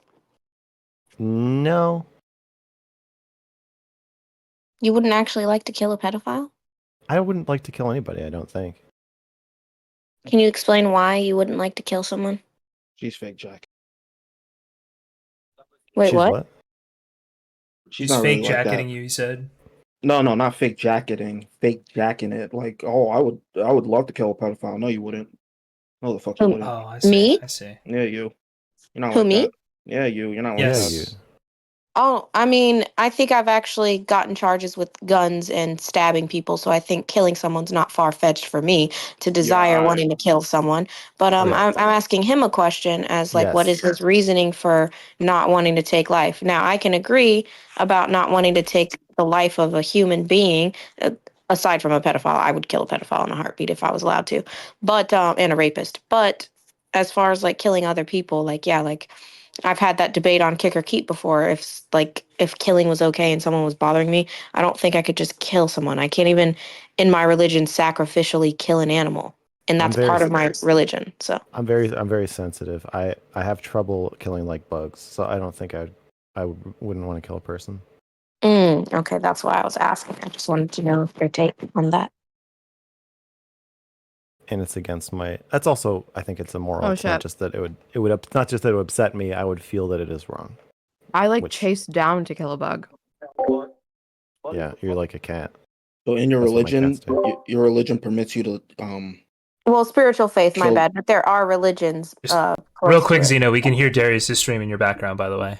no. You wouldn't actually like to kill a pedophile? I wouldn't like to kill anybody. I don't think. Can you explain why you wouldn't like to kill someone? She's fake Jack. Wait, She's what? She's not fake really like jacketing that. you. He said. No, not fake jacketing. Fake jacking it. Like, oh, I would love to kill a pedophile. No, you wouldn't. No, the fuck you wouldn't. Oh, I see. Me? I see. Yeah, you. You're not Who, like me? that. Yeah, you. You're not Yes. like Yeah, that. you. Oh, I mean, I think I've actually gotten charges with guns and stabbing people, so I think killing someone's not far-fetched for me to desire Yeah, wanting to kill someone. But Yeah. I'm asking him a question as like, what Yes. is his reasoning for not wanting to take life? Now, I can agree about not wanting to take the life of a human being. Aside from a pedophile, I would kill a pedophile in a heartbeat if I was allowed to, but and a rapist. But as far as like killing other people, like yeah, like I've had that debate on kick or keep before. If killing was okay and someone was bothering me, I don't think I could just kill someone. I can't even, in my religion, sacrificially kill an animal, and I'm that's very part of my religion. So I'm very sensitive. I have trouble killing like bugs, so I don't think wouldn't want to kill a person. Okay, that's why I was asking. I just wanted to know your take on that. And it's against my. That's also, I think it's immoral. Oh, It's not shit. just that it would not just that it would upset me. I would feel that it is wrong. I like Which- chase down to kill a bug. Yeah, you're like a cat. So in your That's what my religion, cats do. your religion permits you to Well, spiritual faith, my So- bad, but there are religions. Just Real Real quick, Zeno, we can hear Darius' stream in your background, by the way.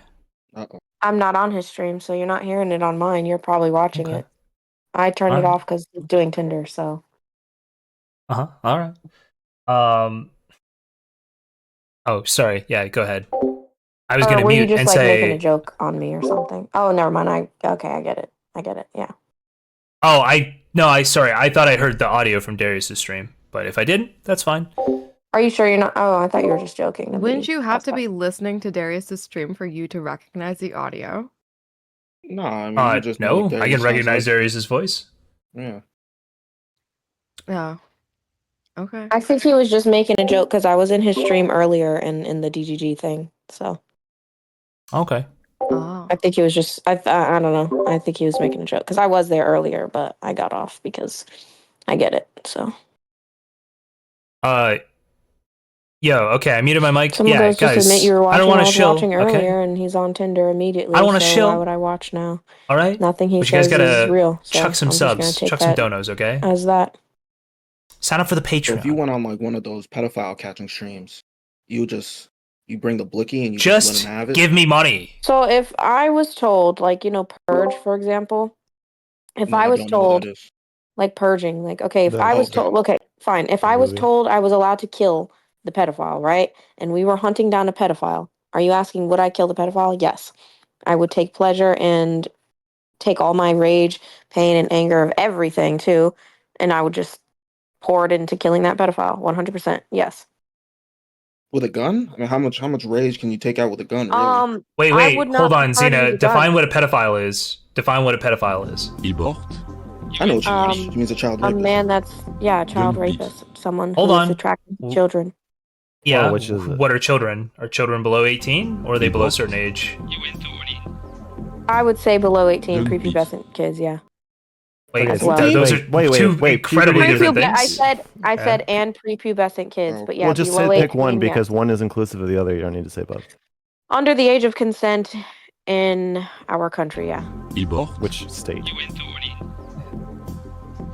uh-oh. I'm not on his stream, so you're not hearing it on mine. You're probably watching Okay. it. I turned it Alright. off because he's doing Tinder. So All right. Oh, sorry. Yeah, go ahead. I was or gonna were you mute just and like making a say. joke on me or something? Oh, never mind. Okay, I get it. I get it. Yeah. Oh, sorry. I thought I heard the audio from Darius' stream, but if I didn't, that's fine. Are you sure you're not? Oh, I thought you were just joking. Wouldn't you have to That's be fine. listening to Darius's stream for you to recognize the audio? No, I mean you just know what No, I can Darius sounds recognize like. Darius's voice. Yeah. Yeah. Okay. I think he was just making a joke because I was in his stream earlier in the DGG thing. So Okay. Oh. I think he was just I don't know. I think he was making a joke because I was there earlier, but I got off because I get it. So Uh, Yo, okay, I muted my mic. some of Yeah, those just admit guys, you were I don't watching. want I to was watching shill, okay? earlier, and he's on Tinder I immediately. don't want to So why would shill, I watch now? all right? Nothing he But you guys says is gotta real. chuck So some I'm just gonna subs, take chuck some that donos, okay? as that. Sign up for the So if you Patreon. went on like one of those pedophile catching streams, you bring the blicky and you just let him Just have it. give me money. So if I was told, like, Purge, for example, if No, I I was don't know what that told, is. like, purging, like, okay, if I was Okay. told, okay, fine. If The I was movie. told I was allowed to kill the pedophile, right? And we were hunting down a pedophile, are you asking, would I kill the pedophile? Yes. I would take pleasure and take all my rage, pain, and anger of everything, too, and I would just pour it into killing that pedophile. 100%. Yes. With a gun? I mean, how much rage can you take out with a gun, really? I would Hold not on, prefer to use Xena. a gun. Define what a pedophile is. Define what a pedophile is. I know what she means. She means a child A rapist. man that's a child rapist, someone Hold who is on. attracted to children. Yeah, Well, which is it? what are children? Are children below 18? Or are they below a certain age? I would say below 18 prepubescent kids, yeah. Wait, As well. those wait, are two incredibly puberty different isn't- things. I said Yeah. and prepubescent kids, but yeah, Well, just below pick 18, one yeah. because one is inclusive of the other. You don't need to say both. Under the age of consent in our country, yeah. Which state?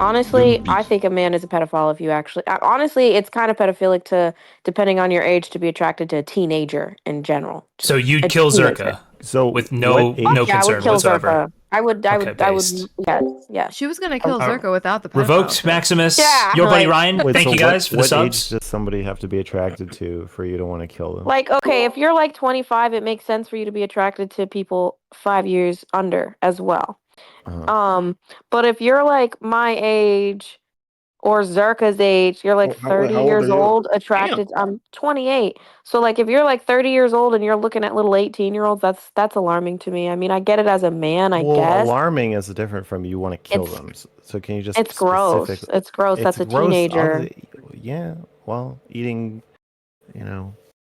Honestly, I think a man is a pedophile if you actually. Honestly, it's kind of pedophilic to, depending on your age, to be attracted to a teenager in general. So you'd A kill teenager. Zerka So with no what age- no Yeah, I would concern kill whatsoever. Zerka. I would, based. yes. She was gonna kill Uh, Zerka without the pedophile Revoked shit. Maximus. Yeah, Your buddy like- Ryan. Wait, Thank so you guys for the what subs. age does somebody have to be attracted to for you to want to kill them? Like, okay, if you're like 25, it makes sense for you to be attracted to people 5 years under as well. Uh-huh. But if you're like my age or Zerka's age, you're like Oh, 30 how old years are you? old, attracted. I'm 28. So like if you're like 30 years old and you're looking at little 18-year-olds, that's alarming to me. I mean, I get it as a man, I Well, guess. alarming is different from you want to kill It's- them. So can you just It's gross. specific- It's gross. That's a gross, teenager. Yeah. Well, eating,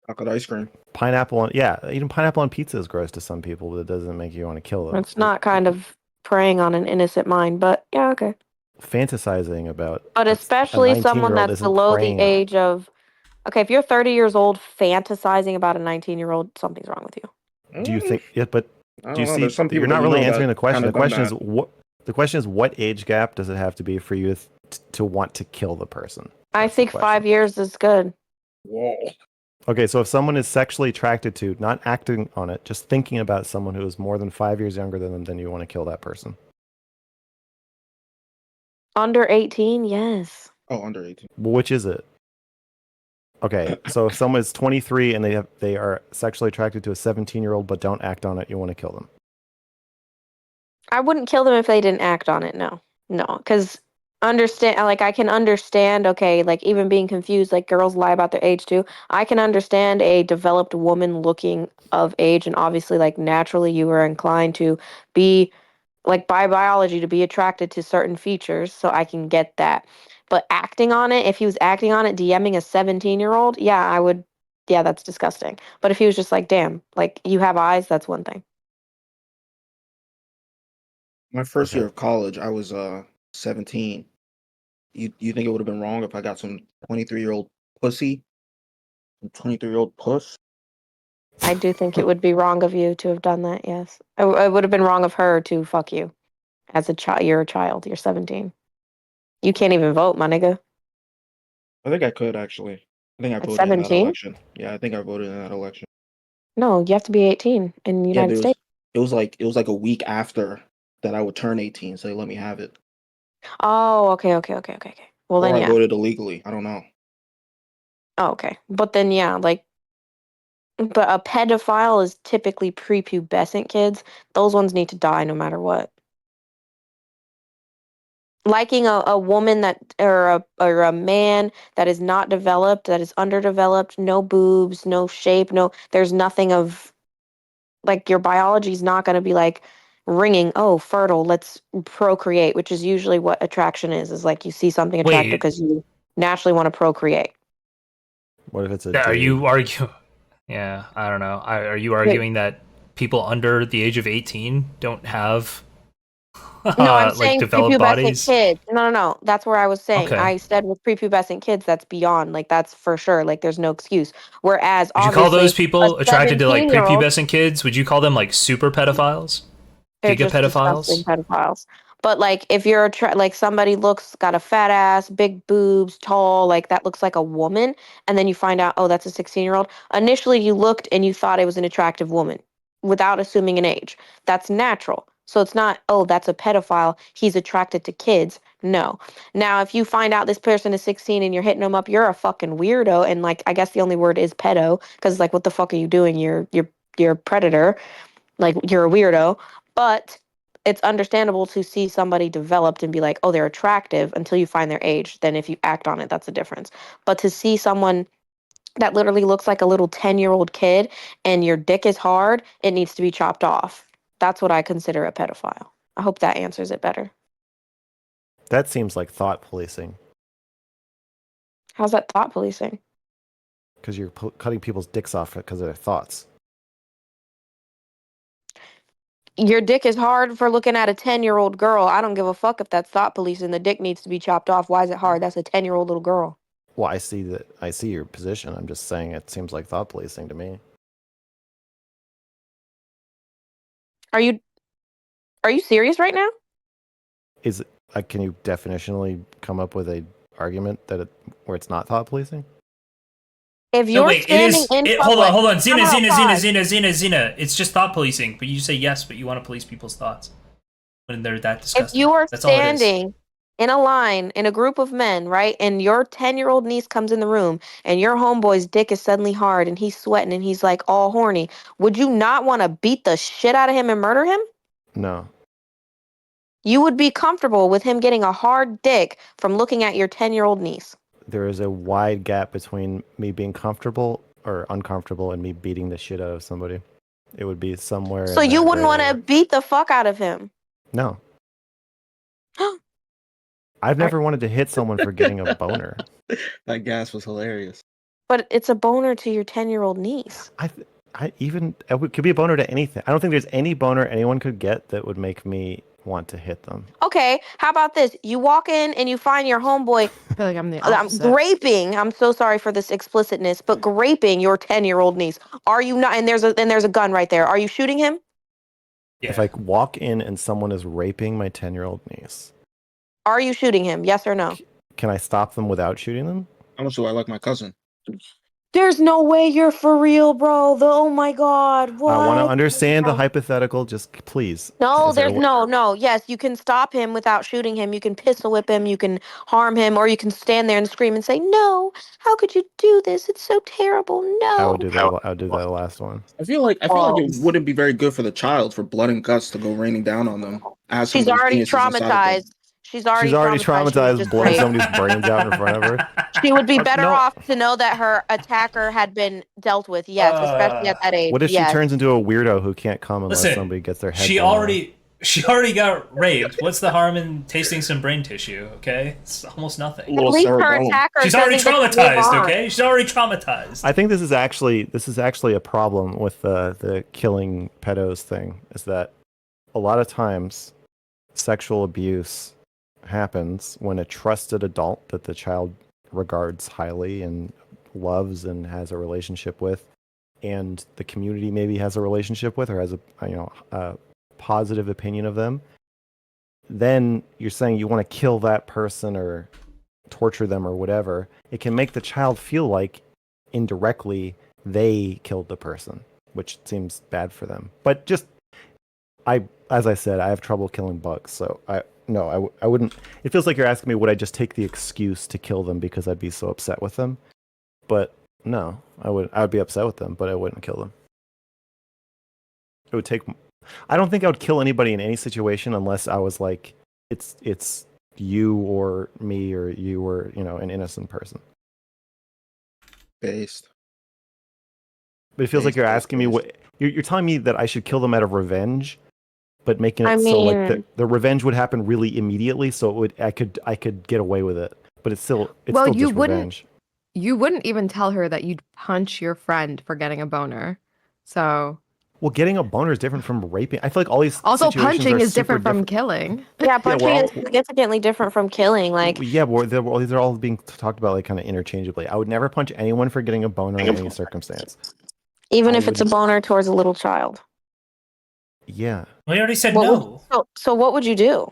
Chocolate ice cream. pineapple on eating pineapple on pizza is gross to some people, but it doesn't make you want to kill them. It's not kind of preying on an innocent mind, but yeah, okay. Fantasizing about. But a especially someone 19-year-old that's isn't below the preying on- age of, okay, if you're 30 years old fantasizing about a 19-year-old, something's wrong with you. Do you think? Yeah, but I do you don't know. see? There's some people You're not that you really know answering that the question. kinda The question done is that. what. The question is, what age gap does it have to be for you to want to kill the person? I That's the think question. 5 years is good. Whoa. Okay, so if someone is sexually attracted to, not acting on it, just thinking about someone who is more than 5 years younger than them, then you want to kill that person. Under 18, yes. Oh, under 18. Well, which is it? Okay, so if someone is 23 and they are sexually attracted to a 17-year-old but don't act on it, you want to kill them. I wouldn't kill them if they didn't act on it. No, because I can understand. Okay, like even being confused, like girls lie about their age too. I can understand a developed woman looking of age, and obviously, like naturally, you are inclined to be, like by biology, to be attracted to certain features. So I can get that. But acting on it, if he was acting on it, DMing a 17-year-old, yeah, I would. Yeah, that's disgusting. But if he was just like, damn, like you have eyes, that's one thing. My first Okay. year of college, I was 17. You think it would have been wrong if I got some 23-year-old pussy? 23-year-old puss? I do think it would be wrong of you to have done that, yes. It would have been wrong of her to fuck you. As a child, you're a child, you're 17. You can't even vote, my nigga. I think I could actually. I think I At voted in that 17? election. Yeah, I think I voted in that election. No, you have to be 18 in the Yeah, United but States. it was like a week after that I would turn 18, so they let me have it. Oh, okay. Well, Or then, I yeah. voted illegally. I don't know. Oh, okay. But then, yeah, like, but a pedophile is typically prepubescent kids. Those ones need to die no matter what. liking a woman that or a man that is not developed, that is underdeveloped, no boobs, no shape, no, there's nothing of, like, your biology is not going to be like ringing, oh, fertile, let's procreate, which is usually what attraction is like you see something attractive Wait, because you naturally want to procreate. What if it's a are dude? you arguing? Yeah, I don't know. Are you Wait, arguing that people under the age of 18 don't have no, I'm like saying developed prepubescent bodies? kids. No, no, no. That's where I was saying. Okay. I said with prepubescent kids, that's beyond. Like, that's for sure. Like, there's no excuse. Whereas, Would you call those obviously, a people attracted to like 17-year-old, prepubescent kids? Would you call them like super pedophiles? they're Giga just disgusting pedophiles? pedophiles. But like, if you're like somebody looks got a fat ass, big boobs, tall, like that looks like a woman, and then you find out, oh, that's a 16-year-old. Initially, you looked and you thought it was an attractive woman, without assuming an age. That's natural. So it's not, oh, that's a pedophile. He's attracted to kids. No. Now, if you find out this person is 16 and you're hitting them up, you're a fucking weirdo. And like, I guess the only word is pedo, because like, what the fuck are you doing? You're a predator. Like, you're a weirdo. But it's understandable to see somebody developed and be like, oh, they're attractive until you find their age. Then if you act on it, that's a difference. But to see someone that literally looks like a little 10-year-old kid and your dick is hard, it needs to be chopped off. That's what I consider a pedophile. I hope that answers it better. That seems like thought policing How's that thought policing? because you're cutting people's dicks off because of their thoughts. Your dick is hard for looking at a 10-year-old girl. I don't give a fuck if that's thought policing. The dick needs to be chopped off. Why is it hard? That's a 10-year-old little girl. Well, I see that. I see your position. I'm just saying it seems like thought policing to me. Are you serious right now? Is can you definitionally come up with a argument that where it's not thought policing? If No, you're wait. It standing is. in Hold public, on. Hold on. Zena. time Zena. out, Zena. pause. Zena. Zena. Zena. It's just thought policing, but you say yes, but you want to police people's thoughts when they're that If disgusting. you are That's all it is. standing in a line in a group of men, right, and your 10-year-old niece comes in the room and your homeboy's dick is suddenly hard and he's sweating and he's like all horny, would you not want to beat the shit out of him and murder him? No. You would be comfortable with him getting a hard dick from looking at your 10-year-old niece. There is a wide gap between me being comfortable or uncomfortable and me beating the shit out of somebody. It would be somewhere So in you that wouldn't gray want to area. beat the fuck out of him. No. I've never wanted to hit someone for getting a boner. That gas was hilarious. But it's a boner to your 10-year-old niece. It could be a boner to anything. I don't think there's any boner anyone could get that would make me want to hit them. Okay, how about this? You walk in and you find your homeboy I feel like I'm the opposite. graping. I'm so sorry for this explicitness, but graping your 10-year-old niece. Are you not? And there's a gun right there. Are you shooting him? Yeah. If I walk in and someone is raping my 10-year-old niece, Are you shooting him? Yes or no? can I stop them without shooting them? How much do I like my cousin? There's no way you're for real, bro. Oh my god, what? I want to understand the hypothetical. Just please. No, Is there there's no. Yes, you can stop him without shooting him. You can pistol whip him. You can harm him, or you can stand there and scream and say, "No! How could you do this? It's so terrible! No!" I would do that. I would do that last one. I feel like it wouldn't be very good for the child for blood and guts to go raining down on them as She's somebody's already penis is inside of them. traumatized. She's already traumatized. She was just blowing raped. somebody's brains out in front of her. She would be better No. off to know that her attacker had been dealt with. Yes, especially at that age. What if yes. she turns into a weirdo who can't come unless Listen, somebody gets their head She blown already got raped. What's the harm in tasting some brain tissue? Okay, it's almost nothing. At least her attacker. She's already doesn't get to live traumatized. on. Okay, she's already traumatized. I think this is actually a problem with the killing pedos thing. Is that a lot of times sexual abuse happens when a trusted adult that the child regards highly and loves and has a relationship with, and the community maybe has a relationship with or has a positive opinion of them, then you're saying you want to kill that person or torture them or whatever. It can make the child feel like indirectly they killed the person, which seems bad for them. But as I said, I have trouble killing bugs, so I wouldn't. It feels like you're asking me, would I just take the excuse to kill them because I'd be so upset with them? But no, I would be upset with them, but I wouldn't kill them. It would take. I don't think I would kill anybody in any situation unless I was like, it's you or me or you or an innocent person. Based. But it feels like Based, you're based, asking me based. what you're telling me that I should kill them out of revenge, but making I it so like mean, the revenge would happen really immediately, so it would I could get away with it. But it's still Well, you just wouldn't revenge. you wouldn't even tell her that you'd punch your friend for getting a boner. So Well, getting a boner is different from raping. I feel like all these also situations punching are is super different from killing. yeah, Yeah, we're punching is all significantly different from killing. Like, yeah, these are all being talked about like kind of interchangeably. I would never punch anyone for getting a boner in any circumstance. even I if it's a would, boner towards a little child. yeah. We already said What would no. so what would you do?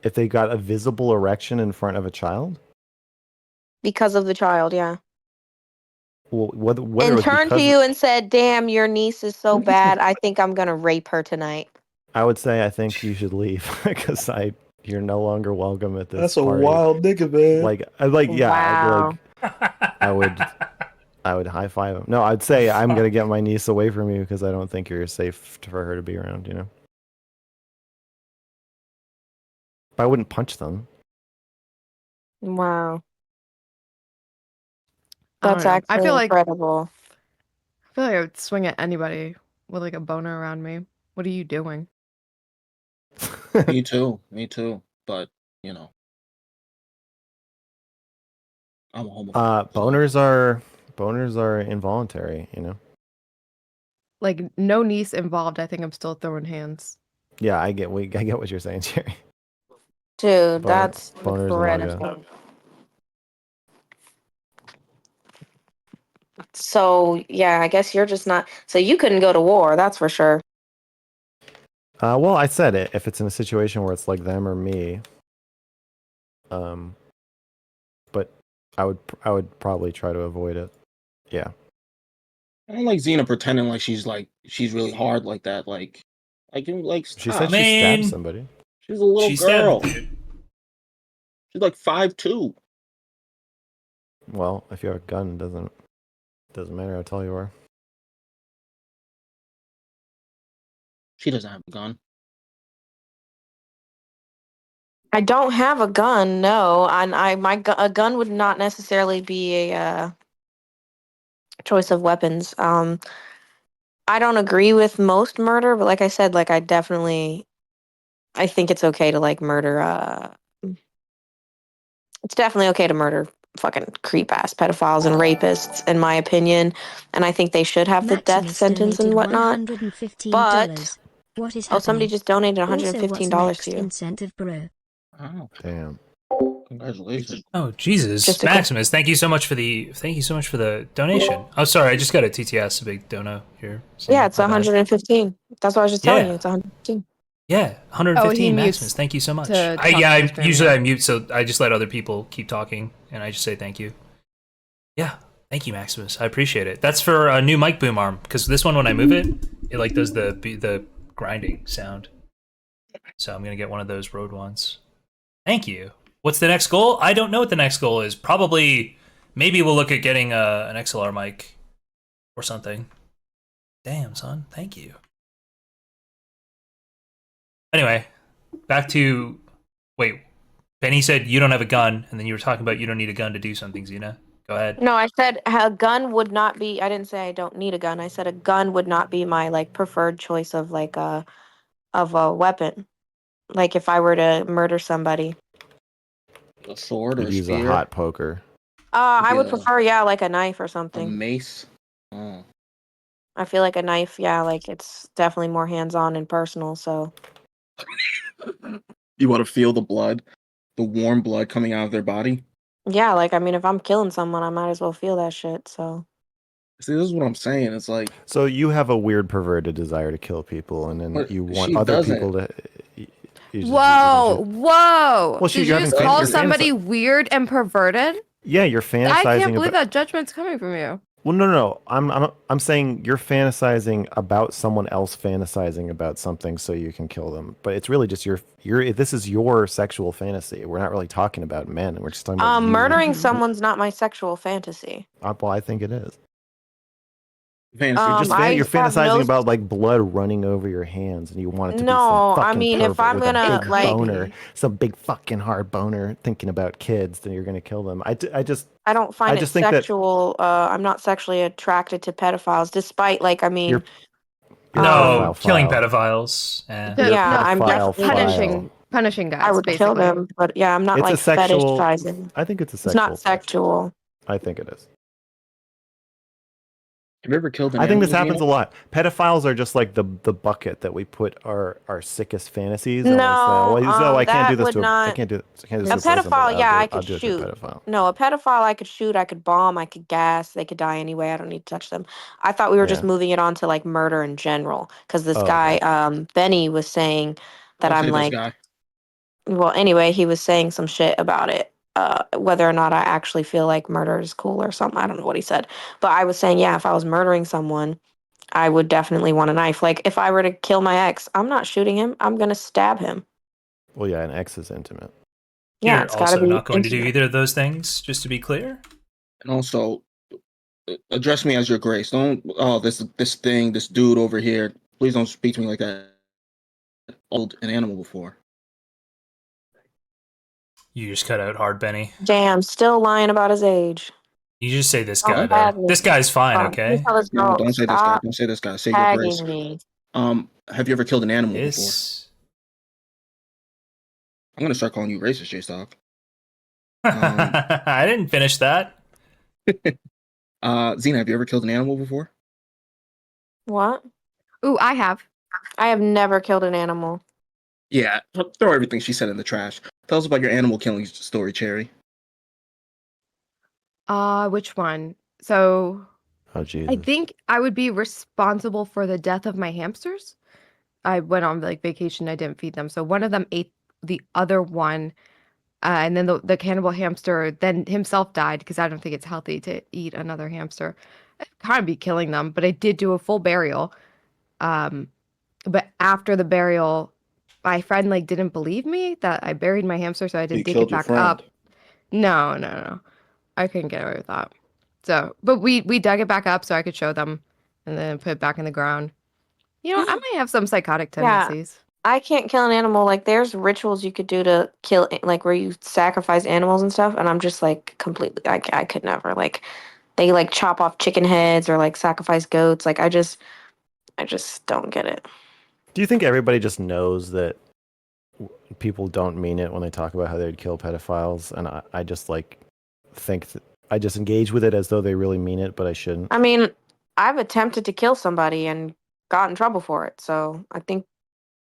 If they got a visible erection in front of a child, Because of the child, yeah. well, whether it And was turned to because you and said, "Damn, your niece is so bad. I think I'm gonna rape her tonight." I would say I think you should leave because you're no longer welcome at this That's a party. wild nigga, man. Wow. I would high five him. No, I'd say I'm gonna get my niece away from you because I don't think you're safe for her to be around. But I wouldn't punch them. Wow. I That's don't know. actually incredible. I feel like I would swing at anybody with like a boner around me. What are you doing? Me too. Me too. But I'm a homophobe. Boners are involuntary. Like no niece involved. I think I'm still throwing hands. Yeah, I get what you're saying, Jerry. Dude, that's Boners and all go. incredible. So yeah, I guess you're just not. So you couldn't go to war, that's for sure. Well, I said it. If it's in a situation where it's like them or me, but I would probably try to avoid it. Yeah. I don't like Xena pretending like she's really hard like that. She stop. said she Man. stabbed somebody. She's a little She girl. stabbed, dude. She's like 5'2". Well, if you have a gun, doesn't matter how tall you are. She doesn't have a gun. I don't have a gun, no. And a gun would not necessarily be a choice of weapons. I don't agree with most murder, but like I said, like I think it's okay to like murder it's definitely okay to murder fucking creep ass pedophiles and rapists, in my opinion. And I think they should have the death Maximus sentence and donated whatnot. $115. But What is somebody happening? just donated Also, what's $115 next? to you. Incentive, bro. Oh, Damn. congratulations. Oh Jesus, Just a Maximus! Thank you so much for the donation. Oh, sorry, I just got a TTS, a big dono here. So Yeah, it's my bad. 115. That's what I was just telling Yeah. you. It's 115. Yeah, 115 Oh, he Maximus. mutes Thank you so much. to I talk to the usually stream, I mute, so I just let other people keep talking, and I just say thank you. Yeah, thank you, Maximus. I appreciate it. That's for a new mic boom arm because this one, when I move it, it like does the grinding sound. So I'm gonna get one of those Rode ones. Thank you. What's the next goal? I don't know what the next goal is. Probably, maybe we'll look at getting an XLR mic or something. Damn, son. Thank you. Anyway, back to... Wait, Benny said you don't have a gun, and then you were talking about you don't need a gun to do something, Xena. Go ahead. No, I said a gun would not be. I didn't say I don't need a gun. I said a gun would not be my like preferred choice of like a weapon. Like if I were to murder somebody, A sword or You'd a use a spear? hot poker. I would Yeah. prefer like a knife or A something. mace? Oh. I feel like a knife, like it's definitely more hands-on and personal. So You want to feel the blood, the warm blood coming out of their body? yeah, like I mean, if I'm killing someone, I might as well feel that shit. So See, this is what I'm saying. It's like, So you have a weird perverted desire to kill people, and then But you want she other doesn't. people to. Whoa, whoa! Well, Did you're you just having call you're somebody weird and perverted? Yeah, you're fantasizing. I can't believe about... that judgment's coming from you. Well, no. I'm saying you're fantasizing about someone else fantasizing about something so you can kill them. But it's really just your this is your sexual fantasy. We're not really talking about men. We're just talking about you. murdering someone's not my sexual fantasy. Well, I think it is. Fantasy. You're I have no fantasizing about like blood running over your hands, and you want it to be some no. I fucking mean, if pervert I'm with a gonna big like, boner, some big fucking hard boner, thinking about kids, then you're gonna kill them. I don't I find it just think that sexual. I'm not sexually attracted to pedophiles, despite like, I mean, you're you're No, pedophile killing file. pedophiles. Eh. So, You're yeah, no, I'm pedophile definitely file. punishing I guys, would kill basically. them, but yeah, I'm not It's a like sexual. fetishizing. I think it's a It's not sexual thing. sexual. I think it is. Have you ever killed an I think animal? this happens a Xena? lot. Pedophiles are just like the bucket that we put our sickest fantasies, and we say, No, "Well, I can't do that this would to a, I not. can't do this, I can't do A this to a person, but pedophile, yeah, I I'll could do it to a shoot. pedophile." No, a pedophile, I could shoot, I could bomb, I could gas. They could die anyway. I don't need to touch them. I thought we were just Yeah. moving it on to like murder in general, because this Oh, guy, okay. Benny, was saying that Don't I'm say this like, guy. well, anyway, he was saying some shit about it. Whether or not I actually feel like murder is cool or something. I don't know what he said. But I was saying, yeah, if I was murdering someone, I would definitely want a knife. Like, if I were to kill my ex, I'm not shooting him. I'm going to stab him. Well, yeah, an X is intimate. Yeah, You're it's got to also be not going to do intimate. either of those things, just to be clear. And also, address me as your grace. Don't this dude over here. Please don't speak to me like that. Old an animal before. You just cut out hard, Benny. Damn, still lying about his age. You just say this guy Don't there. tag me. This guy's fine, Let me okay? tell this No, girl, don't say this guy. stop Don't say this guy. Say your grace. tagging me. Have you ever killed an animal before? This. I'm gonna start calling you racist, Jstlk. I didn't finish that. Xena, have you ever killed an animal before? What? Ooh, I have. I have never killed an animal. Yeah. Throw everything she said in the trash. Tell us about your animal killing story, Cherry. Which one? So Oh, I Jesus. think I would be responsible for the death of my hamsters. I went on like vacation. I didn't feed them, so one of them ate the other one, and then the cannibal hamster then himself died because I don't think it's healthy to eat another hamster. I'd kind of be killing them, but I did do a full burial. Um, but after the burial, my friend like didn't believe me that I buried my hamster, so I You didn't dig it killed your back friend. up. No, no, no. I couldn't get away with that. So, but we dug it back up so I could show them, and then put it back in the ground. You know, I might have some psychotic Yeah, tendencies. I can't kill an animal. Like, there's rituals you could do to kill, like, where you sacrifice animals and stuff. And I'm just like completely, I could never. Like, they like chop off chicken heads or like sacrifice goats. Like, I just don't get it. Do you think everybody just knows that people don't mean it when they talk about how they'd kill pedophiles? And I just like think that I just engage with it as though they really mean it, but I shouldn't. I mean, I've attempted to kill somebody and got in trouble for it. So I think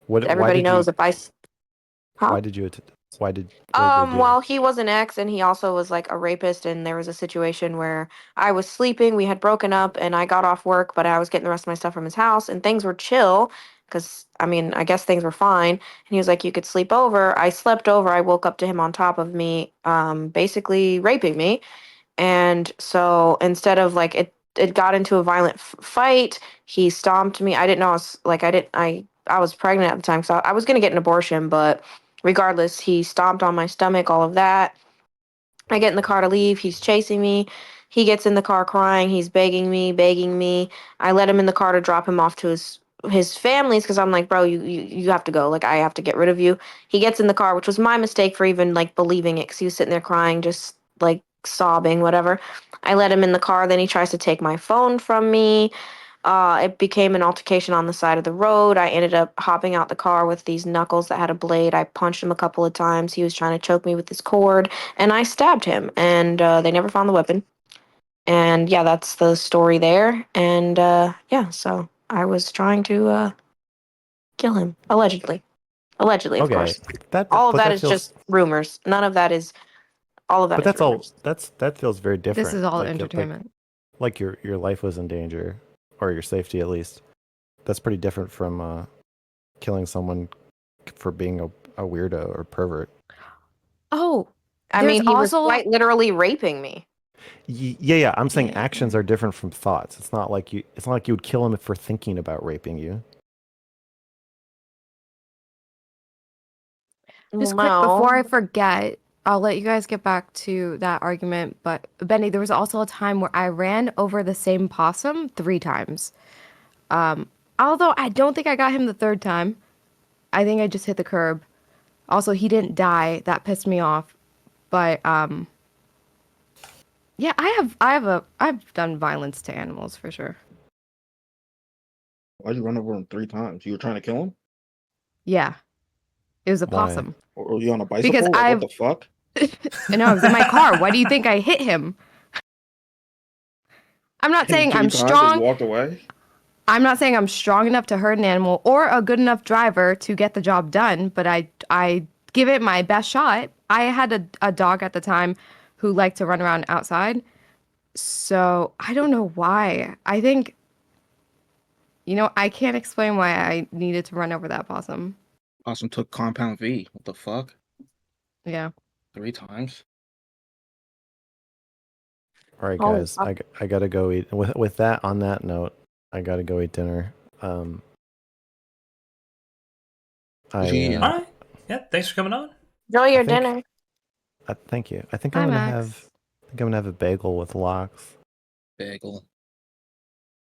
Why everybody did you? knows if huh? Why did you? Why did? What did you do? Well, he was an ex and he also was like a rapist, and there was a situation where I was sleeping, we had broken up, and I got off work, but I was getting the rest of my stuff from his house, and things were chill because I mean, I guess things were fine. And he was like, "You could sleep over." I slept over. I woke up to him on top of me, basically raping me. And so instead of like it got into a violent fight. He stomped me. I didn't know I was like I was pregnant at the time, so I was gonna get an abortion, but regardless, he stomped on my stomach, all of that. I get in the car to leave. He's chasing me. He gets in the car crying. He's begging me, begging me. I let him in the car to drop him off to his family's because I'm like, bro, you have to go. Like, I have to get rid of you. He gets in the car, which was my mistake for even like believing it because he was sitting there crying, just like sobbing, whatever. I let him in the car. Then he tries to take my phone from me. It became an altercation on the side of the road. I ended up hopping out the car with these knuckles that had a blade. I punched him a couple of times. He was trying to choke me with his cord, and I stabbed him. And they never found the weapon. And yeah, that's the story there. And yeah, so I was trying to kill him allegedly. Allegedly, of Okay, course. All of but that that is feels. just rumors. None of that is. All of that But is that's all. rumors. That feels very This different. is all Like entertainment. like your life was in danger, or your safety at least. That's pretty different from killing someone for being a weirdo or pervert. Oh, I there's mean, he was also quite literally raping me. Yeah. I'm saying Yeah. actions are different from thoughts. It's not like you. It's not like you would kill him for thinking about raping you. just quick before I No. forget. I'll let you guys get back to that argument, but Benny, there was also a time where I ran over the same possum 3 times. Although I don't think I got him the third time. I think I just hit the curb. Also, he didn't die. That pissed me off. But yeah, I've done violence to animals for sure. Why'd you run over him 3 times? You were trying to kill him? Yeah, it was a Why? possum. Or were you on a bicycle? Because Like, I've what the fuck? I know I was in my car. Why do you think I hit him? I'm not Hit him saying 3 I'm times and strong. you walked away? I'm not saying I'm strong enough to hurt an animal or a good enough driver to get the job done, but I give it my best shot. I had a dog at the time who liked to run around outside. So I don't know why. I think, I can't explain why I needed to run over that possum. Awesome took compound V. What the fuck? Yeah. 3 times? All right, Holy guys, fuck. I gotta go eat. With that, on that note, I gotta go eat dinner. What you eating? All right. Yeah. Thanks for coming on. Enjoy your think- dinner. Thank you. I think Bye, I'm gonna Max. have. I think I'm gonna have a bagel with lox. Bagel.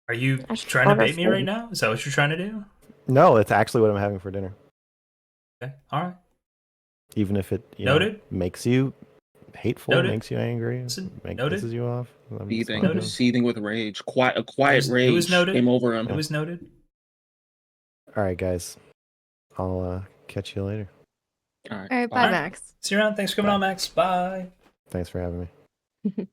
Are you I should trying to order bait me right food. now? Is that what you're trying to do? No, it's actually what I'm having for dinner. Okay. All right. Even if it, you know, Noted. makes you hateful, Noted. makes you angry, Listen, pisses noted. you off. I'm just Seething. gonna Noted. go. Seething with rage. A quiet It rage was noted. came over him. It was noted. All right, guys. I'll catch you later. All right. All right, bye, All right. Max. See you around. Thanks for coming Bye. on, Max. Bye. Thanks for having me.